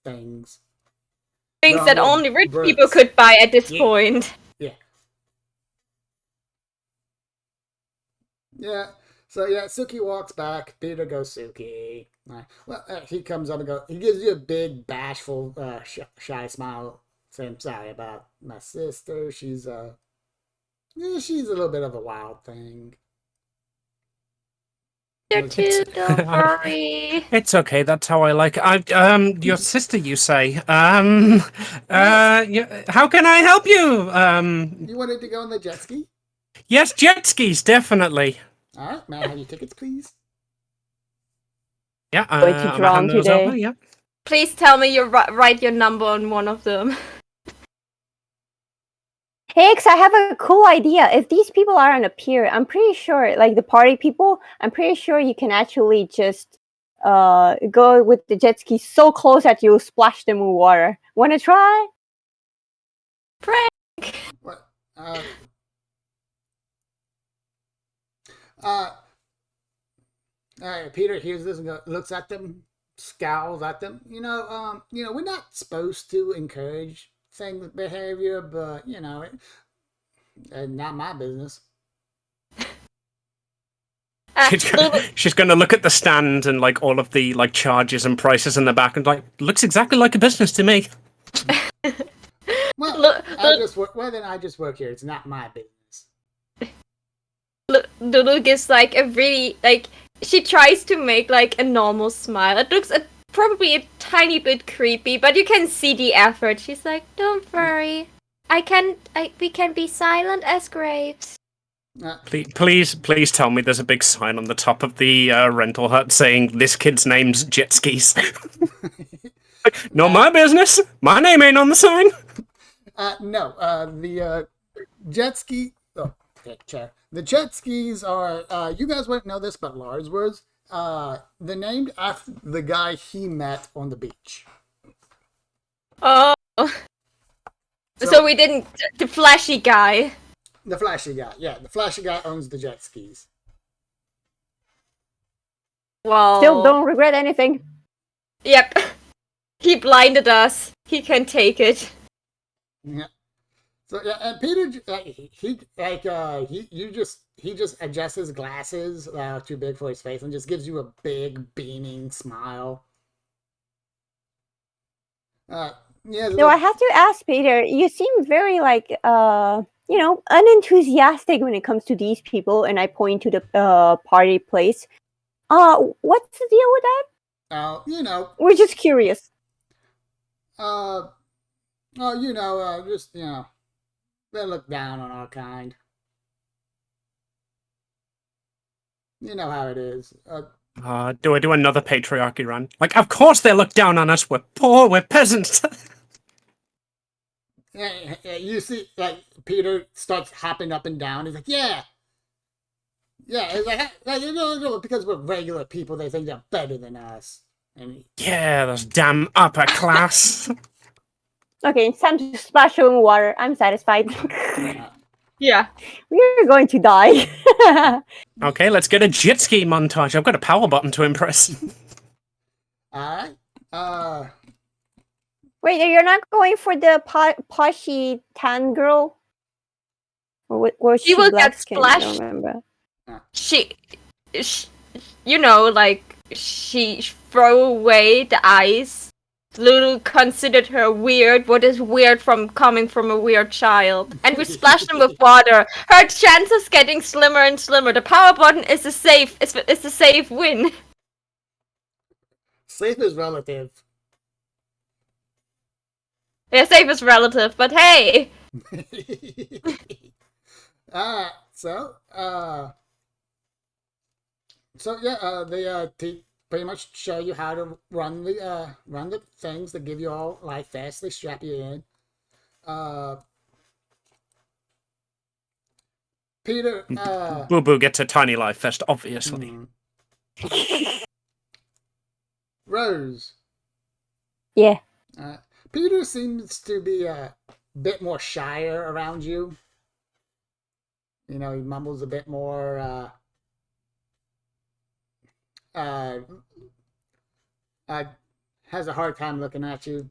things. Things No, that little only rich bricks. people could buy at this Yeah. point. Yeah. So, Suki walks back. Peter goes, Suki. He comes up and goes, he gives you a big, bashful, shy smile, saying, sorry about my sister. She's a little bit of a wild thing. They're too, don't worry. It's okay. That's how I like it. Your sister, you say? How can I help you? You wanted to go on the jet ski? Yes, jet skis, definitely. All right. May I have your tickets, please? Yeah, Going to I'm drown hand those today. over, yeah. Please tell me you write your number on one of them. Hey, X, I have a cool idea. If these people are on a pier, I'm pretty sure, like the party people, I'm pretty sure you can actually just go with the jet ski so close that you'll splash them with water. Wanna try? Prank! What? Peter hears this and looks at them, scowls at them. We're not supposed to encourage things behavior, but not my business. She's gonna look at the stand and like all of the like charges and prices in the back and like looks exactly like a business to me. Well, I just work here. It's not my business. Lulu gives like a really, like, she tries to make like a normal smile. It looks probably a tiny bit creepy, but you can see the effort. She's like, don't worry. We can be silent as graves. Please tell me there's a big sign on the top of the rental hut saying this kid's name's Jet Skis. Not my business. My name ain't on the sign. No. The jet ski. Oh, okay, chair. The jet skis are. You guys wouldn't know this, but Lars was. They're named after the guy he met on the beach. Oh. So we didn't. The flashy guy. The flashy guy. Yeah, the flashy guy owns the jet skis. Well. Still don't regret anything. Yep. He blinded us. He can take it. Yeah. So yeah, and Peter, he just adjusts his glasses too big for his face and just gives you a big beaming smile. No, I have to ask Peter. You seem very like unenthusiastic when it comes to these people, and I point to the party place. What's the deal with that? We're just curious. They look down on our kind. You know how it is. Do I do another patriarchy run? Like, of course they look down on us. We're poor. We're peasants. You see, like, Peter starts hopping up and down. He's like, yeah. It's like, because we're regular people, they think they're better than us. Yeah, those damn upper class. Okay, it's time to splash them in water. I'm satisfied. Yeah. We're going to die. Okay, let's get a jet ski montage. I've got a power button to impress. Alright. Wait, you're not going for the poshy tan girl? Or was she will black get skin? I don't splashed. remember. She throw away the ice. Lulu considered her weird. What is weird from coming from a weird child? And we splash them with water. Her chances getting slimmer and slimmer. The power button is a safe. It's a safe win. Safe is relative. Yeah, safe is relative, but hey. So they pretty much show you how to run the things that give you all life vests. They strap you in. Peter. Boo Boo gets a tiny life vest, obviously. Rose. Yeah. Peter seems to be a bit more shyer around you. You know, he mumbles a bit more. Has a hard time looking at you.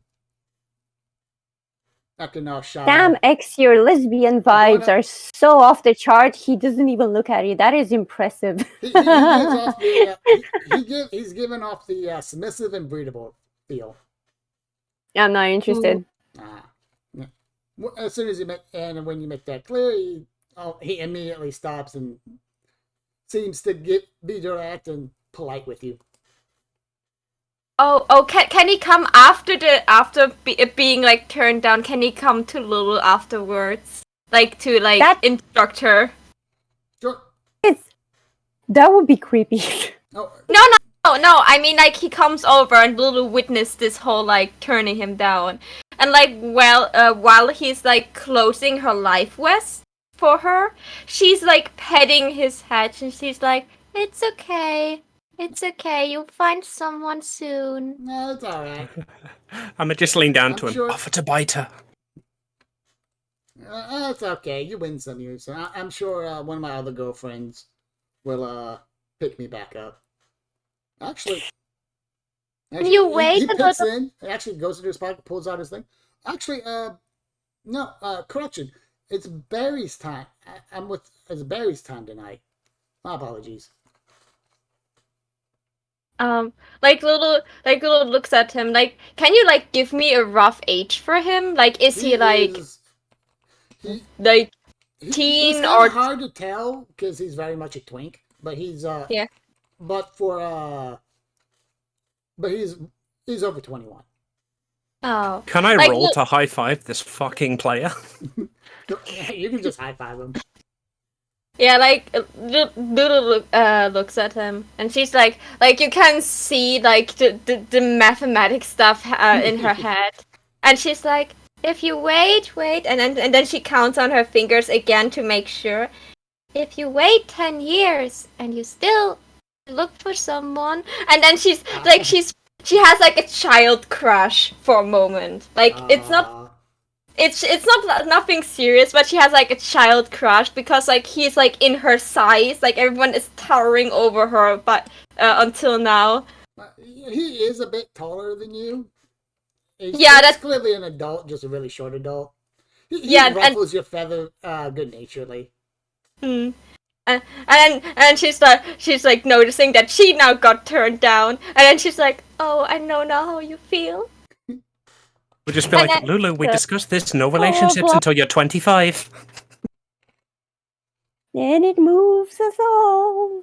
Acting all shy. Damn, X, your lesbian vibes are so off the chart. He doesn't even look at you. That is impressive. He gives off the he's giving off the submissive and breedable feel. I'm not interested. Yeah. As soon as you when you make that clear, he immediately stops and seems to be direct and polite with you. Can he come after being like turned down? Can he come to Lulu afterwards, like to instruct her? Sure. That would be creepy. Oh. No. I mean, like he comes over and Lulu witnessed this whole like turning him down, and like while he's like closing her life vest for her, she's like petting his head and she's like, "It's okay. It's okay. You'll find someone soon." No, it's all right. I'm gonna just lean down I'm to him. sure- Offer to bite her. It's okay. You win some years. I'm sure one of my other girlfriends will pick me back up. Actually, You wait he a picks little- in. He actually goes into his pocket, pulls out his thing. Actually, no, correction. It's Barry's time. It's Barry's time tonight. My apologies. Like Lulu looks at him like, "Can you like give me a rough age for him? Like, is he like like teen it's or hard to tell because he's very much a twink, but he's Yeah. But he's over 21. Oh. Can I Like, roll look- to high five this fucking player? You can just high five him. Yeah, like Lulu looks at him, and she's like you can see like the mathematic stuff in her head, and she's like, "If you wait, and then she counts on her fingers again to make sure. If you wait 10 years and you still look for someone," and then she has like a child crush for a moment. Like it's not nothing serious, but she has like a child crush because like he's like in her size, like everyone is towering over her, but until now. He is a bit taller than you. He's That's clearly an adult, just a really short adult. He ruffles your feather good naturedly. And she's like noticing that she now got turned down, and then she's like, "Oh, I know now how you feel." We'll just be like, Lulu, we discussed this. No relationships until you're 25. And it moves us all.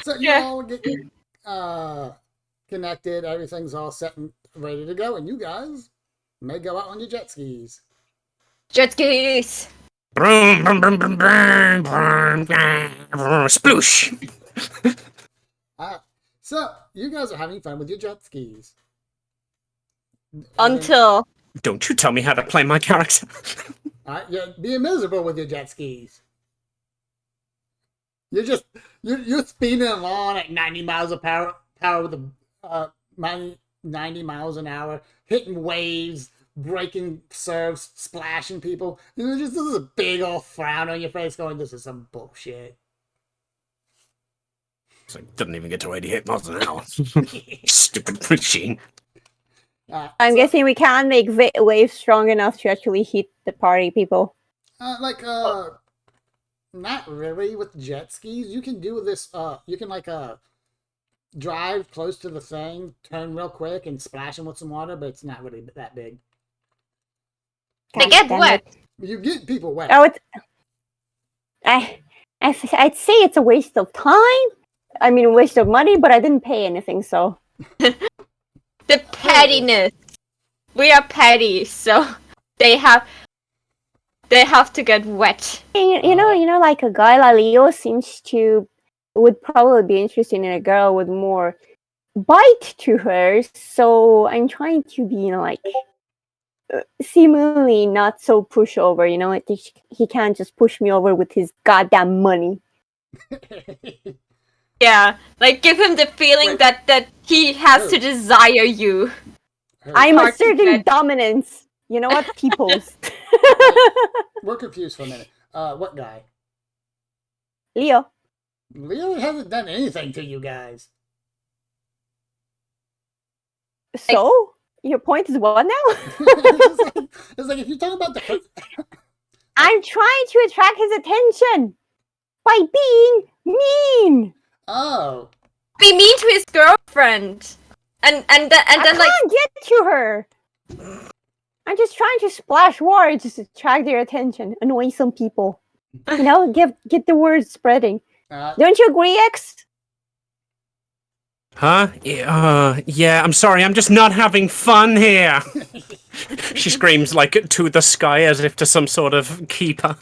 So you all get connected. Everything's all set and ready to go, and you guys may go out on your jet skis. Jet skis. Brum, brum, brum, brum, brum, brum, brum, sploosh. So you guys are having fun with your jet skis. Until Don't you tell me how to play my character. You're being miserable with your jet skis. You're speeding along at 90 miles of power with a 90 miles an hour, hitting waves, breaking surfs, splashing people. This is a big old frown on your face, going, "This is some bullshit." It's like, doesn't even get to 88 miles an hour. Stupid machine. I'm guessing we can't make waves strong enough to actually hit the party people. Not really with jet skis. You can do this. You can drive close to the thing, turn real quick, and splash them with some water, but it's not really that big. they get damn wet. You get people wet. Oh, I'd say it's a waste of time. I mean, a waste of money, but I didn't pay anything, so. The pettiness. We are petty, so they have. they have to get wet. You know, like a guy like Leo would probably be interested in a girl with more bite to her. So I'm trying to be, like seemingly not so pushover. He can't just push me over with his goddamn money. Yeah, like give him the feeling that he has to desire you. I'm Hard to asserting get. dominance. You know what? T-post. We're confused for a minute. What guy? Leo. Leo hasn't done anything to you guys. So? Your point is what now? it's like if you talk about the... I'm trying to attract his attention by being mean. Oh. Be mean to his girlfriend. And then I like can't get to her. I'm just trying to splash words to attract their attention, annoy some people. Get the word spreading. Don't you agree, X? Huh? Yeah, I'm sorry, I'm just not having fun here. She screams, like, to the sky as if to some sort of keeper.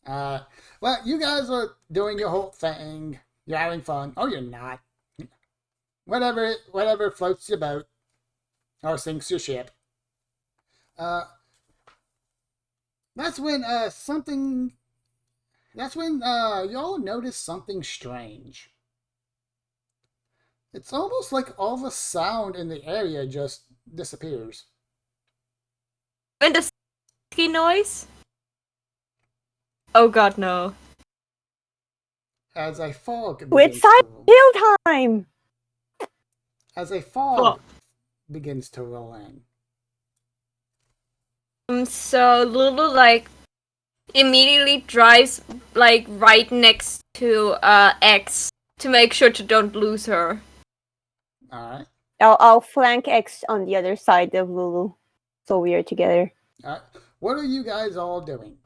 Well, you guys are doing your whole thing. You're having fun. Oh, you're not. Whatever floats your boat. Or sinks your ship. That's when y'all notice something strange. It's almost like all the sound in the area just disappears. when the ski noise. Oh god, no. As a fog It's begins to roll. kill time. As a fog begins to roll in. So Lulu like immediately drives like right next to X to make sure to don't lose her. Alright. I'll flank X on the other side of Lulu, so we are together. Alright. What are you guys all doing?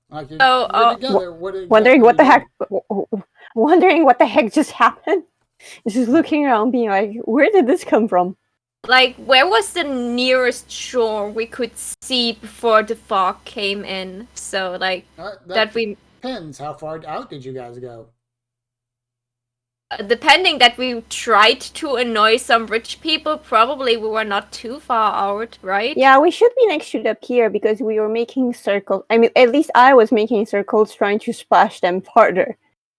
Like you're together. Wondering what the heck. Wondering what the heck just happened. Just looking around, being like, "Where did this come from?" Like, where was the nearest shore we could see before the fog came in? So, like, that we... Depends. How far out did you guys go? Depending that we tried to annoy some rich people, probably we were not too far out, right? Yeah, we should be next to the pier because we were making circles. I mean, at least I was making circles trying to splash them farther.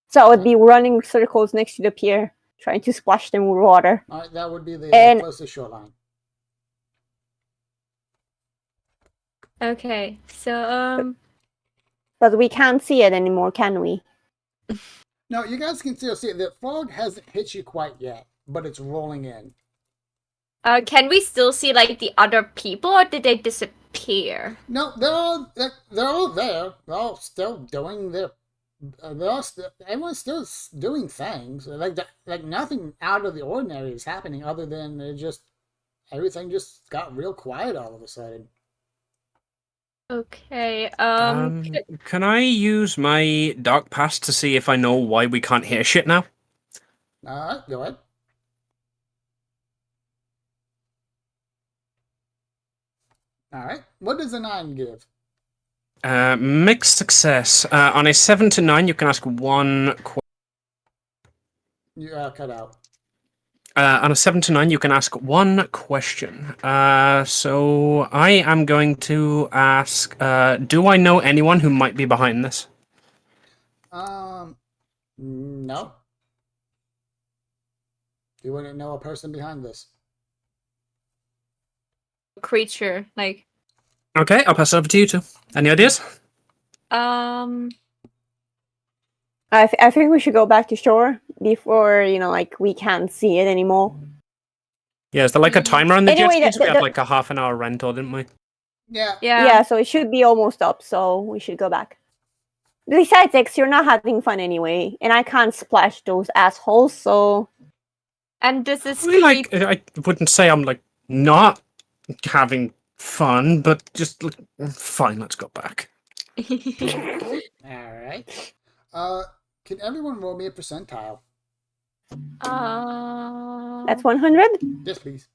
So I would be running circles next to the pier, trying to splash them with water. Alright, that would be the closest shoreline. Okay, so, But we can't see it anymore, can we? No, you guys can still see it. The fog hasn't hit you quite yet, but it's rolling in. can we still see, like, the other people, or did they disappear? No, they're all there. They're all still doing their... everyone's still doing things. Like nothing out of the ordinary is happening other than everything just got real quiet all of a sudden. Okay, Can I use my dark past to see if I know why we can't hear shit now? Alright, go ahead. Alright, what does a 9 give? Mixed success. On a 7 to 9, you can ask one question. You cut out. On a 7 to 9, you can ask one question. So I am going to ask, do I know anyone who might be behind this? No. You wouldn't know a person behind this. creature, like... Okay, I'll pass it over to you two. Any ideas? I think we should go back to shore before, like, we can't see it anymore. Yeah, is there like a timer on the Anyway, jet skis? We had like a half-an-hour rental, didn't we? Yeah. Yeah, so it should be almost up, so we should go back. Besides, X, you're not having fun anyway, and I can't splash those assholes, so... And this is I wouldn't say I'm, like, not having fun, but just, fine, let's go back. Alright. Can everyone roll me a percentile? That's 100? Yes, please.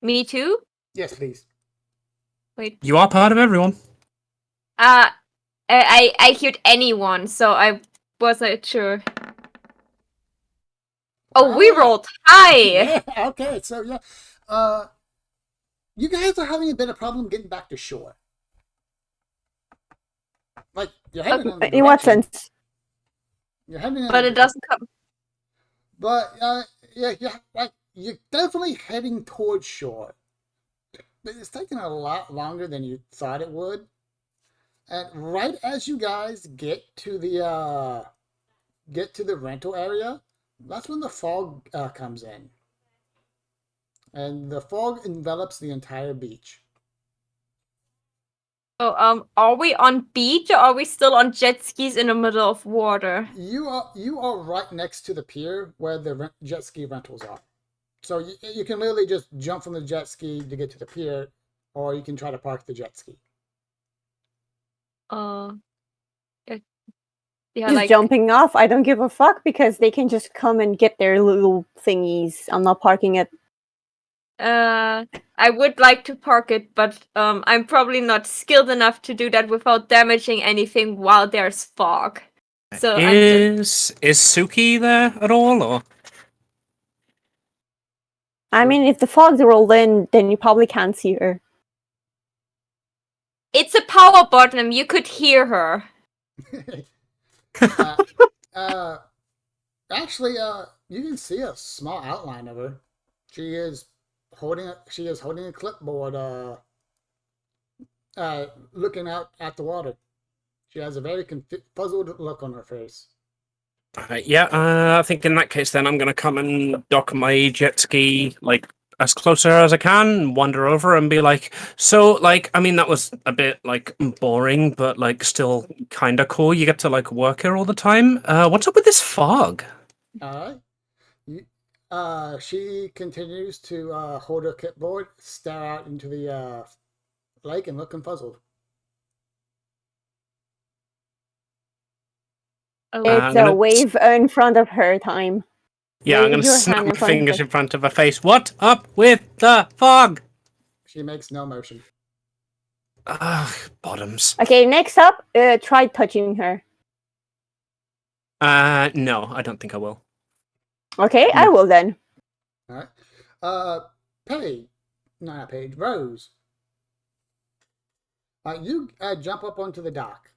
Me too? Yes, please. Wait. You are part of everyone. I heard anyone, so I wasn't sure. Oh, we rolled high! Yeah, okay, so yeah. You guys are having a bit of problem getting back to shore. Like, you're heading in the In what direction. sense? You're heading in But the it doesn't come. But yeah, like you're definitely heading towards shore. But it's taking a lot longer than you thought it would. And right as you guys get to the rental area, that's when the fog comes in, and the fog envelops the entire beach. Oh, are we on beach or are we still on jet skis in the middle of water? You are right next to the pier where the jet ski rentals are. So you can literally just jump from the jet ski to get to the pier, or you can try to park the jet ski. Yeah, Just like jumping off. I don't give a fuck because they can just come and get their little thingies. I'm not parking it. I would like to park it, but I'm probably not skilled enough to do that without damaging anything while there's fog. So Is Suki there at all, or? I mean, if the fog's rolled in, then you probably can't see her. it's a power bottom. You could hear her. Actually, you can see a small outline of her. She is holding a clipboard, looking out at the water. She has a very puzzled look on her face. I think in that case, then I'm gonna come and dock my jet ski like as closer as I can, wander over and be like, so like, I mean, that was a bit like boring, but like still kind of cool. You get to like work here all the time. What's up with this fog? All right. She continues to hold her clipboard, stare out into the lake, and looking puzzled. It's a wave in front of her time. Yeah, I'm Wave gonna your snap hand my in front of fingers her. in front of her face. What up with the fog? She makes no motion. Ugh, bottoms. Okay, next up, try touching her. No, I don't think I will. Okay, I will then. All right. Rose. You jump up onto the dock.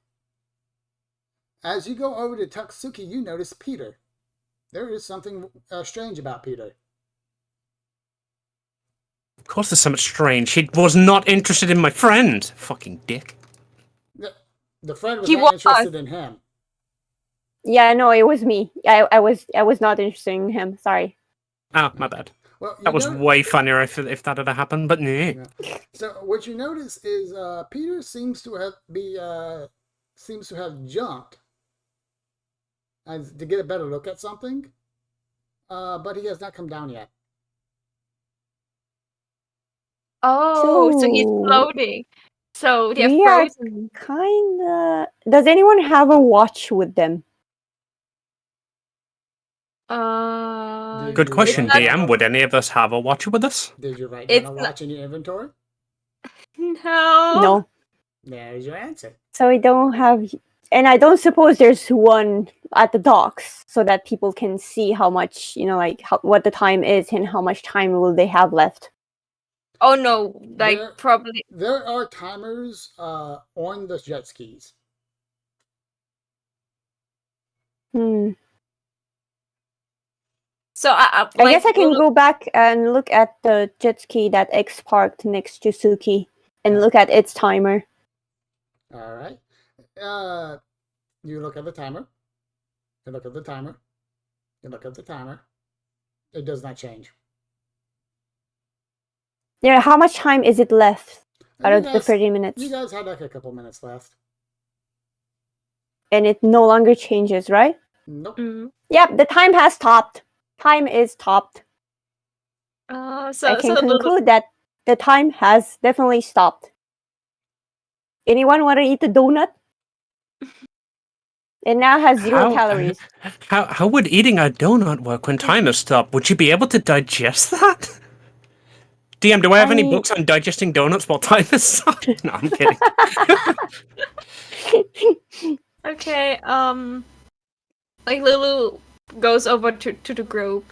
As you go over to Tuxuki, you notice Peter. There is something strange about Peter. Of course there's something strange. He was not interested in my friend. Fucking dick. The friend was not interested in him. Yeah, no, it was me. I was not interested in him. Sorry. Oh, my bad. Well, that was way funnier if that had happened, but no. Yeah. So what you notice is Peter seems to have jumped to get a better look at something, but he has not come down yet. Oh, so he's floating. So they're we frozen. Are kinda. Does anyone have a watch with them? Good question, DM. Would any of us have a watcher with us? Did you write down a watch in your inventory? No. There's your answer. So we don't have, and I don't suppose there's one at the docks so that people can see how much, what the time is and how much time will they have left. Oh no, probably. There are timers on the jet skis. So I guess I can go back and look at the jet ski that X parked next to Suki and look at its timer. All right. You look at the timer. You look at the timer. You look at the timer. It does not change. Yeah, how much time is it left out of the 30 minutes? You guys had like a couple minutes left. And it no longer changes, right? Nope. Yep, the time has stopped. Time is stopped. I can conclude that the time has definitely stopped. Anyone want to eat the donut? It now has 0 calories. How would eating a donut work when time has stopped? Would you be able to digest that? DM, do I have any books on digesting donuts while time is up? No, I'm kidding. Okay, like Lulu goes over to the group,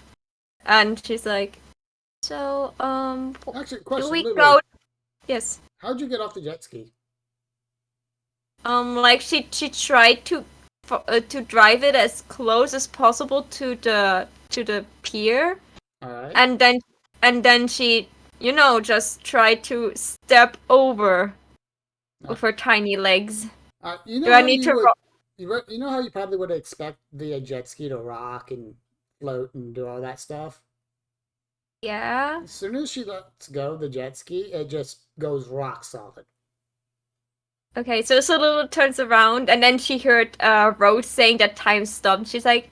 and she's like, "So, Actually, do question, we Lulu, go?" Yes. how'd you get off the jet ski? Like she tried to drive it as close as possible to the pier, Alright. and then she, just tried to step over with her tiny legs. You know Do I how need you to? would, you know how you probably would expect the jet ski to rock and float and do all that stuff? Yeah. As soon as she lets go of the jet ski, it just goes rock solid. Okay, so Lulu turns around, and then she heard Rose saying that time stopped. She's like,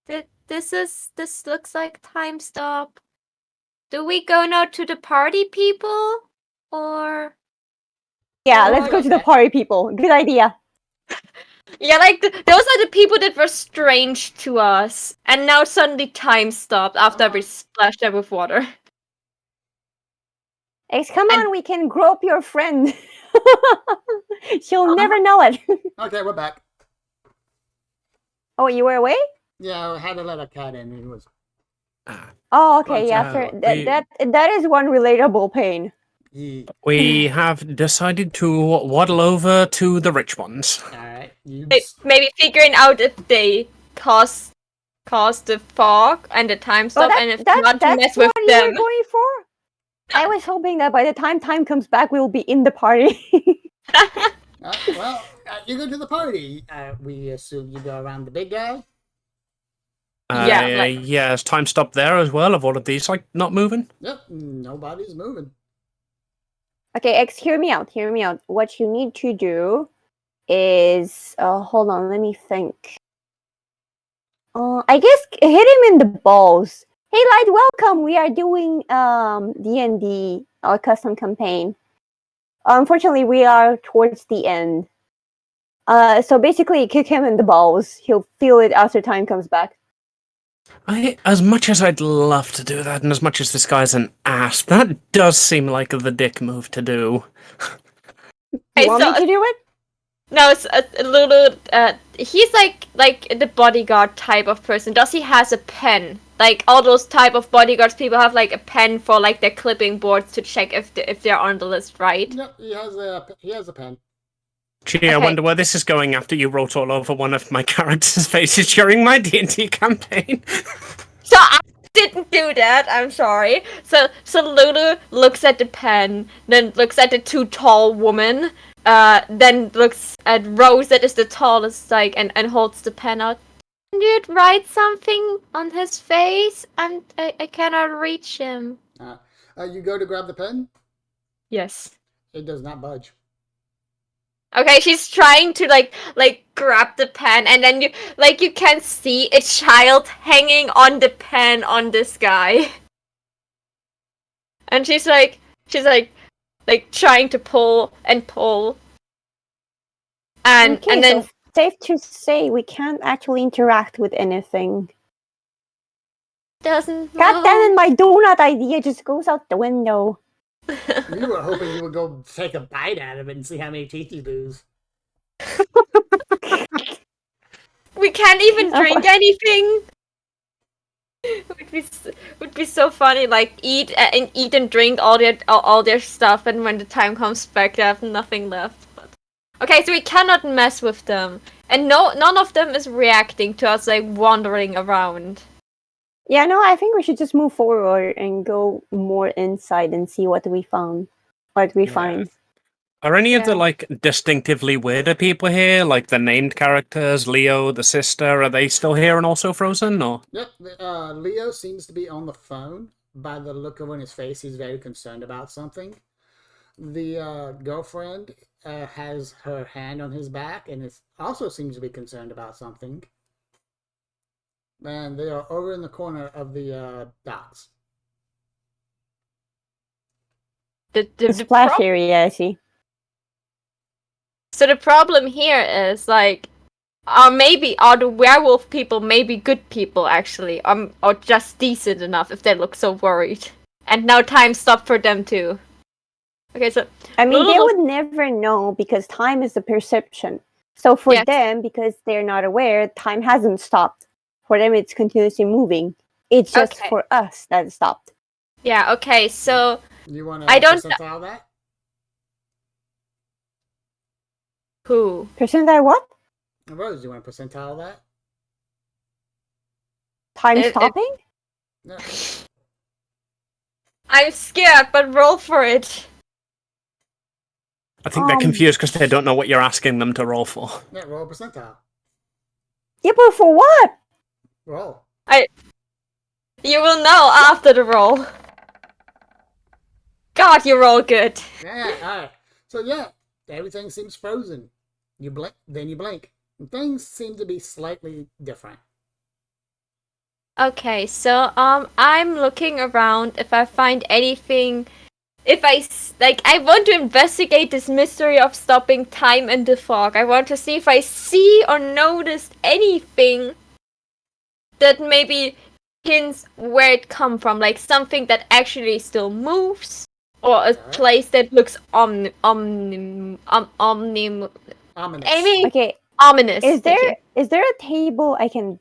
"This looks like time stop. Do we go now to the party people, or?" Yeah, let's go to the party, people. Good idea. Yeah, like those are the people that were strange to us, and now suddenly time stopped after we splashed them with water. X, come on, we can grope your friend. She'll never know it. Okay, we're back. Oh, you were away? Yeah, I had to let a cat in. He was. Oh, okay, But, fair. That is one relatable pain. We have decided to waddle over to the rich ones. Alright, Maybe figuring out if they cause the fog and the time stop, and if not to mess with what them. you were going for? I was hoping that by the time comes back, we'll be in the party. Well, you go to the party. We assume you go around the big guy. Yeah, is time stop there as well? Of all of these, like, not moving? Yep, nobody's moving. Okay, X, hear me out. Hear me out. What you need to do is, hold on, let me think. I guess hit him in the balls. Hey, Light, welcome. We are doing D&D, our custom campaign. Unfortunately, we are towards the end. So basically, kick him in the balls. He'll feel it after time comes back. As much as I'd love to do that, and as much as this guy's an ass, that does seem like the dick move to do. You want me to do it? No, it's a little. He's like the bodyguard type of person. Does he has a pen? Like all those type of bodyguards, people have like a pen for like their clipping boards to check if they're on the list, right? Yep, he has a pen. Gee, I wonder where this is going after you wrote all over one of my characters' faces during my D&D campaign. So I didn't do that. I'm sorry. So Lulu looks at the pen, then looks at the two tall women, then looks at Rose that is the tallest, like, and holds the pen out. Can you write something on his face? I cannot reach him. You go to grab the pen? Yes. It does not budge. Okay, she's trying to like grab the pen, and then you can see a child hanging on the pen on this guy. And she's like trying to pull and pull. And Okay, and then so safe to say we can't actually interact with anything. doesn't God damn it, my donut idea just goes out the window. You were hoping you would go take a bite out of it and see how many teeth you lose. We can't even drink anything. Would be so funny. Like eat and drink all their stuff, and when the time comes back, they have nothing left. But... Okay, so we cannot mess with them, and none of them is reacting to us like wandering around. Yeah, no, I think we should just move forward and go more inside and see what we found. What we find. Are any of the, like, distinctively weirder people here? Like the named characters, Leo, the sister, are they still here and also frozen, or? Yep, Leo seems to be on the phone. By the look of on his face, he's very concerned about something. The girlfriend has her hand on his back and also seems to be concerned about something. And they are over in the corner of the docks. The splash area, I see. So the problem here is like maybe are the werewolf people maybe good people actually, or just decent enough if they look so worried. And now time stopped for them too. Okay, so I mean, they would never know because time is a perception. So for them, because they're not aware, time hasn't stopped. For them, it's continuously moving. It's just for us that it stopped. Yeah. Okay. So you want to percentile that? Who percentile what? Rose, you want to percentile that? Time stopping? No. I'm scared, but roll for it. I think they're confused because they don't know what you're asking them to roll for. Yeah, roll percentile. Yeah, but for what? Roll. You will know after the roll. God, you roll good. Yeah, alright. So yeah, everything seems frozen. You blink, then you blink. And things seem to be slightly different. Okay, so I'm looking around if I find anything. If I want to investigate this mystery of stopping time in the fog. I want to see if I see or notice anything that maybe hints where it come from, like something that actually still moves, or a place that looks ominous. Okay, ominous. Is there a table I can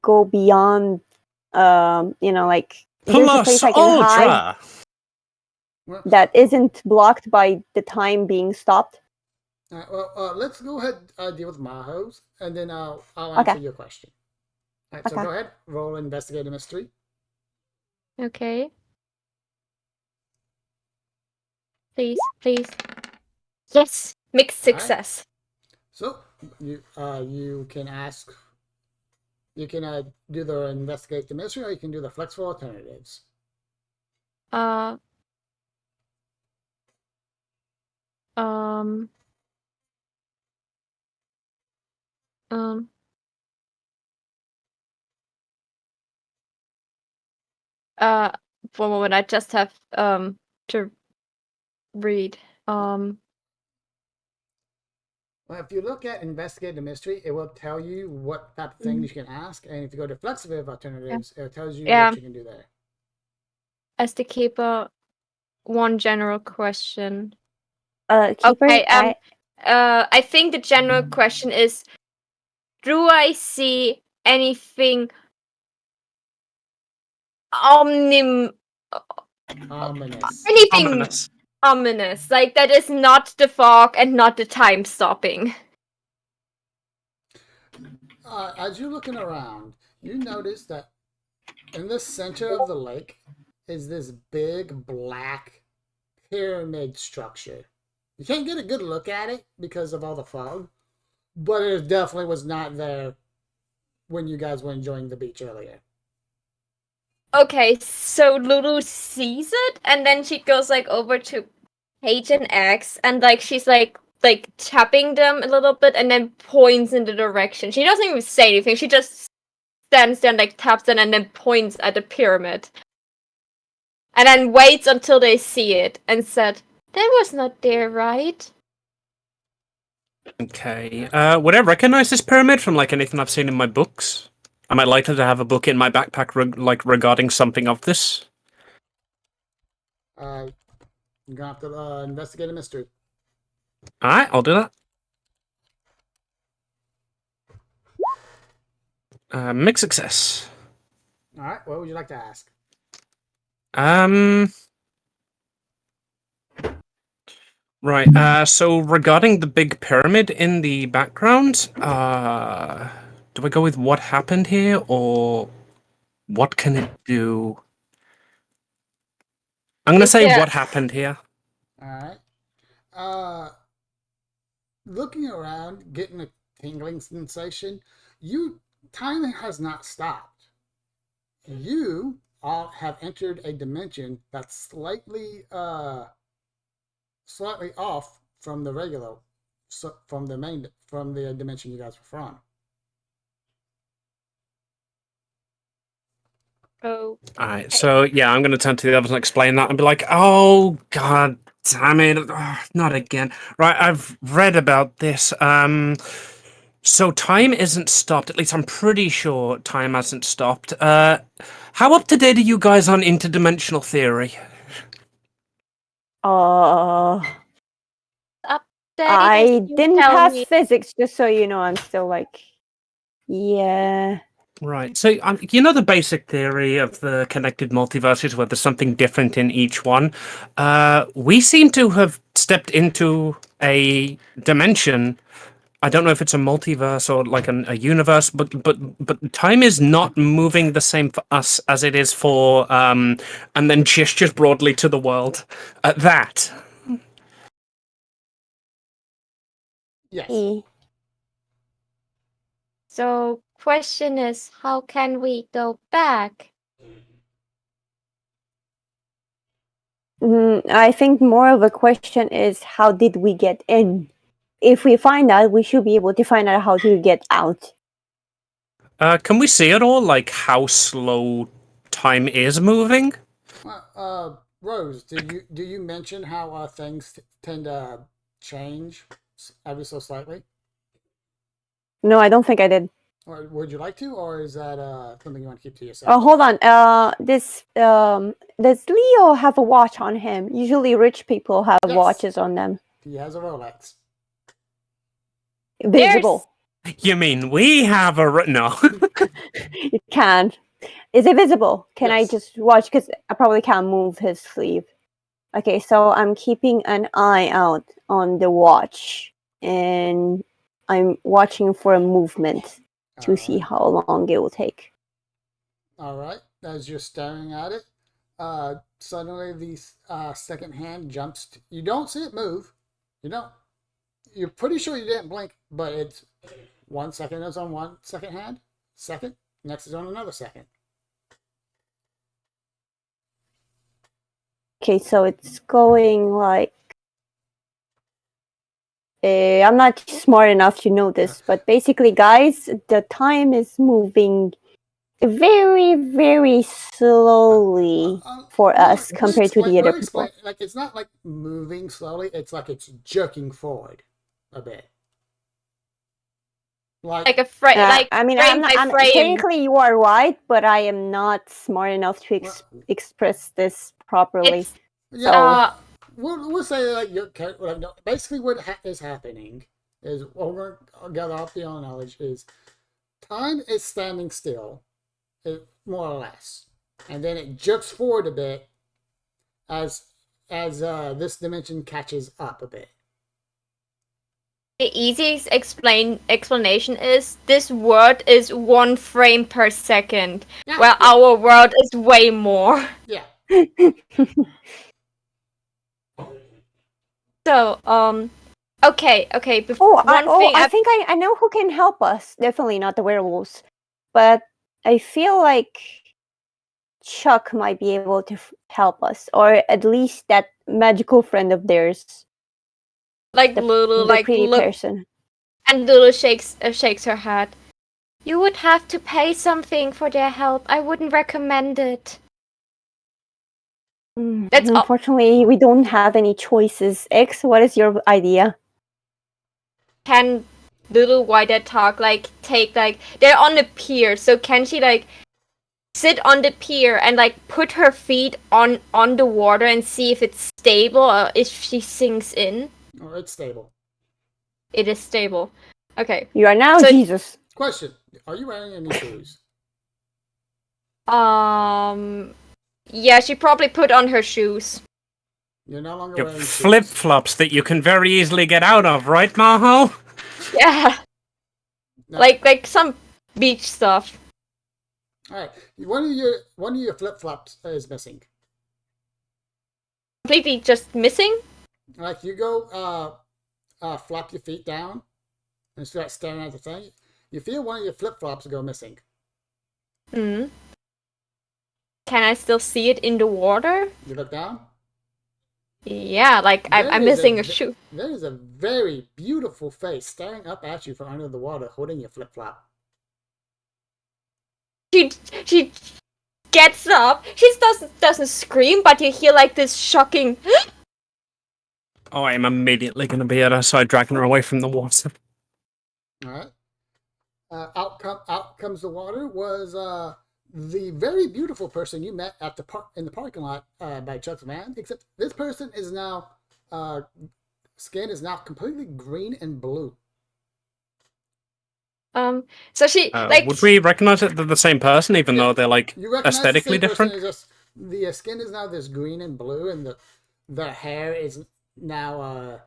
go beyond? Like there's a place I can hide that isn't blocked by the time being stopped. Let's go ahead deal with Maho's, and then I'll answer your question. All right, so go ahead, roll investigate a mystery. Okay. Please. Yes, mixed success. Right. So you can ask. You can do the investigate the mystery, or you can do the flexible alternatives. For a moment, I just have to read. Well, if you look at investigate the mystery, it will tell you what type of things you can ask, and if you go to flexible alternatives, it tells you what you can do there. As the keeper, one general question. Keeper, I think the general question is: do I see anything ominous? Anything ominous, like that is not the fog and not the time stopping. As you're looking around, you notice that in the center of the lake is this big black pyramid structure. You can't get a good look at it because of all the fog, but it definitely was not there when you guys were enjoying the beach earlier. Okay, so Lulu sees it, and then she goes over to H and X, and she's like tapping them a little bit, and then points in the direction. She doesn't even say anything. She just stands there and taps them, and then points at the pyramid, and then waits until they see it, and said, "That was not there, right?" Okay. Would I recognize this pyramid from anything I've seen in my books? Am I likely to have a book in my backpack regarding something of this? You're gonna have to investigate a mystery. All right, I'll do that. Mixed success. All right. What would you like to ask? Right. So regarding the big pyramid in the background, do I go with what happened here, or what can it do? I'm gonna say what happened here. All right. Looking around, getting a tingling sensation. Time has not stopped. You all have entered a dimension that's slightly off from the regular, from the dimension you guys were from. Oh. Alright, so yeah, I'm gonna turn to the others and explain that and be like, oh god damn it, not again. Right, I've read about this. So time isn't stopped. At least I'm pretty sure time hasn't stopped. How up to date are you guys on interdimensional theory? I didn't tell pass me. physics, just so you know. I'm still like, yeah. Right. So you know the basic theory of the connected multiverses, where there's something different in each one. We seem to have stepped into a dimension. I don't know if it's a multiverse or like a universe, but time is not moving the same for us as it is for and then gestures broadly to the world. That. Yes. So, question is, how can we go back? I think more of a question is, how did we get in? If we find out, we should be able to find out how to get out. Can we see at all, like, how slow time is moving? Well, Rose, do you mention how things tend to change ever so slightly? No, I don't think I did. Or would you like to, or is that something you want to keep to yourself? Oh, hold on. Does Leo have a watch on him? Usually, rich people have watches on them. He has a Rolex. Visible. You mean we have a... No. You can. Is it visible? Can I Yes. just watch? Because I probably can't move his sleeve. Okay, so I'm keeping an eye out on the watch. And I'm watching for a movement to see how long it will take. All right. As you're staring at it, suddenly the second hand jumps. You don't see it move. You don't. You're pretty sure you didn't blink, but it's 1 second is on one second hand, second, next is on another second. Okay, so it's going like... I'm not smart enough to know this, but basically, guys, the time is moving very, very slowly for us compared to the other people. Like, it's not like moving slowly, it's like it's jerking forward a bit. Like a frame, I mean, frame by frame. technically you are right, but I am not smart enough to express this properly. We'll say like basically what is happening is what we're gonna gather off the own knowledge is time is standing still, more or less, and then it jerks forward a bit as this dimension catches up a bit. The easiest explanation is this world is 1 frame per second, while our world is way more. Yeah. So, okay. I think I know who can help us. Definitely not the werewolves, but I feel like Chuck might be able to help us, or at least that magical friend of theirs. Like Lulu, the pretty person. And Lulu shakes her head. You would have to pay something for their help. I wouldn't recommend it. Unfortunately, we don't have any choices. X, what is your idea? Can Lulu Whitehead talk, they're on the pier, so can she, sit on the pier and, put her feet on the water and see if it's stable or if she sinks in? Oh, it's stable. It is stable. Okay. You are now Jesus. Question. Are you wearing any shoes? Yeah, she probably put on her shoes. You're no longer wearing flip-flops that you can very easily get out of, right, Maho? Yeah. No. Like some beach stuff. Alright. One of your flip-flops is missing. Completely just missing? Like you go flop your feet down and start staring at the thing. You feel one of your flip-flops go missing. Hmm. Can I still see it in the water? You look down? Yeah, I'm missing a shoe. There is a very beautiful face staring up at you from under the water, holding your flip-flop. She gets up. She doesn't scream, but you hear this shocking... Oh, I'm immediately going to be able to start dragging her away from the water. Alright. out comes the water was the very beautiful person you met at in the parking lot by Chuck's van. Except this person is now skin is now completely green and blue. So she would we recognize that they're the same person, even though they're like You recognize aesthetically the same different? person, just the skin is now this green and blue, and the hair is now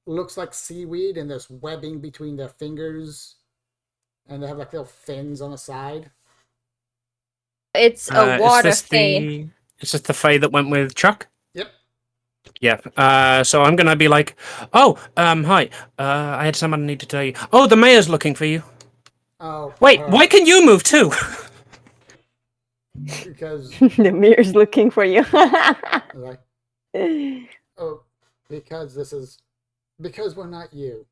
looks like seaweed, and there's webbing between their fingers, and they have like little fins on the side. it's a water fae. Is this the fae that went with Chuck? Yep. Yeah. So I'm gonna be like, oh, hi. I had someone I need to tell you. Oh, the mayor's looking for you. Oh. Wait, why can you move too? Because The mirror's looking for you. like, oh, because we're not you.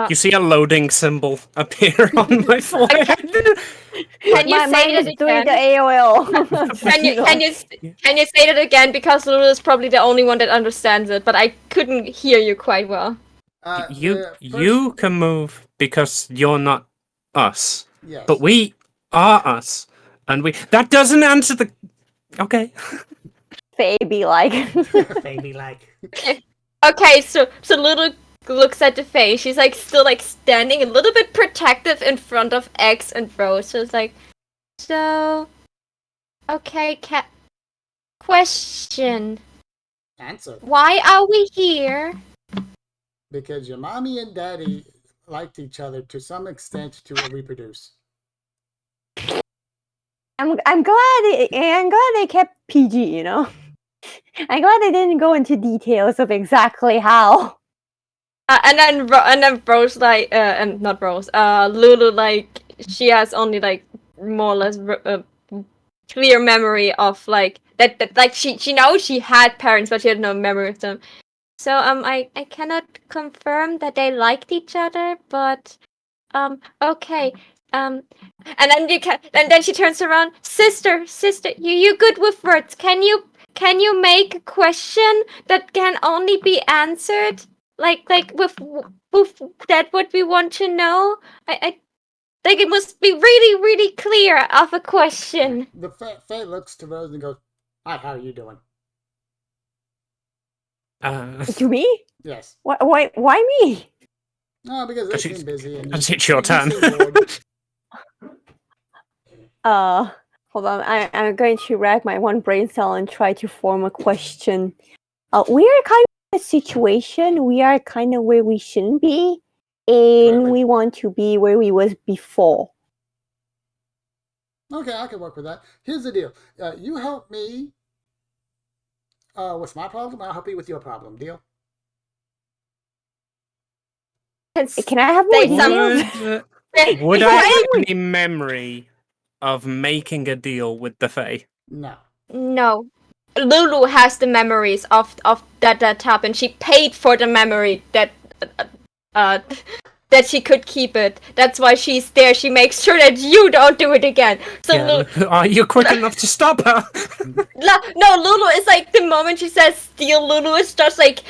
You see a loading symbol appear on my forehead. Can you My say mind it is doing the again? AOL. Can you say that again? Because Lulu is probably the only one that understands it, but I couldn't hear you quite well. You can move because you're not us. Yes. But we are us. And that doesn't answer the okay. Faye be like. Baby like. Okay, so Lulu looks at the face. She's like still like standing a little bit protective in front of X and Rose. So it's like, so okay, question. Answer. Why are we here? Because your mommy and daddy liked each other to some extent to reproduce. I'm glad they kept PG, you know. I'm glad they didn't go into details of exactly how. And then Rose like and not Rose Lulu like she has only like more or less clear memory of like that like she knows she had parents but she had no memory of them. So I cannot confirm that they liked each other, but okay. And then she turns around, sister, you good with words? Can you make a question that can only be answered like with that what we want to know? I think it must be really really clear of a question. The Faye looks to Rose and goes, "Hi, how are you doing?" To me? Yes. Why me? No, because they seem busy. And it's your turn. Hold on. I'm going to rack my one brain cell and try to form a question. We are kind of in a situation. We are kind of where we shouldn't be, and we want to be where we was before. Okay, I can work with that. Here's the deal. You help me with my problem, I'll help you with your problem. Deal? Can I have more details? Would I have any memory of making a deal with the Fae? No. No. Lulu has the memories of that happened. She paid for the memory that that she could keep it. That's why she's there. She makes sure that you don't do it again. So yeah, are you quick enough to stop her? No, Lulu is like the moment she says steal. Lulu is just like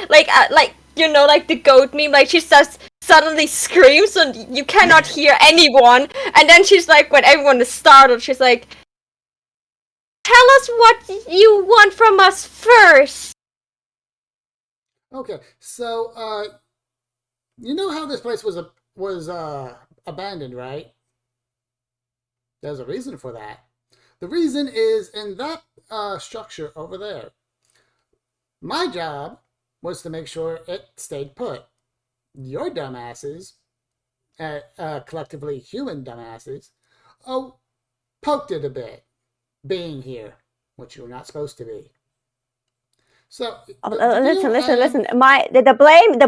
you know, like the goat meme. Like she says suddenly screams and you cannot hear anyone. And then she's like, when everyone is startled, she's like, "Tell us what you want from us first." Okay, so you know how this place was abandoned, right? There's a reason for that. The reason is in that structure over there. My job was to make sure it stayed put. Your dumbasses, collectively human dumbasses, poked it a bit, being here, which you're not supposed to be. So listen. The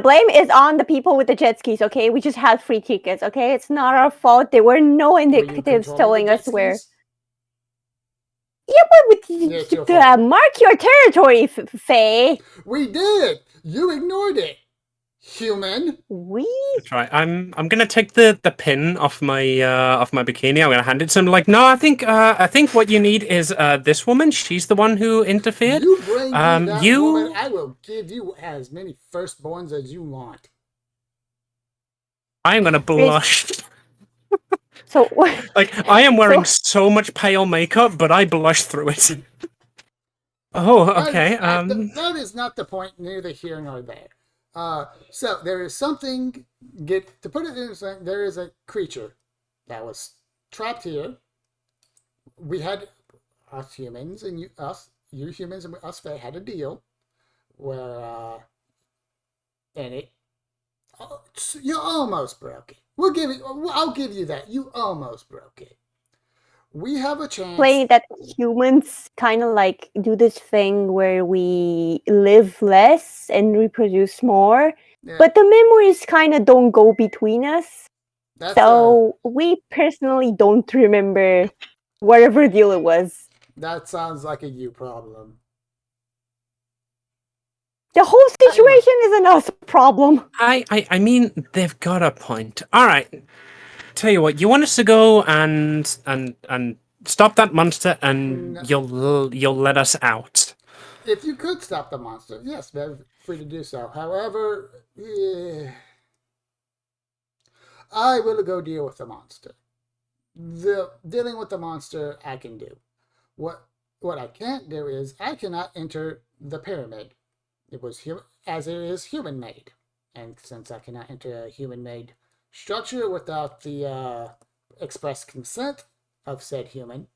blame is on the people with the jet skis. Okay, we just had free tickets. Okay, it's not our fault. There were no indicatives telling us where. Yeah, but mark your territory, Faye. We did. You ignored it, human. That's right. I'm gonna take the pin off my bikini. I'm gonna hand it to him. Like, no, I think what you need is this woman. She's the one who interfered. You bring me that woman, I will give you as many firstborns as you want. I'm gonna blush. So Like, I am wearing So- so much pale makeup, but I blush through it. Oh, okay. That is not the point, neither here nor there. So there is something. To put it in, there is a creature that was trapped here. We had us humans and you humans and us fae had a deal where, and it, you almost broke it. I'll give you that. You almost broke it. We have a chance. Playing that humans kind of like do this thing where we live less and reproduce more, but the memories kind of don't go between us. So we personally don't remember whatever deal it was. That sounds like a you problem. The whole situation is an us problem. I mean, they've got a point. All right. Tell you what, you want us to go and stop that monster, and you'll let us out. If you could stop the monster, yes, very free to do so. However, I will go deal with the monster. The dealing with the monster I can do. What I can't do is I cannot enter the pyramid. It was as it is human made, and since I cannot enter a human made structure without the express consent of said human,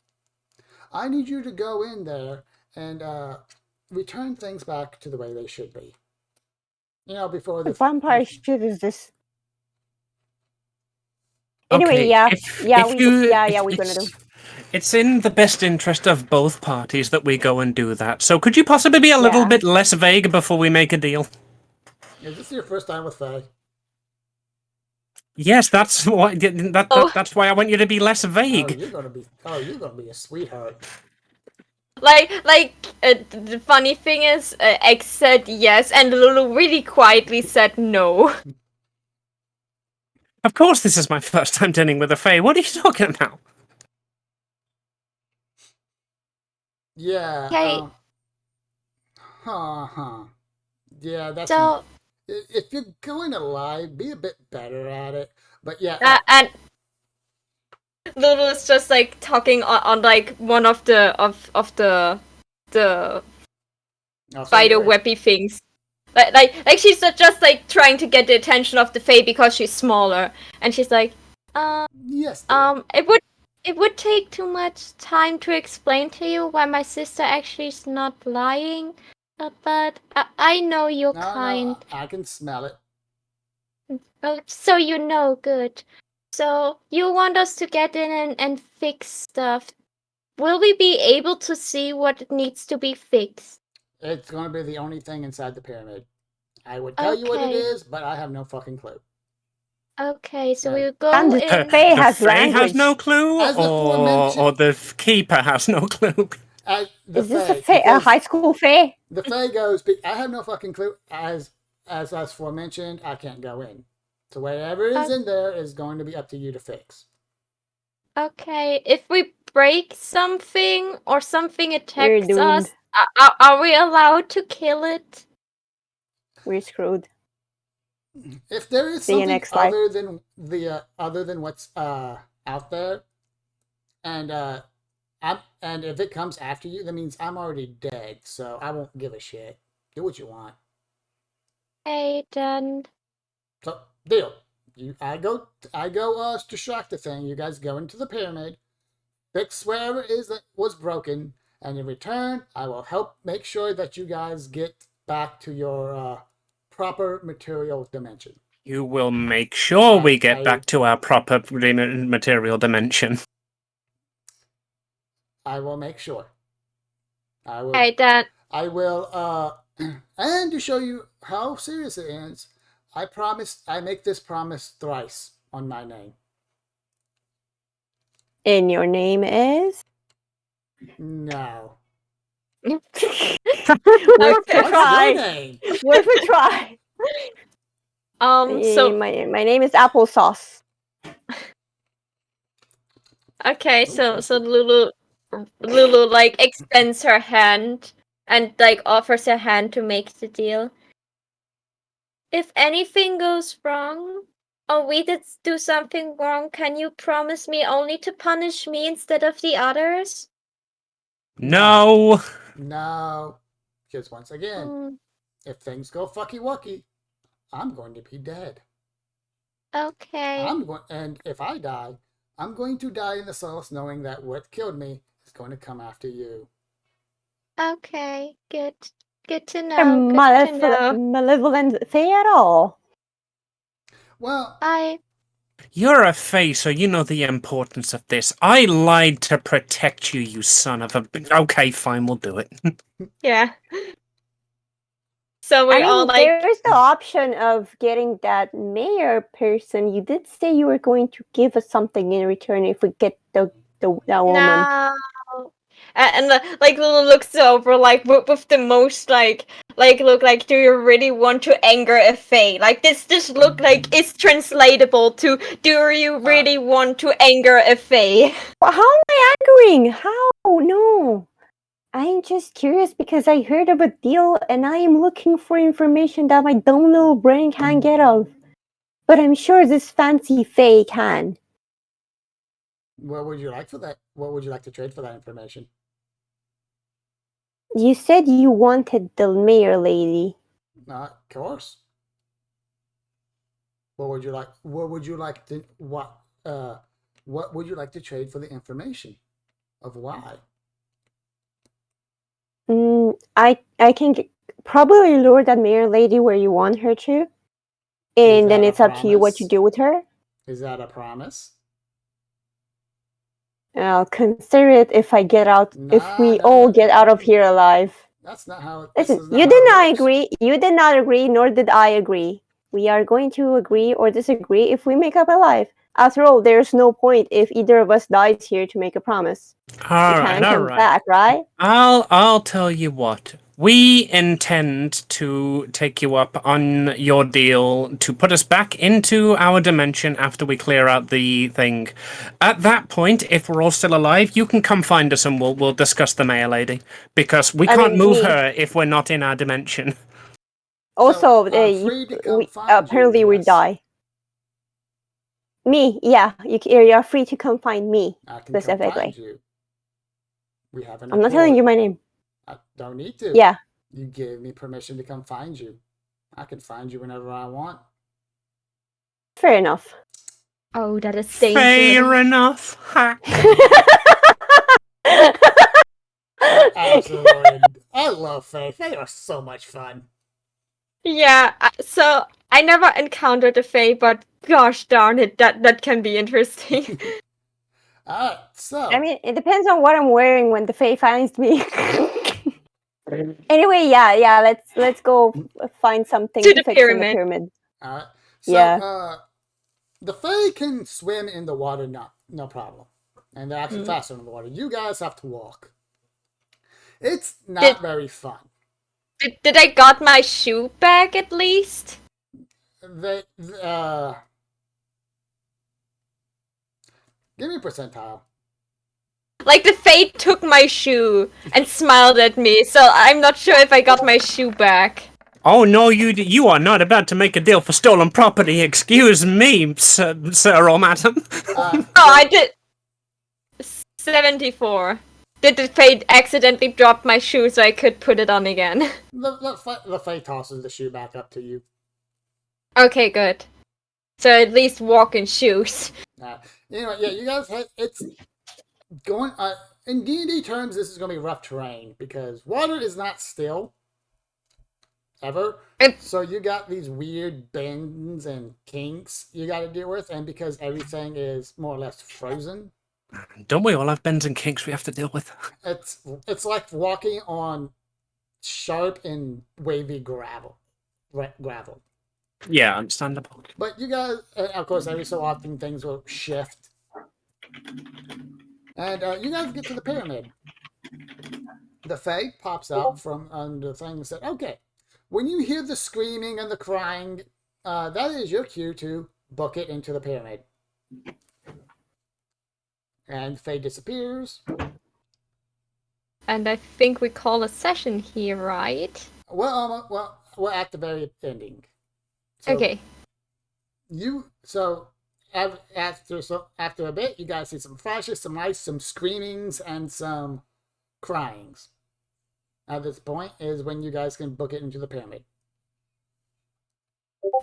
I need you to go in there and return things back to the way they should be. You know, before the vampire shit is this. Anyway, Okay, we're gonna do. It's in the best interest of both parties that we go and do that. So could you possibly be a little bit less vague before we make a deal? Is this your first time with Faye? Yes, that's why. That's why I want you to be less vague. You're gonna be a sweetheart. The funny thing is, X said yes, and Lulu really quietly said no. Of course, this is my first time dealing with a Fae. What are you talking about? Yeah. Okay. Yeah, that's. So, if you're going to lie, be a bit better at it. But yeah. and Lulu is just like talking on like one of the spider webbly things. Like she's just like trying to get the attention of the Fae because she's smaller, and she's like, yes. It would take too much time to explain to you why my sister actually is not lying, but I know you're kind. No, I can smell it. Oh, so you know, good. So you want us to get in and fix stuff. Will we be able to see what needs to be fixed? It's going to be the only thing inside the pyramid. I would tell you what it is, but I have no fucking clue. Okay, so we'll go and in. The Fae has no clue, or the keeper has no clue. Is this a high school Fae? The Fae goes, I have no fucking clue. As aforementioned, I can't go in. So whatever is in there is going to be up to you to fix. Okay, if we break something or something attacks us, are we allowed to kill it? We're screwed. If there is something other than what's out there, and if it comes after you, that means I'm already dead. So I won't give a shit. Do what you want. Hey, then. So deal. I go distract the thing. You guys go into the pyramid, fix wherever it is that was broken, and in return, I will help make sure that you guys get back to your proper material dimension. You will make sure we get back to our proper material dimension. I will make sure. I will. Hey, Dad. I will. And to show you how serious it is, I promise. I make this promise thrice on my name. And your name is? No. Worth a try. Worth a try. So my name is Applesauce. Okay, so Lulu like extends her hand and like offers her hand to make the deal. If anything goes wrong, Oh, we did do something wrong. Can you promise me only to punish me instead of the others? No. No. Because once again, Mm, if things go fucky wucky, I'm going to be dead. okay. And if I die, I'm going to die in the solace knowing that what killed me is going to come after you. Okay. Good. Good to A know. Good to know. malevolent thing at all. Well, You're a fae, so you know the importance of this. I lied to protect you, you son of a... Okay, fine, we'll do it. Yeah. So we're all like, there is the option of getting that mayor person. You did say you were going to give us something in return if we get that woman. no. And like Lulu looks over like with the most like look like, do you really want to anger a fae? Like this look like it's translatable to, do you really want to anger a fae? How am I angering? How? No. I'm just curious because I heard of a deal and I am looking for information that my dumb little brain can't get of. But I'm sure this fancy fae can. what would you like for that? What would you like to trade for that information? You said you wanted the mayor lady. Of course. What would you like? What would you like to what? What would you like to trade for the information of why? I can probably lure that mayor lady where you want her to, and then it's up to you what you do with her. Is that a promise? I'll consider it if I get out. If we all get out of here alive. That's not how. Listen, you did not agree. You did not agree, nor did I agree. We are going to agree or disagree if we make up alive. After all, there's no point if either of us dies here to make a promise. All right. Back, right? I'll tell you what. We intend to take you up on your deal to put us back into our dimension after we clear out the thing. At that point, if we're all still alive, you can come find us and we'll discuss the mayor lady, because we can't move her if we're not in our dimension. Also, apparently we die. Me, yeah, you're free to come find me specifically. Come find you. We have an I'm not telling you my name. I don't need to. Yeah. You gave me permission to come find you. I can find you whenever I want. Fair enough. Oh, that is dangerous. Fair enough. Absolutely. I love Fae. Fae are so much fun. Yeah, so I never encountered a Fae, but gosh darn it, that can be interesting. So I mean, it depends on what I'm wearing when the Fae finds me. Anyway, yeah, let's go find something to fix in the pyramid. So, the Fae can swim in the water, no problem, and they're actually faster in the water. You guys have to walk. It's not very fun. Did I got my shoe back at least? Give me a percentile. Like the Fae took my shoe and smiled at me, so I'm not sure if I got my shoe back. Oh no, you are not about to make a deal for stolen property. Excuse me, sir or madam. No, I did 74. Did the Fae accidentally drop my shoe so I could put it on again? The Fae tosses the shoe back up to you. Okay, good. So at least walk in shoes. You guys it's going in D&D terms, this is going to be rough terrain because water is not still ever. So you got these weird bends and kinks you got to deal with, and because everything is more or less frozen. Don't we all have bends and kinks we have to deal with? It's like walking on sharp and wavy gravel. Yeah, understandable. But you guys, of course, every so often things will shift. And you guys get to the pyramid. The Fae pops out from under the thing and said, okay, when you hear the screaming and the crying, that is your cue to book it into the pyramid. And Fae disappears. And I think we call a session here, right? Well, we're at the very ending. So, okay. after a bit, you guys see some flashes, some lights, some screamings, and some cryings. At this point is when you guys can book it into the pyramid.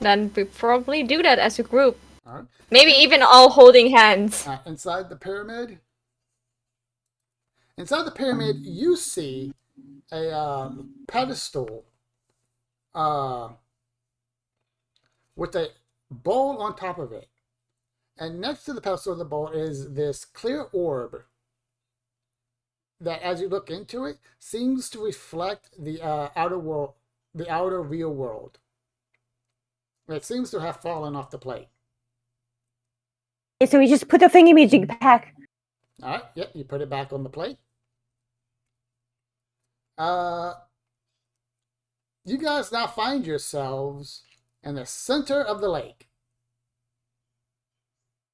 Then we probably do that as a group. All right. Maybe even all holding hands. Inside the pyramid, you see a pedestal with a bowl on top of it. And next to the pedestal of the bowl is this clear orb that, as you look into it, seems to reflect the outer world, the outer real world. It seems to have fallen off the plate. Okay, so we just put the thingy-majig back. All right, yep, you put it back on the plate. You guys now find yourselves in the center of the lake.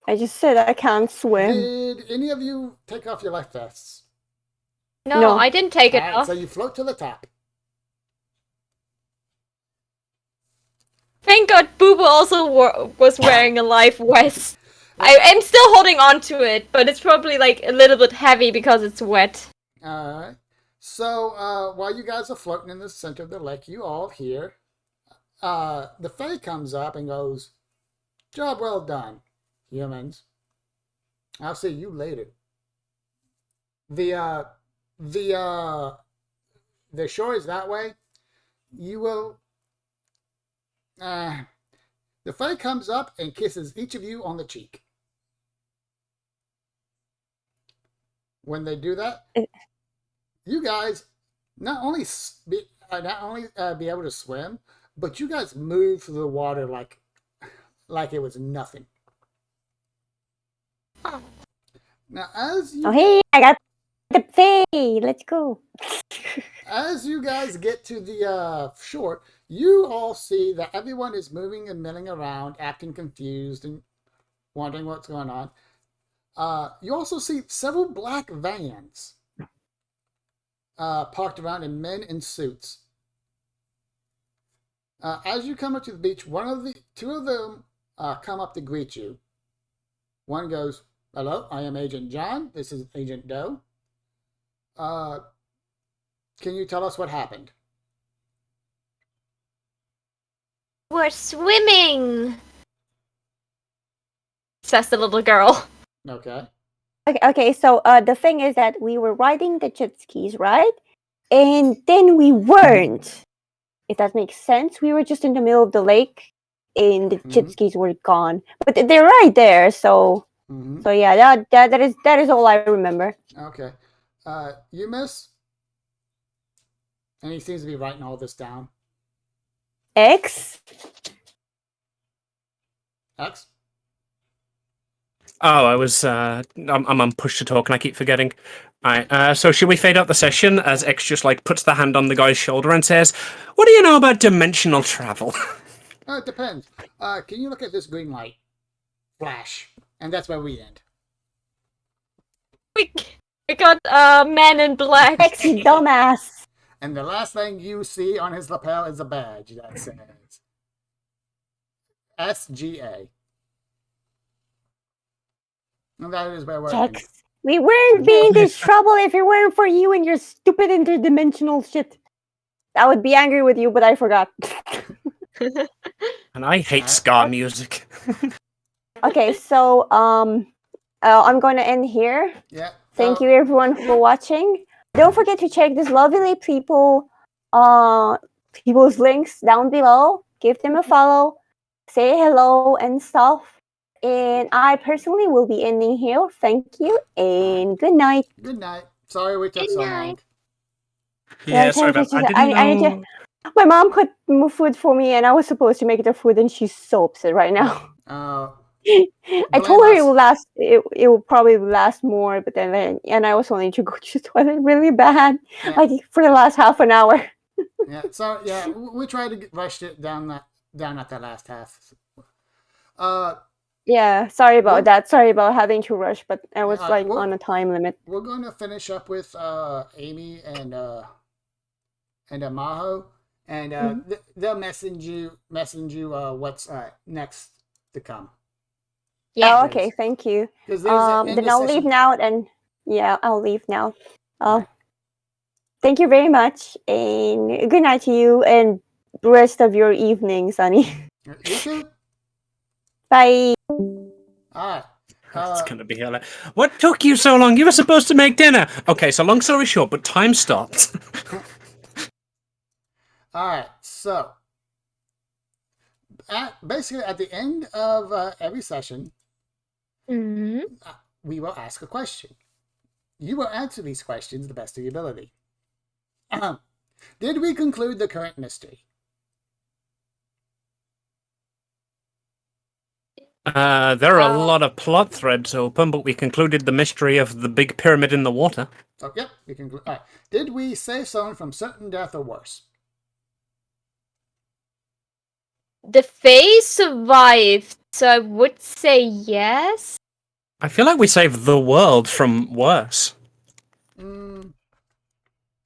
I just said I can't swim. Did any of you take off your life vests? No, I didn't take it All right, off. so you float to the top. Thank God Boo Boo also was wearing a life vest. I am still holding on to it, but it's probably like a little bit heavy because it's wet. All right. So while you guys are floating in the center of the lake, you all hear the Fae comes up and goes, "Job well done, humans. I'll see you later." The shore is that way. You will. The Fae comes up and kisses each of you on the cheek. When they do that, you guys not only be able to swim, but you guys move through the water like it was nothing. Now, hey, I got the Fae. Let's go. As you guys get to the shore, you all see that everyone is moving and milling around, acting confused and wondering what's going on. You also see several black vans parked around in men in suits. As you come up to the beach, two of them come up to greet you. One goes, "Hello, I am Agent John. This is Agent Doe. Can you tell us what happened?" We're swimming, says the little girl. Okay. Okay, so the thing is that we were riding the jet skis, right? And then we weren't. If that makes sense. We were just in the middle of the lake and the jet skis were gone. But they're right there, so so yeah, that is all I remember. Okay. You miss? And he seems to be writing all this down. X? X? Oh, I was I'm on push to talk and I keep forgetting. Alright, so should we fade out the session as X just like puts the hand on the guy's shoulder and says, "What do you know about dimensional travel?" It depends. Can you look at this green light? Flash. And that's where we end. We got Man in Black. X, you dumbass. And the last thing you see on his lapel is a badge that says SGA. And that is where we're ending. X. We wouldn't be in this trouble if it weren't for you and your stupid interdimensional shit. I would be angry with you, but I forgot. And I hate ska music. Okay, so I'm going to end here. Yeah. Thank you everyone for watching. Don't forget to check this lovely people's links down below. Give them a follow, say hello and stuff. And I personally will be ending here. Thank you and good night. Good night. Sorry we took so long. Yeah, sorry about that. I need to. My mom cooked food for me, and I was supposed to make the food, and she's so upset right now. I told her it will last. It will probably last more, but then and I also need to go to the toilet really bad, like for the last half an hour. Yeah. So yeah, we tried to rush it down at the last half. Yeah, sorry about that. Sorry about having to rush, but I was on a time limit. We're going to finish up with Amy and Maho, and they'll message you what's next to come. Yeah. Oh, okay, thank you. 'Cause there's in Then the I'll leave session- now, and yeah, I'll leave now. Right. Thank you very much, and good night to you, and rest of your evening, Sunny. You too. Bye. All right. That's gonna be hilarious. What took you so long? You were supposed to make dinner. Okay, so long story short, but time stopped. All right. So, basically, at the end of every session, Mhm. we will ask a question. You will answer these questions to the best of your ability. Did we conclude the current mystery? There are a lot of plot threads open, but we concluded the mystery of the big pyramid in the water. Oh, yep. We conclude. All right. Did we save someone from certain death or worse? The Fae survived, so I would say yes. I feel like we saved the world from worse. Mm,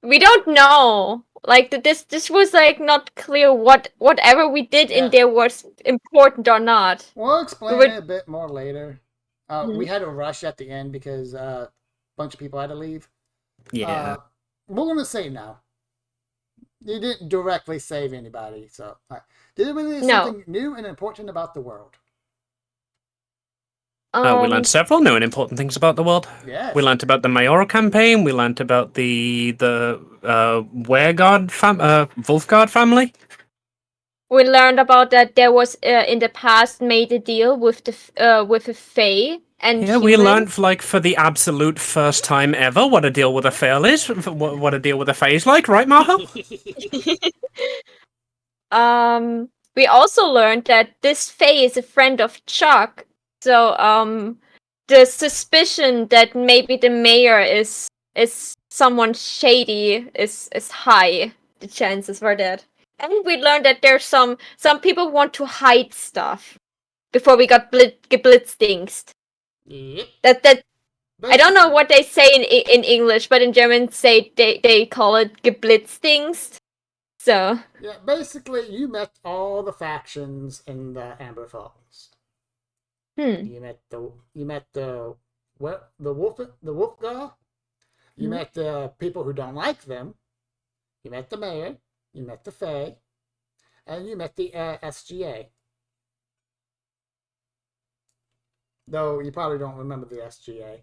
We don't know. Like this was like not clear whatever we did Yeah. in there was important or not. we'll explain would- it a bit more later. We had a rush at the end because a bunch of people had to leave. Yeah. We're going to say no. You didn't directly save anybody. So, all right. Did we learn No. something new and important about the world? We Um, learned several new and important things about the world. Yes. We learned about the mayoral campaign. We learned about the Wolfguard family. we learned about that there was in the past made a deal with the Fae and Yeah, we humans. learned like for the absolute first time ever what a deal with a fail is, what a deal with a phase like, right, Maho? We also learned that this Fae is a friend of Chuck. So the suspicion that maybe the mayor is someone shady is high. The chances for that. And we learned that there's some people want to hide stuff before we got geblitzdingst. Yep. That I don't know what they say in English, but in German they call it geblitzdingst. So Yeah, basically, you met all the factions in the Amber Falls. You met the Wolfgar. You met the people who don't like them. You met the mayor. You met the Fae, and you met the SGA. Though you probably don't remember the SGA.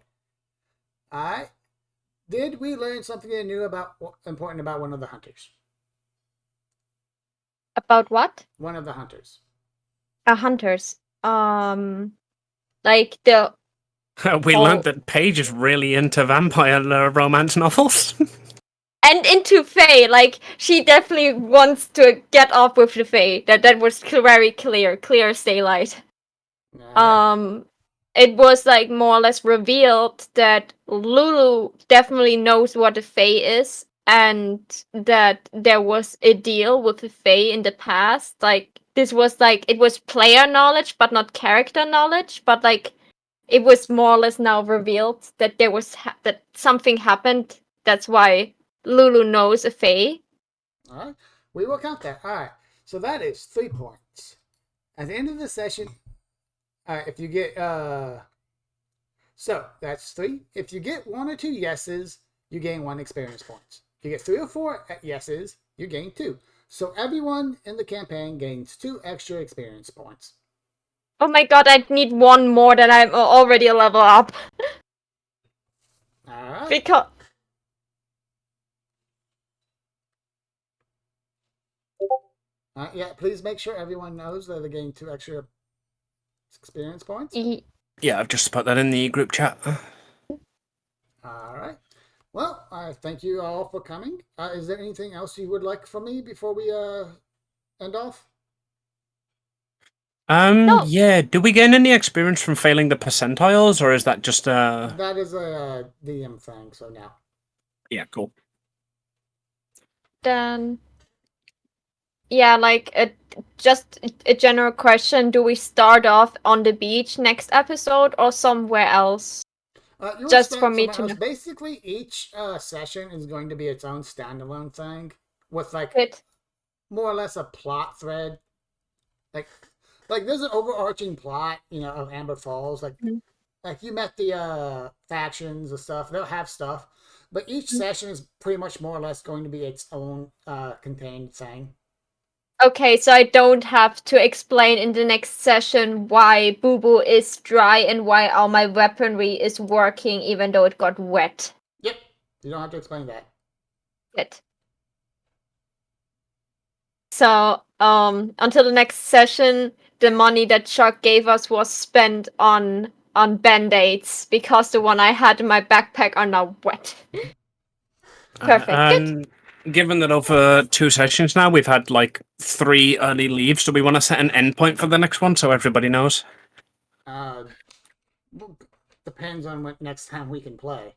Alright. Did we learn something new important about one of the hunters? about what? One of the hunters. Hunters. Like the We learned that Paige is really into vampire romance novels. and into Faye, like she definitely wants to get off with the Faye. That was very clear as daylight. It was like more or less revealed that Lulu definitely knows what a Fae is, and that there was a deal with the Fae in the past. Like this was like it was player knowledge, but not character knowledge. But like it was more or less now revealed that there was that something happened. That's why Lulu knows a Fae. Alright. We will count that. Alright. So that is 3 points. At the end of the session, if you get so that's 3. If you get 1 or 2 yeses, you gain 1 experience points. If you get 3 or 4 yeses, you gain 2. So everyone in the campaign gains 2 extra experience points. Oh my god, I need 1 more than I'm already a level up. Alright. Because Yeah, please make sure everyone knows that they gain 2 extra experience points. Yeah, I've just put that in the group chat. Alright. Well, I thank you all for coming. Is there anything else you would like from me before we end off? No. Yeah, do we gain any experience from failing the percentiles, or is that just That is a DM thing, so no. Yeah, cool. Then yeah, like just a general question: do we start off on the beach next episode or somewhere else? You Just start for me somewhere to else. know. Basically, each session is going to be its own standalone thing with like Good. more or less a plot thread. Like like there's an overarching plot, of Amber Falls. Like you met the factions and stuff. They'll have stuff, but each session is pretty much more or less going to be its own contained thing. Okay, so I don't have to explain in the next session why Boo Boo is dry and why all my weaponry is working even though it got wet. Yep, you don't have to explain that. Good. So, until the next session, the money that Chuck gave us was spent on band-aids because the one I had in my backpack are now wet. Perfect. Good. Given that over 2 sessions now, we've had like 3 early leaves, do we want to set an endpoint for the next one so everybody knows? Depends on what next time we can play.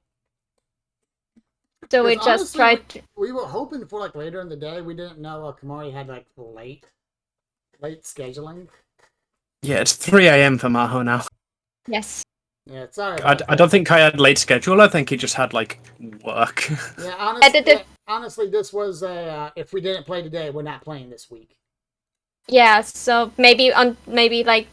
So we just tried to... We were hoping for like later in the day. We didn't know Kamari had like late scheduling. Yeah, it's 3 a.m. for Maho now. Yes. Yeah, sorry. I don't think Kai had late schedule. I think he just had like work. Yeah, honestly, this was if we didn't play today, we're not playing this week. Yeah, so maybe like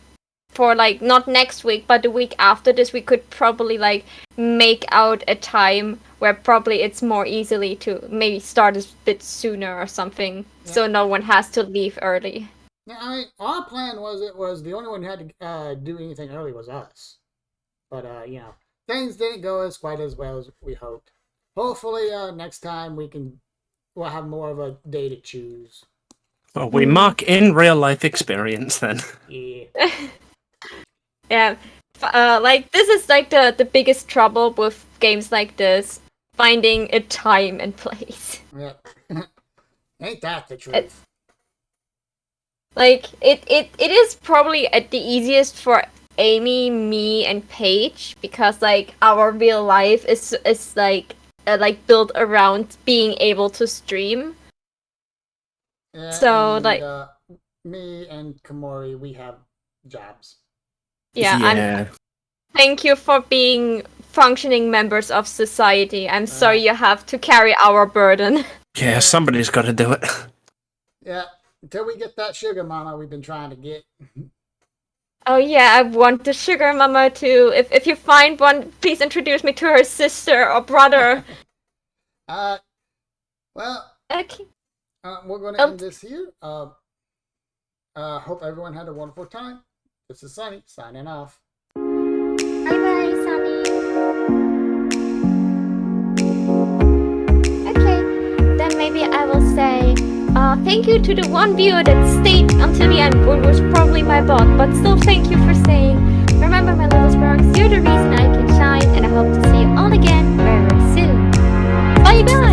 for like not next week, but the week after this, we could probably like make out a time where probably it's more easily to maybe start a bit sooner or something, so no one has to leave early. Yeah, I mean, our plan was the only one who had to do anything early was us, but things didn't go quite as well as we hoped. Hopefully, next time we'll have more of a day to choose. Well, we mark in real life experience then. Yeah. Yeah, like this is like the biggest trouble with games like this, finding a time and place. Yeah. Ain't that the truth? Like it is probably the easiest for Amy, me, and Paige because like our real life is like built around being able to stream. Yeah, so and, like me and Kamori, we have jobs. Yeah, and thank you for being functioning members of society. I'm sorry you have to carry our burden. Yeah, somebody's got to do it. Yeah, until we get that sugar mama we've been trying to get. Oh yeah, I want the sugar mama too. If you find one, please introduce me to her sister or brother. Well, okay. We're going to end this here. Hope everyone had a wonderful time. This is Sunny, signing off. Bye-bye, Sunny. Okay, then maybe I will say thank you to the one viewer that stayed until the end, which was probably my bot, but still thank you for staying. Remember, my little sparks, you're the reason I can shine, and I hope to see you all again very, very soon. Bye, guys!